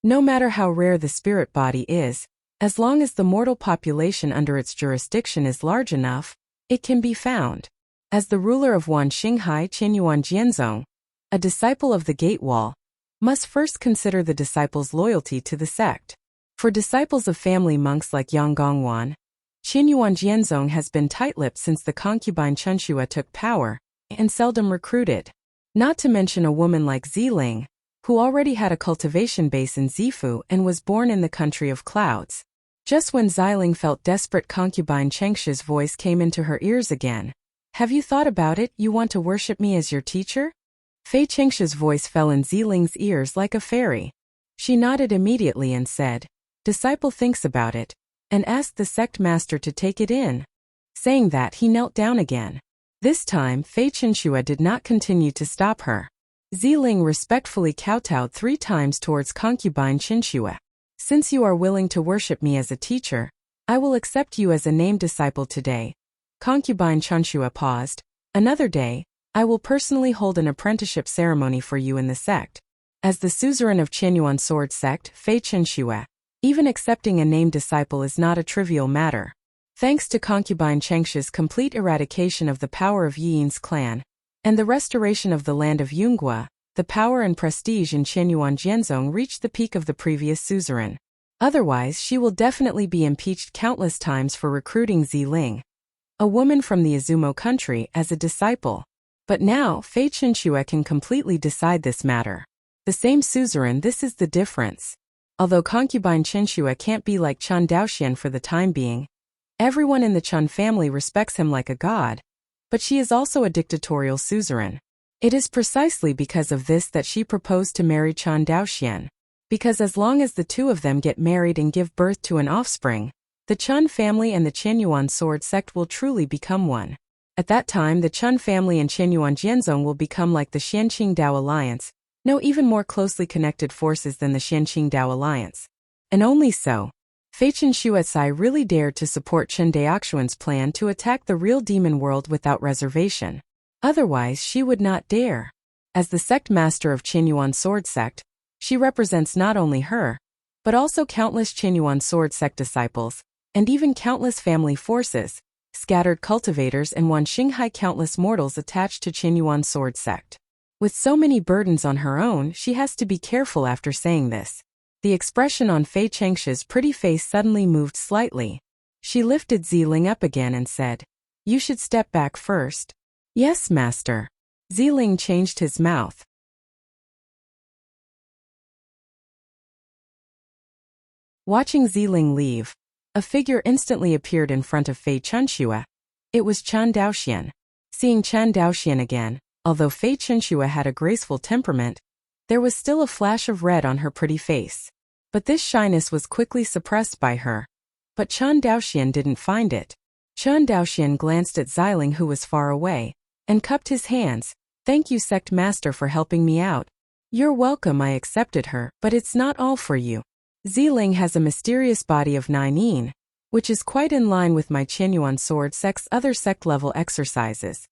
A: no matter how rare the spirit body is, as long as the mortal population under its jurisdiction is large enough, it can be found. As the ruler of Wanxinghai Qinyuan Jianzong, a disciple of the Gate Wall, must first consider the disciple's loyalty to the sect. For disciples of family monks like Yang Gongwan, Qinyuan Jianzong has been tight-lipped since the concubine Chen Shui took power, and seldom recruited. Not to mention a woman like Xiling, who already had a cultivation base in Zifu and was born in the country of clouds. Just when Xiling felt desperate, concubine Chengshi's voice came into her ears again. Have you thought about it? You want to worship me as your teacher? Fei Chengshi's voice fell in Xiling's ears like a fairy. She nodded immediately and said, Disciple thinks about it, and asked the sect master to take it in. Saying that, he knelt down again. This time, Fei Qinshui did not continue to stop her. Xiling respectfully kowtowed 3 times towards concubine Qinshui. Since you are willing to worship me as a teacher, I will accept you as a named disciple today. Concubine Qinshui paused. Another day, I will personally hold an apprenticeship ceremony for you in the sect. As the suzerain of Qinyuan sword sect, Fei Qinshui, even accepting a named disciple is not a trivial matter. Thanks to concubine Chengshi's complete eradication of the power of Yin's clan, and the restoration of the land of Yunghua, the power and prestige in Qinyuan Jianzong reached the peak of the previous suzerain. Otherwise, she will definitely be impeached countless times for recruiting Xiling, a woman from the Izumo country, as a disciple. But now, Fei Qinshui can completely decide this matter. The same suzerain, this is the difference. Although concubine Qinshui can't be like Chen Daoxian for the time being, everyone in the Chen family respects him like a god, but she is also a dictatorial suzerain. It is precisely because of this that she proposed to marry Chen Daoxian. Because as long as the two of them get married and give birth to an offspring, the Chen family and the Qinyuan sword sect will truly become one. At that time, the Chen family and Qinyuan Jianzong will become like the Xianqing Dao Alliance, no, even more closely connected forces than the Xianqing Dao Alliance. And only so, Fei Qinshui really dared to support Chen Daoxuan's plan to attack the real demon world without reservation. Otherwise, she would not dare. As the sect master of Qinyuan sword sect, she represents not only her, but also countless Qinyuan sword sect disciples, and even countless family forces, scattered cultivators and Wanxinghai countless mortals attached to Qinyuan sword sect. With so many burdens on her own, she has to be careful after saying this. The expression on Fei Chengshi's pretty face suddenly moved slightly. She lifted Xiling up again and said, You should step back first. Yes, master. Xiling changed his mouth. Watching Xiling leave, a figure instantly appeared in front of Fei Qinshui. It was Chen Daoxian. Seeing Chen Daoxian again, although Fei Qinshui had a graceful temperament, there was still a flash of red on her pretty face. But this shyness was quickly suppressed by her. But Chen Daoxian didn't find it. Chen Daoxian glanced at Xiling, who was far away, and cupped his hands. Thank you, sect master, for helping me out. You're welcome. I accepted her, but it's not all for you. Xiling has a mysterious body of 9 yin, which is quite in line with my Qinyuan sword sect's other sect-level exercises.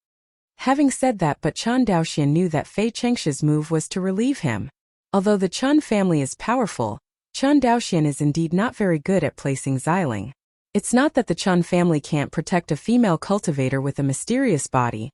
A: Having said that, but Chen Daoxian knew that Fei Chengshi's move was to relieve him. Although the Chen family is powerful, Chun Daoxian is indeed not very good at placing Xiling. It's not that the Chun family can't protect a female cultivator with a mysterious body,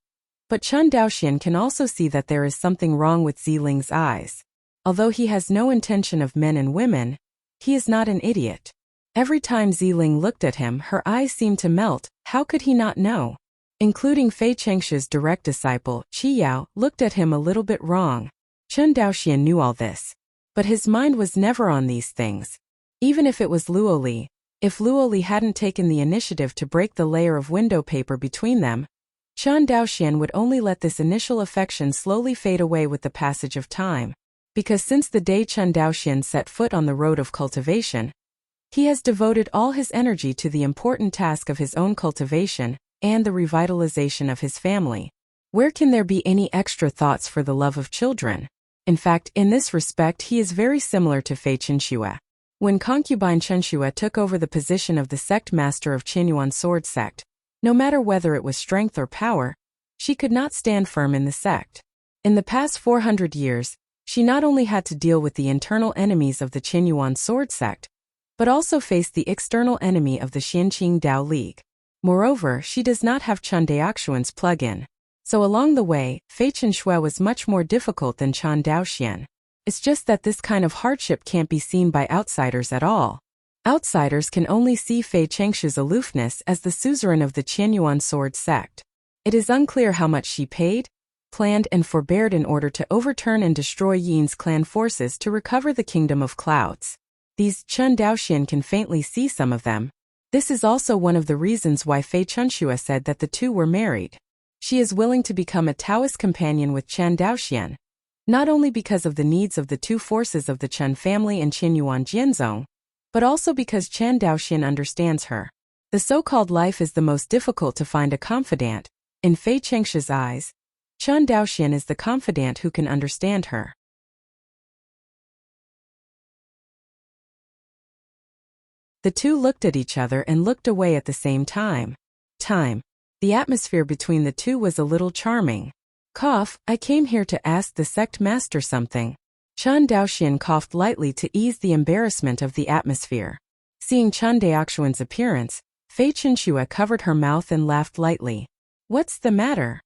A: but Chun Daoxian can also see that there is something wrong with Ziling's eyes. Although he has no intention of men and women, he is not an idiot. Every time Ziling looked at him, her eyes seemed to melt. How could he not know? Including Fei Chengshi's direct disciple, Qi Yao, looked at him a little bit wrong. Chun Daoxian knew all this, but his mind was never on these things. Even if it was Luo Li, if Luo Li hadn't taken the initiative to break the layer of window paper between them, Chun Daoxian would only let this initial affection slowly fade away with the passage of time. Because since the day Chun Daoxian set foot on the road of cultivation, he has devoted all his energy to the important task of his own cultivation and the revitalization of his family. Where can there be any extra thoughts for the love of children? In fact, in this respect he is very similar to Fei Chenxue. When concubine Chenxue took over the position of the sect master of Qinyuan sword sect, no matter whether it was strength or power, she could not stand firm in the sect. In the past 400 years, she not only had to deal with the internal enemies of the Qinyuan sword sect, but also faced the external enemy of the Xianqing Dao League. Moreover, she does not have Chun Daoxian's plug-in. So along the way, Fei Chenxue was much more difficult than Chun Daoxian. It's just that this kind of hardship can't be seen by outsiders at all. Outsiders can only see Fei Chengshi's aloofness as the suzerain of the Qinyuan sword sect. It is unclear how much she paid, planned and forbeared in order to overturn and destroy Yin's clan forces to recover the Kingdom of Clouds. These Chun Daoxian can faintly see some of them. This is also one of the reasons why Fei Chenxue said that the two were married. She is willing to become a Taoist companion with Chun Daoxian, not only because of the needs of the two forces of the Chun family and Qinyuan Jianzong, but also because Chun Daoxian understands her. The so-called life is the most difficult to find a confidant. In Fei Chengshi's eyes, Chun Daoxian is the confidant who can understand her. The two looked at each other and looked away at the same time. The atmosphere between the two was a little charming. Cough, I came here to ask the sect master something. Chun Daoxian coughed lightly to ease the embarrassment of the atmosphere. Seeing Chun Daoxian's appearance, Fei Chenxue covered her mouth and laughed lightly. What's the matter?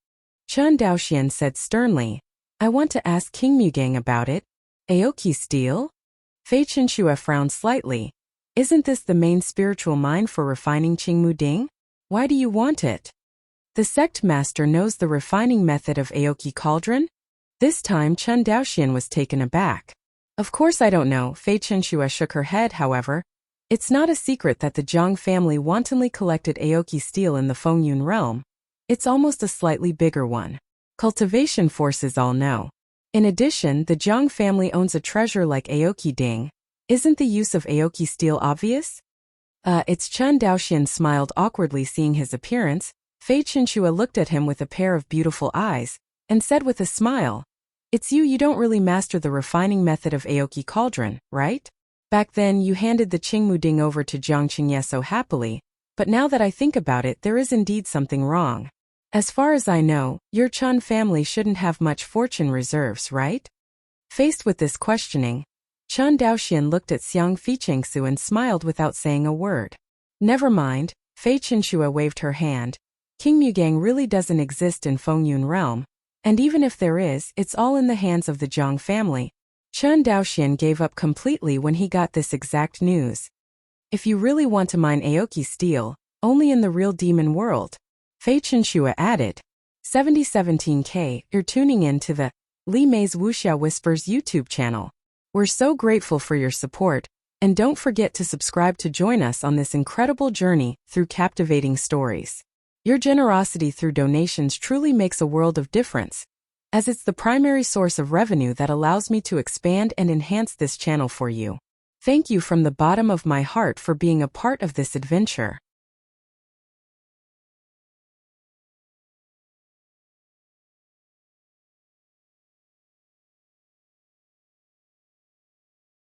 A: Chun Daoxian said sternly. I want to ask King Mugang about it. Aoki steel? Fei Chenxue frowned slightly. Isn't this the main spiritual mine for refining Qingmu Ding? Why do you want it? The sect master knows the refining method of Aoki Cauldron? This time Chun Daoxian was taken aback. Of course I don't know, Fei Chenxue shook her head, however. It's not a secret that the Zhang family wantonly collected Aoki steel in the Fengyun realm. It's almost a slightly bigger one. Cultivation forces all know. In addition, the Zhang family owns a treasure like Aoki Ding. Isn't the use of Aoki steel obvious? It's Chun Daoxian smiled awkwardly seeing his appearance. Fei Chenxue looked at him with a pair of beautiful eyes, and said with a smile, It's you don't really master the refining method of Aoki Cauldron, right? Back then you handed the Qingmu Ding over to Jiang Qingye so happily, but now that I think about it there is indeed something wrong. As far as I know, your Chun family shouldn't have much fortune reserves, right? Faced with this questioning, Chun Daoxian looked at Xiang Fichengsu and smiled without saying a word. Never mind, Fei Chenxue waved her hand. King Mugang really doesn't exist in Fengyun realm, and even if there is, it's all in the hands of the Zhang family. Chun Daoxian gave up completely when he got this exact news. If you really want to mine Aoki steel, only in the real demon world. Fei Chenxue added. 7017K, you're tuning in to the Li Mei's Wuxia Whispers YouTube channel. We're so grateful for your support, and don't forget to subscribe to join us on this incredible journey through captivating stories. Your generosity through donations truly makes a world of difference, as it's the primary source of revenue that allows me to expand and enhance this channel for you. Thank you from the bottom of my heart for being a part of this adventure.